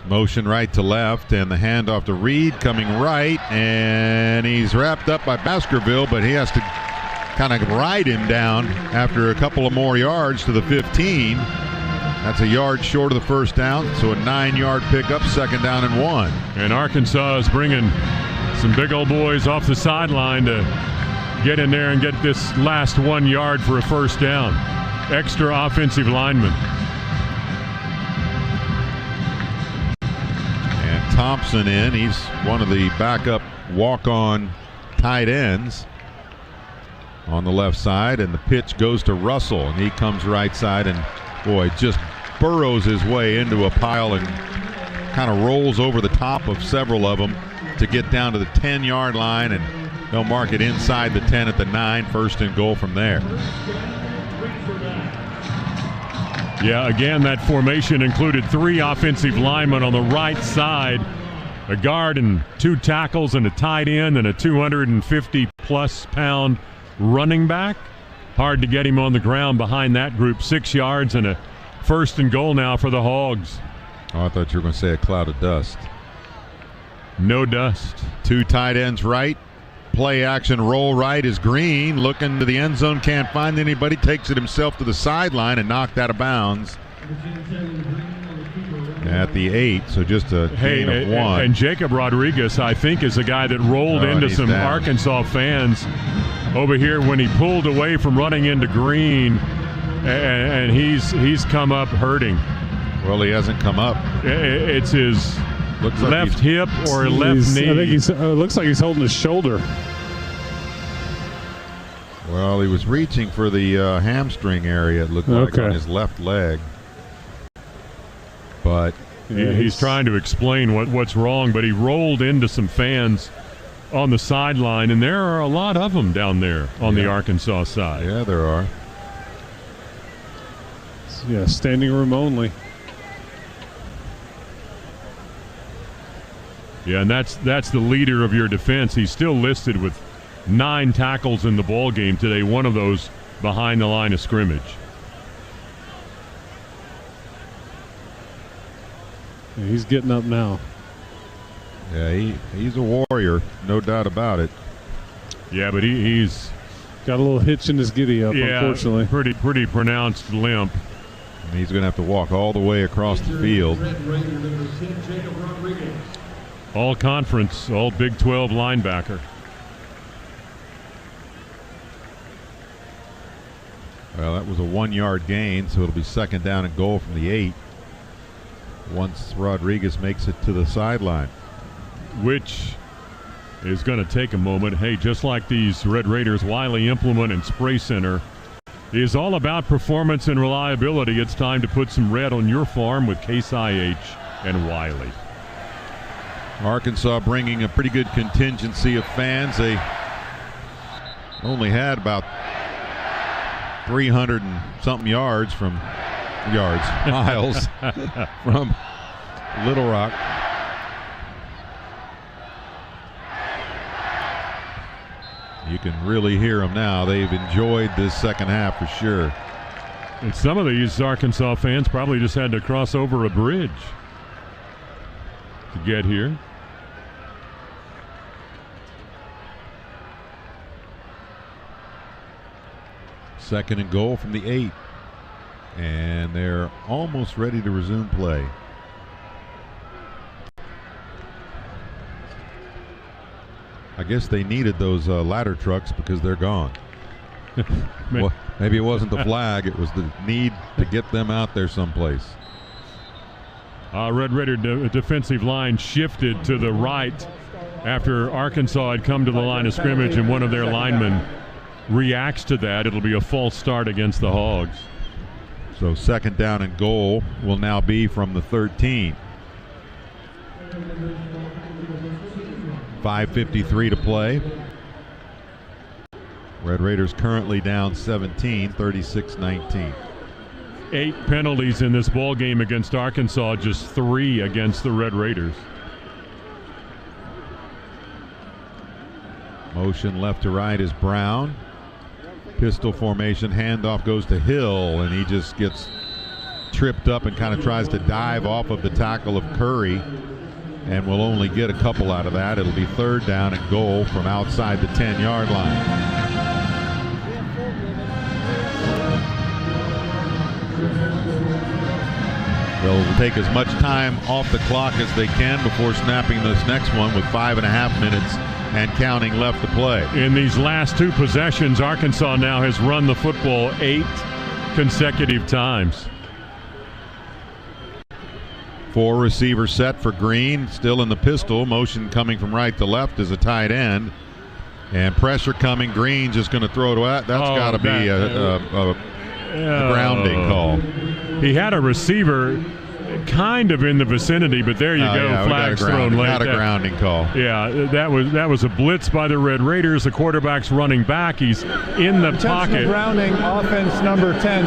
Motion right to left, and the handoff to Reed coming right, and he's wrapped up by Baskerville, but he has to kind of ride him down after a couple of more yards to the 15. That's a yard short of the first down, so a 9-yard pickup, second down and 1. And Arkansas is bringing some big old boys off the sideline to get in there and get this last 1 yard for a first down. Extra offensive lineman. And Thompson in. He's one of the backup walk-on tight ends on the left side. And the pitch goes to Russell. And he comes right side and, boy, just burrows his way into a pile and kind of rolls over the top of several of them to get down to the 10-yard line, and they'll mark it inside the 10 at the 9, first and goal from there. Yeah, again, that formation included 3 offensive linemen on the right side, a guard and 2 tackles and a tight end and a 250-plus pound running back. Hard to get him on the ground behind that group. 6 yards and a first and goal now for the Hogs. Oh, I thought you were going to say a cloud of dust. No dust. 2 tight ends right. Play action roll right is Green. Looking to the end zone, can't find anybody. Takes it himself to the sideline and knocked out of bounds at the 8. So just a gain of 1. And Jacob Rodriguez, I think, is a guy that rolled into some down. Arkansas fans over here when he pulled away from running into Green, and he's come up hurting. Well, he hasn't come up. It's his left hip or left knee. I think it looks like he's holding his shoulder. Well, he was reaching for the hamstring area, it looked like, on his left leg. But he's trying to explain what's wrong, but he rolled into some fans on the sideline, and there are a lot of them down there on the Arkansas side. Yeah, there are. Yeah, standing room only. Yeah, and that's the leader of your defense. He's still listed with 9 tackles in the ball game today, one of those behind the line of scrimmage. Yeah, he's getting up now. Yeah, he's a warrior, no doubt about it. Yeah, but he's got a little hitch in his giddy up, unfortunately. Pretty pronounced limp. And he's going to have to walk all the way across the field. All conference, all Big 12 linebacker. Well, that was a 1-yard gain, so it'll be second down and goal from the 8 once Rodriguez makes it to the sideline. Which is going to take a moment. Hey, just like these Red Raiders, Wiley Implement and Spray Center is all about performance and reliability. It's time to put some red on your farm with Case IH and Wiley. Arkansas bringing a pretty good contingency of fans. They only had about 300 and something miles from Little Rock. You can really hear them now. They've enjoyed this second half for sure. And some of these Arkansas fans probably just had to cross over a bridge to get here. Second and goal from the 8. And they're almost ready to resume play. I guess they needed those ladder trucks because they're gone. Well, maybe it wasn't the flag. It was the need to get them out there someplace. Red Raider defensive line shifted to the right after Arkansas had come to the line of scrimmage, and one of their linemen reacts to that. It'll be a false start against the Hogs. So second down and goal will now be from the 13. 5:53 to play. Red Raiders currently down 17, 36-19. 8 penalties in this ball game against Arkansas, just 3 against the Red Raiders. Motion left to right is Brown. Pistol formation, handoff goes to Hill, and he just gets tripped up and kind of tries to dive off of the tackle of Curry, and will only get a couple out of that. It'll be third down and goal from outside the 10-yard line. They'll take as much time off the clock as they can before snapping this next one with 5.5 minutes and counting left to play. In these last 2 possessions, Arkansas now has run the football 8 consecutive times. 4 receiver set for Green, still in the pistol. Motion coming from right to left as a tight end. And pressure coming. Green just going to throw it away. That's got to be a grounding call. He had a receiver kind of in the vicinity, but there you go. Yeah, flags thrown late. Got a grounding call. Yeah, that was a blitz by the Red Raiders. The quarterback's running back. He's in the pocket. Grounding, offense number 10.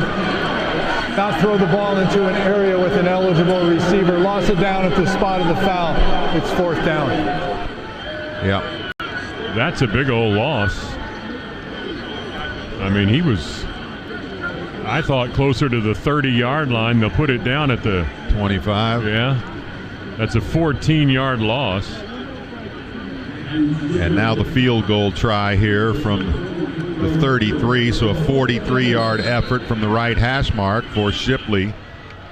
Not throw the ball into an area with an eligible receiver. Loss it down at the spot of the foul. It's 4th down. Yeah. That's a big old loss. I mean, he was, I thought, closer to the 30-yard line. They'll put it down at the 25. Yeah. That's a 14-yard loss. And now the field goal try here from the 33, so a 43-yard effort from the right hash mark for Shipley,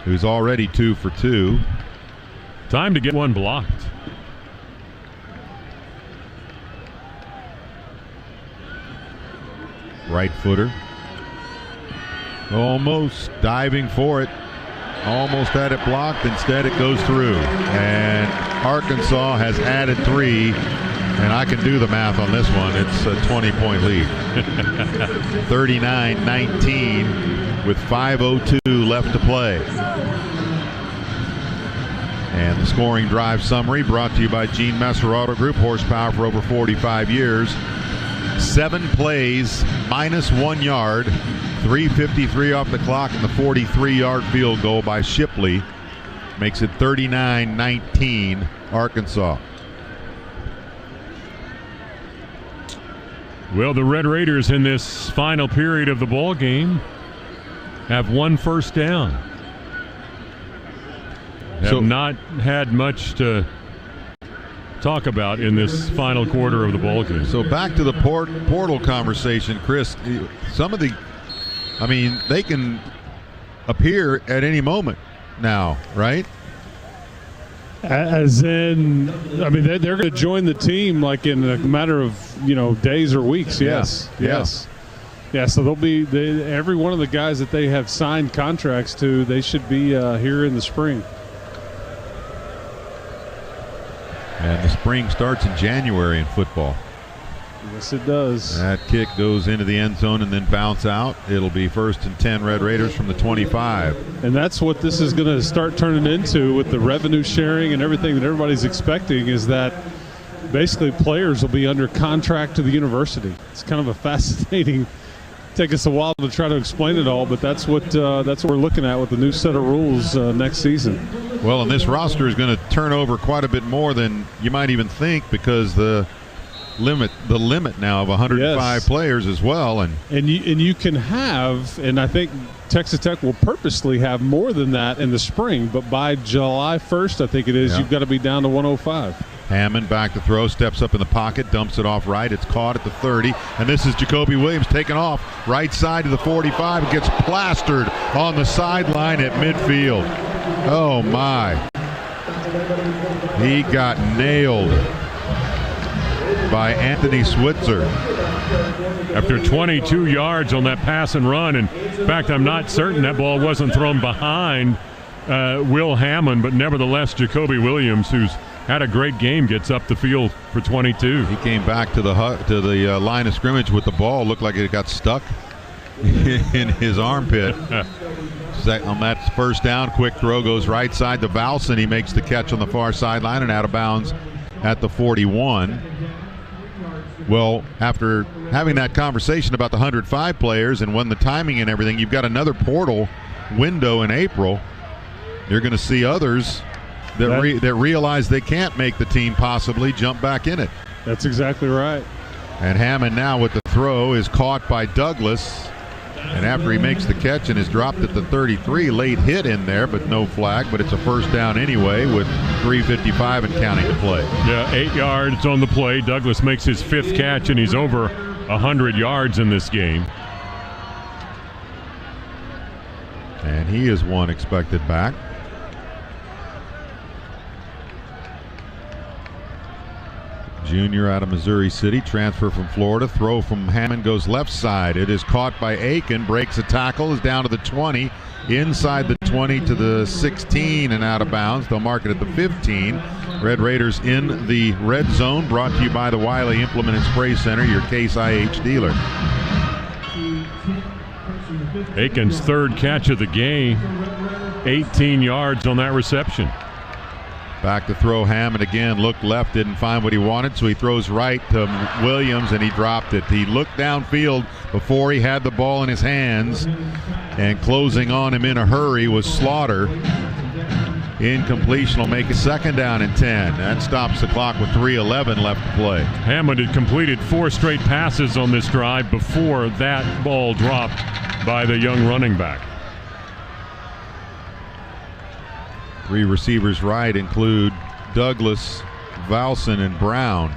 who's already 2 for 2. Time to get one blocked. Right footer. Almost diving for it. Almost had it blocked. Instead, it goes through. And Arkansas has added 3. And I can do the math on this one. It's a 20-point lead. 39-19 with 5:02 left to play. And the scoring drive summary brought to you by Gene Messer Auto Group. Horsepower for over 45 years. 7 plays, -1 yard. 3:53 off the clock, and the 43-yard field goal by Shipley makes it 39-19 Arkansas. Well, the Red Raiders in this final period of the ball game have 1 first down. Have not had much to talk about in this final quarter of the ball game. So back to the portal conversation, Chris. Some of they can appear at any moment now, right? As in, they're going to join the team like in a matter of days or weeks. Yes, yes. Yeah, so they'll be every one of the guys that they have signed contracts to. They should be here in the spring. And the spring starts in January in football. Yes, it does. That kick goes into the end zone and then bounce out. It'll be 1st and 10 Red Raiders from the 25. And that's what this is going to start turning into with the revenue sharing and everything that everybody's expecting, is that basically players will be under contract to the university. It's kind of a fascinating. Take us a while to try to explain it all, but that's what we're looking at with the new set of rules next season. Well, and this roster is going to turn over quite a bit more than you might even think, because the limit now of 105 players as well, and you can have, and I think Texas Tech will purposely have more than that in the spring, but by July 1st, I think it is, you've got to be down to 105. Hammond back to throw, steps up in the pocket, dumps it off right. It's caught at the 30, and this is Jacoby Williams taking off right side to the 45. It gets plastered on the sideline at midfield. Oh my! He got nailed by Anthony Switzer. After 22 yards on that pass and run, and in fact, I'm not certain that ball wasn't thrown behind Will Hammond, but nevertheless, Jacoby Williams, who's had a great game, gets up the field for 22. He came back to the line of scrimmage with the ball. Looked like it got stuck in his armpit. On that first down, quick throw goes right side to Valson. He makes the catch on the far sideline and out of bounds at the 41. Well, after having that conversation about the 105 players and when the timing and everything, you've got another portal window in April. You're going to see others that realize they can't make the team possibly jump back in it. That's exactly right. And Hammond now with the throw is caught by Douglas. And after he makes the catch and is dropped at the 33, late hit in there, but no flag. But it's a first down anyway with 3:55 and counting to play. Yeah, 8 yards on the play. Douglas makes his 5th catch, and he's over 100 yards in this game. And he is one expected back. Junior out of Missouri City, transfer from Florida. Throw from Hammond goes left side. It is caught by Aiken, breaks a tackle, is down to the 20, inside the 20 to the 16 and out of bounds. They'll mark it at the 15. Red Raiders in the red zone, brought to you by the Wiley Implement and Spray Center, your Case IH dealer. Aiken's 3rd catch of the game, 18 yards on that reception. Back to throw. Hammond again, looked left, didn't find what he wanted, so he throws right to Williams, and he dropped it. He looked downfield before he had the ball in his hands, and closing on him in a hurry was Slaughter. Incompletion will make it 2nd down and 10. That stops the clock with 3:11 left to play. Hammond had completed 4 straight passes on this drive before that ball dropped by the young running back. 3 receivers right include Douglas, Valson, and Brown.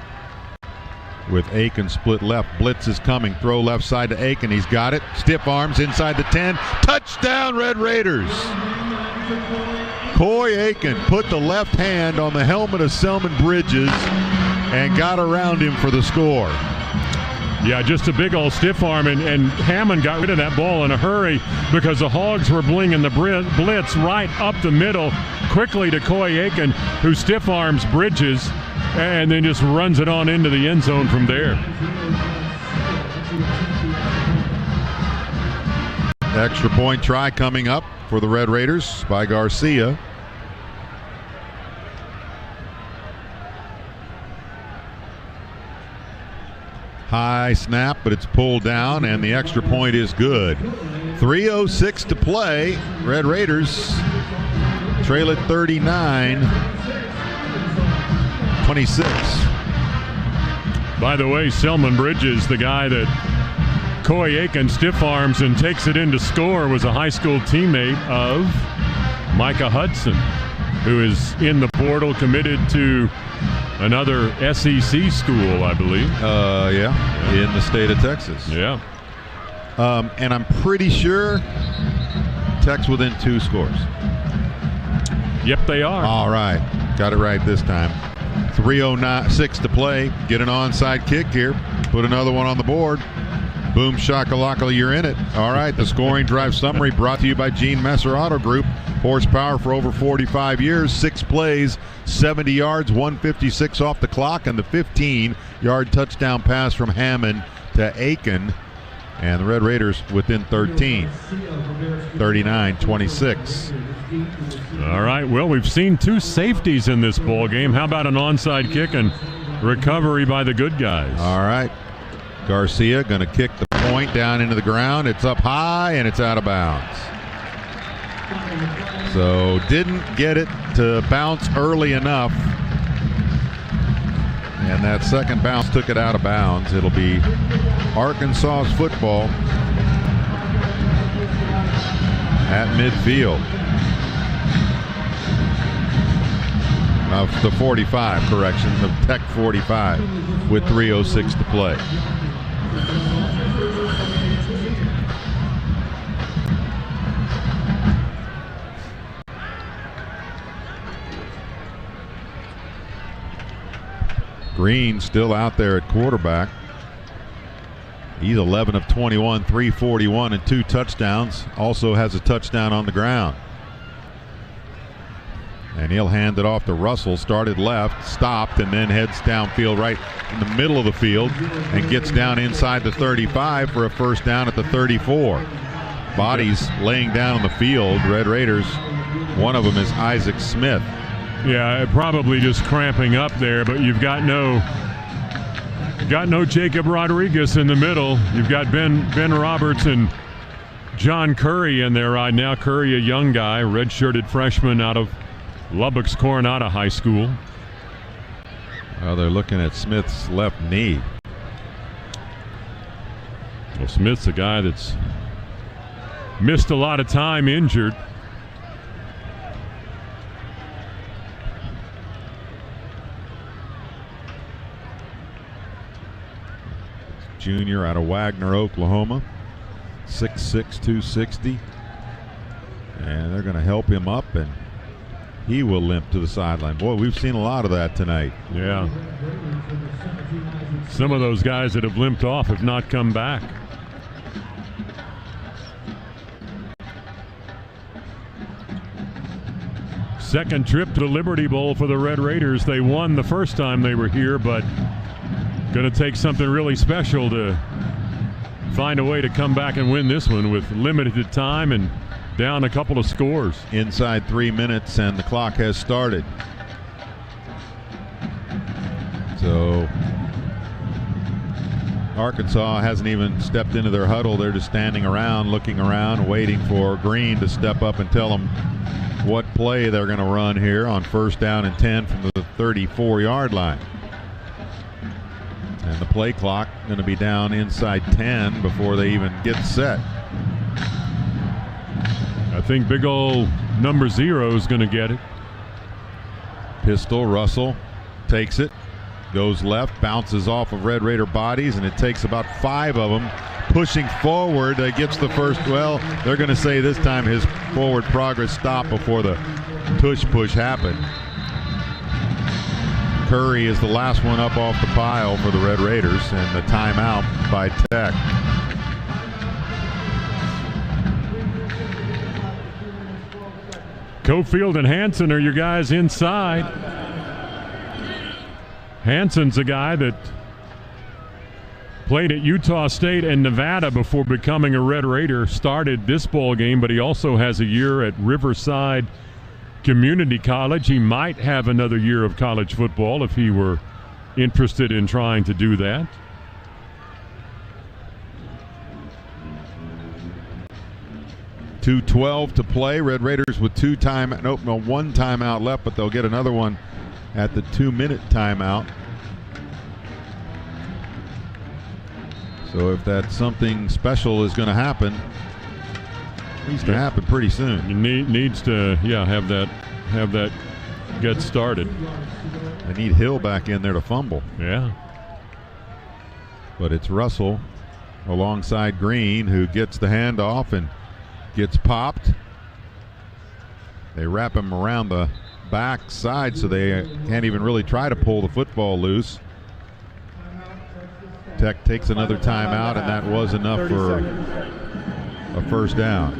With Aiken split left. Blitz is coming. Throw left side to Aiken. He's got it. Stiff arms inside the 10. Touchdown, Red Raiders. Coy Aiken put the left hand on the helmet of Selman Bridges and got around him for the score. Yeah, just a big old stiff arm, and Hammond got rid of that ball in a hurry because the Hogs were blinging the blitz right up the middle quickly to Coy Aiken, who stiff arms Bridges and then just runs it on into the end zone from there. Extra point try coming up for the Red Raiders by Garcia. High snap, but it's pulled down, and the extra point is good. 3:06 to play. Red Raiders trail at 39-26. By the way, Selman Bridges, the guy that Coy Aiken stiff arms and takes it in to score, was a high school teammate of Micah Hudson, who is in the portal, committed to Another SEC school, I believe. Yeah, in the state of Texas. Yeah. And I'm pretty sure Tech's within 2 scores. Yep, they are. All right. Got it right this time. 3:06 to play. Get an onside kick here. Put another one on the board. Boom shakalaka, you're in it. All right, the scoring drive summary brought to you by Gene Messer Auto Group. Horsepower for over 45 years, 6 plays, 70 yards, 156 off the clock, and the 15-yard touchdown pass from Hammond to Aiken. And the Red Raiders within 13, 39-26. All right, well, we've seen 2 safeties in this ball game. How about an onside kick and recovery by the good guys? All right. Garcia going to kick the point down into the ground. It's up high, and it's out of bounds. So didn't get it to bounce early enough. And that second bounce took it out of bounds. It'll be Arkansas's football at midfield. Of the 45, correction, of Tech 45 with 3:06 to play. Green still out there at quarterback. He's 11 of 21, 341 and 2 touchdowns. Also has a touchdown on the ground. And he'll hand it off to Russell. Started left, stopped, and then heads downfield right in the middle of the field and gets down inside the 35 for a first down at the 34. Bodies laying down on the field. Red Raiders, one of them is Isaac Smith. Yeah, probably just cramping up there, but you've got no Jacob Rodriguez in the middle. You've got Ben Roberts and John Curry in there right now. Curry, a young guy, redshirted freshman out of Lubbock's Coronado High School. Well, they're looking at Smith's left knee. Well, Smith's a guy that's missed a lot of time injured. Junior out of Wagner, Oklahoma. 6'6", 260. And they're going to help him up, and he will limp to the sideline. Boy, we've seen a lot of that tonight. Yeah. Some of those guys that have limped off have not come back. Second trip to the Liberty Bowl for the Red Raiders. They won the first time they were here, but going to take something really special to find a way to come back and win this one with limited time and down a couple of scores. Inside 3 minutes, and the clock has started. So Arkansas hasn't even stepped into their huddle. They're just standing around, looking around, waiting for Green to step up and tell them what play they're going to run here on first down and 10 from the 34-yard line. And the play clock going to be down inside 10 before they even get set. I think big old number 0 is going to get it. Pistol, Russell takes it, goes left, bounces off of Red Raider bodies, and it takes about 5 of them pushing forward. Gets the first, well, they're going to say this time his forward progress stopped before the push happened. Curry is the last one up off the pile for the Red Raiders, and the timeout by Tech. Cofield and Hansen are your guys inside. Hansen's a guy that played at Utah State and Nevada before becoming a Red Raider. Started this ball game, but he also has a year at Riverside Community College. He might have another year of college football if he were interested in trying to do that. .212 to play. Red Raiders with one timeout left, but they'll get another one at the 2-minute timeout. So if that something special is going to happen, it needs to happen pretty soon. Needs to, have that get started. They need Hill back in there to fumble. Yeah. But it's Russell alongside Green who gets the handoff and gets popped. They wrap him around the back side so they can't even really try to pull the football loose. Tech takes another timeout, and that was enough for a first down.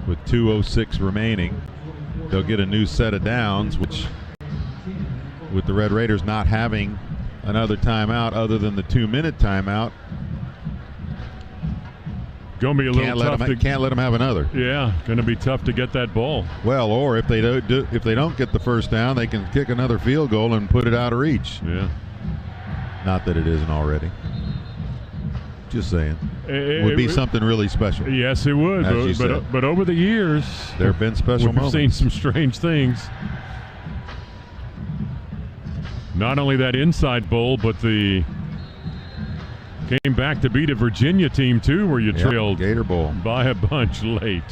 With 2:06 remaining, they'll get a new set of downs, which with the Red Raiders not having another timeout other than the 2-minute timeout, going to be a little tough. Can't let them have another. Yeah, going to be tough to get that ball. Well, or if they don't get the first down, they can kick another field goal and put it out of reach. Yeah. Not that it isn't already. Just saying. It would be something really special. Yes, it would. But over the years, there have been special moments. We've seen some strange things. Not only that inside bowl, but the came back to beat a Virginia team too, where you trailed Gator Bowl by a bunch late.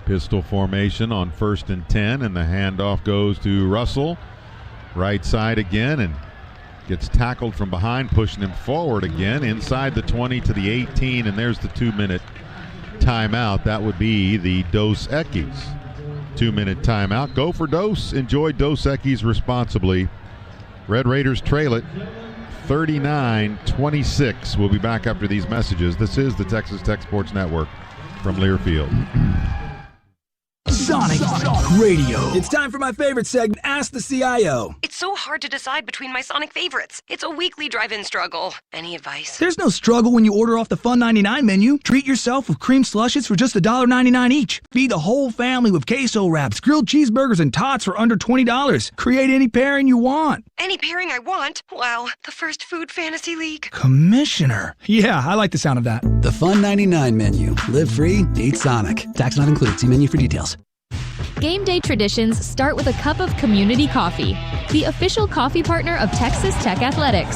Pistol formation on 1st and 10, and the handoff goes to Russell. Right side again, and gets tackled from behind, pushing him forward again, inside the 20 to the 18, and there's the 2-minute timeout. That would be the Dos Equis 2-minute timeout. Go for Dos. Enjoy Dos Equis responsibly. Red Raiders trail it 39-26. We'll be back after these messages. This is the Texas Tech Sports Network from Learfield. Sonic Radio. It's time for my favorite segment, Ask the CIO. It's so hard to decide between my Sonic favorites. It's a weekly drive-in struggle. Any advice? There's no struggle when you order off the Fun 99 menu. Treat yourself with cream slushes for just $1.99 each. Feed the whole family with queso wraps, grilled cheeseburgers, and tots for under $20. Create any pairing you want. Any pairing I want? Wow, the first food fantasy league. Commissioner. Yeah, I like the sound of that. The Fun 99 menu. Live free, eat Sonic. Tax not included. See menu for details. Game day traditions start with a cup of Community Coffee, the official coffee partner of Texas Tech Athletics.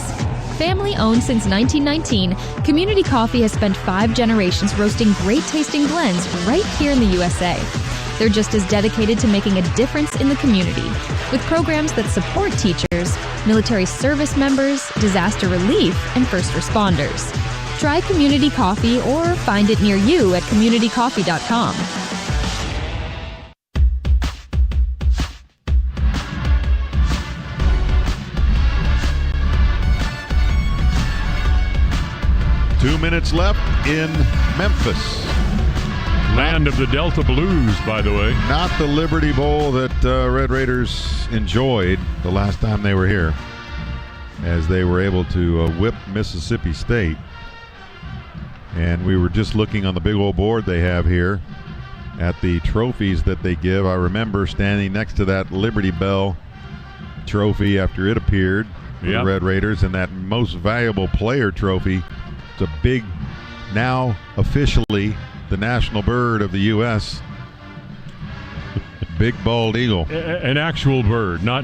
Family owned since 1919, Community Coffee has spent 5 generations roasting great tasting blends right here in the USA. They're just as dedicated to making a difference in the community, with programs that support teachers, military service members, disaster relief, and first responders. Try Community Coffee or find it near you at communitycoffee.com. Two minutes left in Memphis. Land of the Delta Blues, by the way. Not the Liberty Bowl that Red Raiders enjoyed the last time they were here, as they were able to whip Mississippi State. And we were just looking on the big old board they have here at the trophies that they give. I remember standing next to that Liberty Bell trophy after it appeared for the Red Raiders, and that most valuable player trophy. It's a big, now officially the national bird of the U.S. Big bald eagle. An actual bird, not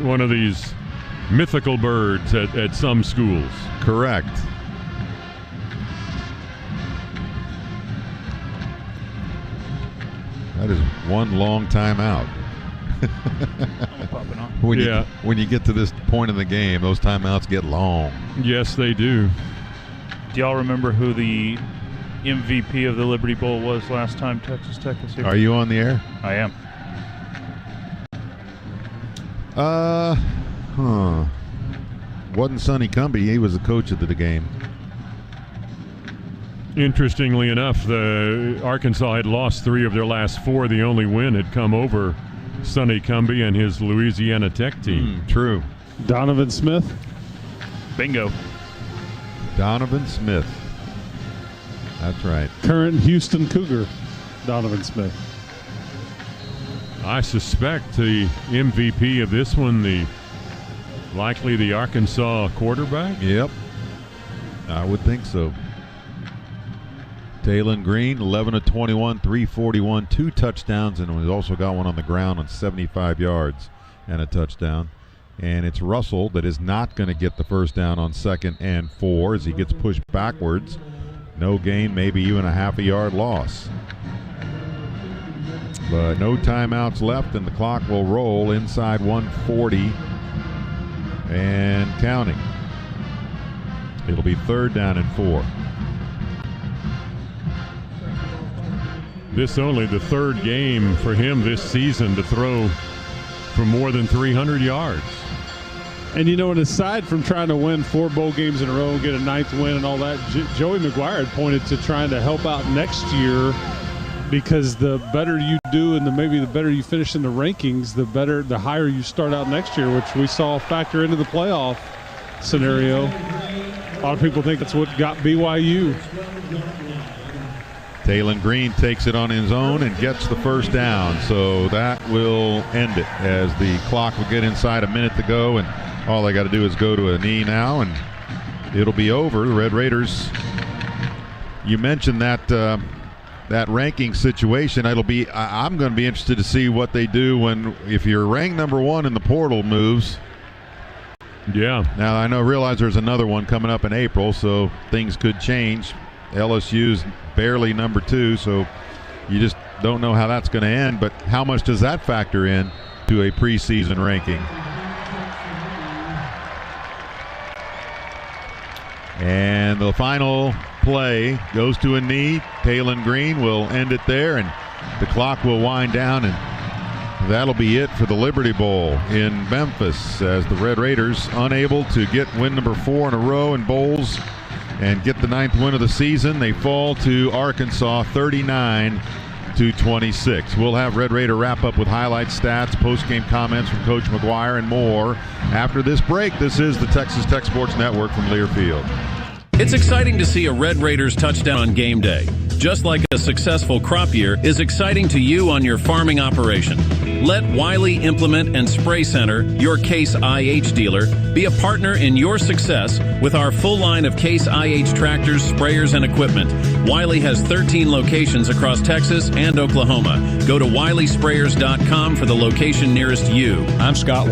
one of these mythical birds at some schools. Correct. That is one long time out. When you get to this point in the game, those timeouts get long. Yes, they do. Do y'all remember who the MVP of the Liberty Bowl was last time Texas Tech was here? Are you on the air? I am. Wasn't Sonny Cumbie. He was the coach of the game. Interestingly enough, the Arkansas had lost 3 of their last 4. The only win had come over Sonny Cumbie and his Louisiana Tech team. True. Donovan Smith. Bingo. Donovan Smith. That's right. Current Houston Cougar, Donovan Smith. I suspect the MVP of this one, likely the Arkansas quarterback. Yep. I would think so. Taylon Green, 11 of 21, 341, 2 touchdowns, and he's also got one on the ground on 75 yards and a touchdown. And it's Russell that is not going to get the first down on 2nd and 4 as he gets pushed backwards No gain, maybe even a half a yard loss. But no timeouts left, and the clock will roll inside 140 and counting. It'll be 3rd down and 4. This only the 3rd game for him this season to throw for more than 300 yards. And, and aside from trying to win 4 bowl games in a row and get a 9th win and all that, Joey McGuire had pointed to trying to help out next year, because the better you do and maybe the better you finish in the rankings, the higher you start out next year, which we saw factor into the playoff scenario. A lot of people think that's what got BYU. Talon Green takes it on his own and gets the 1st down. So that will end it as the clock will get inside a minute to go, and all they got to do is go to a knee now, and it'll be over. The Red Raiders, you mentioned that that ranking situation. I'm going to be interested to see what they do if you're ranked number 1 in the portal moves. Yeah. Now I realize there's another one coming up in April, so things could change. LSU's barely number 2, so you just don't know how that's going to end. But how much does that factor in to a preseason ranking? And the final play goes to a knee. Talon Green will end it there, and the clock will wind down, and that'll be it for the Liberty Bowl in Memphis, as the Red Raiders, unable to get win number 4 in a row in bowls and get the 9th win of the season, they fall to Arkansas 39-26. We'll have Red Raider wrap up with highlights, stats, post-game comments from Coach McGuire, and more after this break. This is the Texas Tech Sports Network from Learfield. It's exciting to see a Red Raiders touchdown on game day. Just like a successful crop year is exciting to you on your farming operation. Let Wiley Implement and Spray Center, your Case IH dealer, be a partner in your success with our full line of Case IH tractors, sprayers, and equipment. Wiley has 13 locations across Texas and Oklahoma. Go to WileySprayers.com for the location nearest you. I'm Scott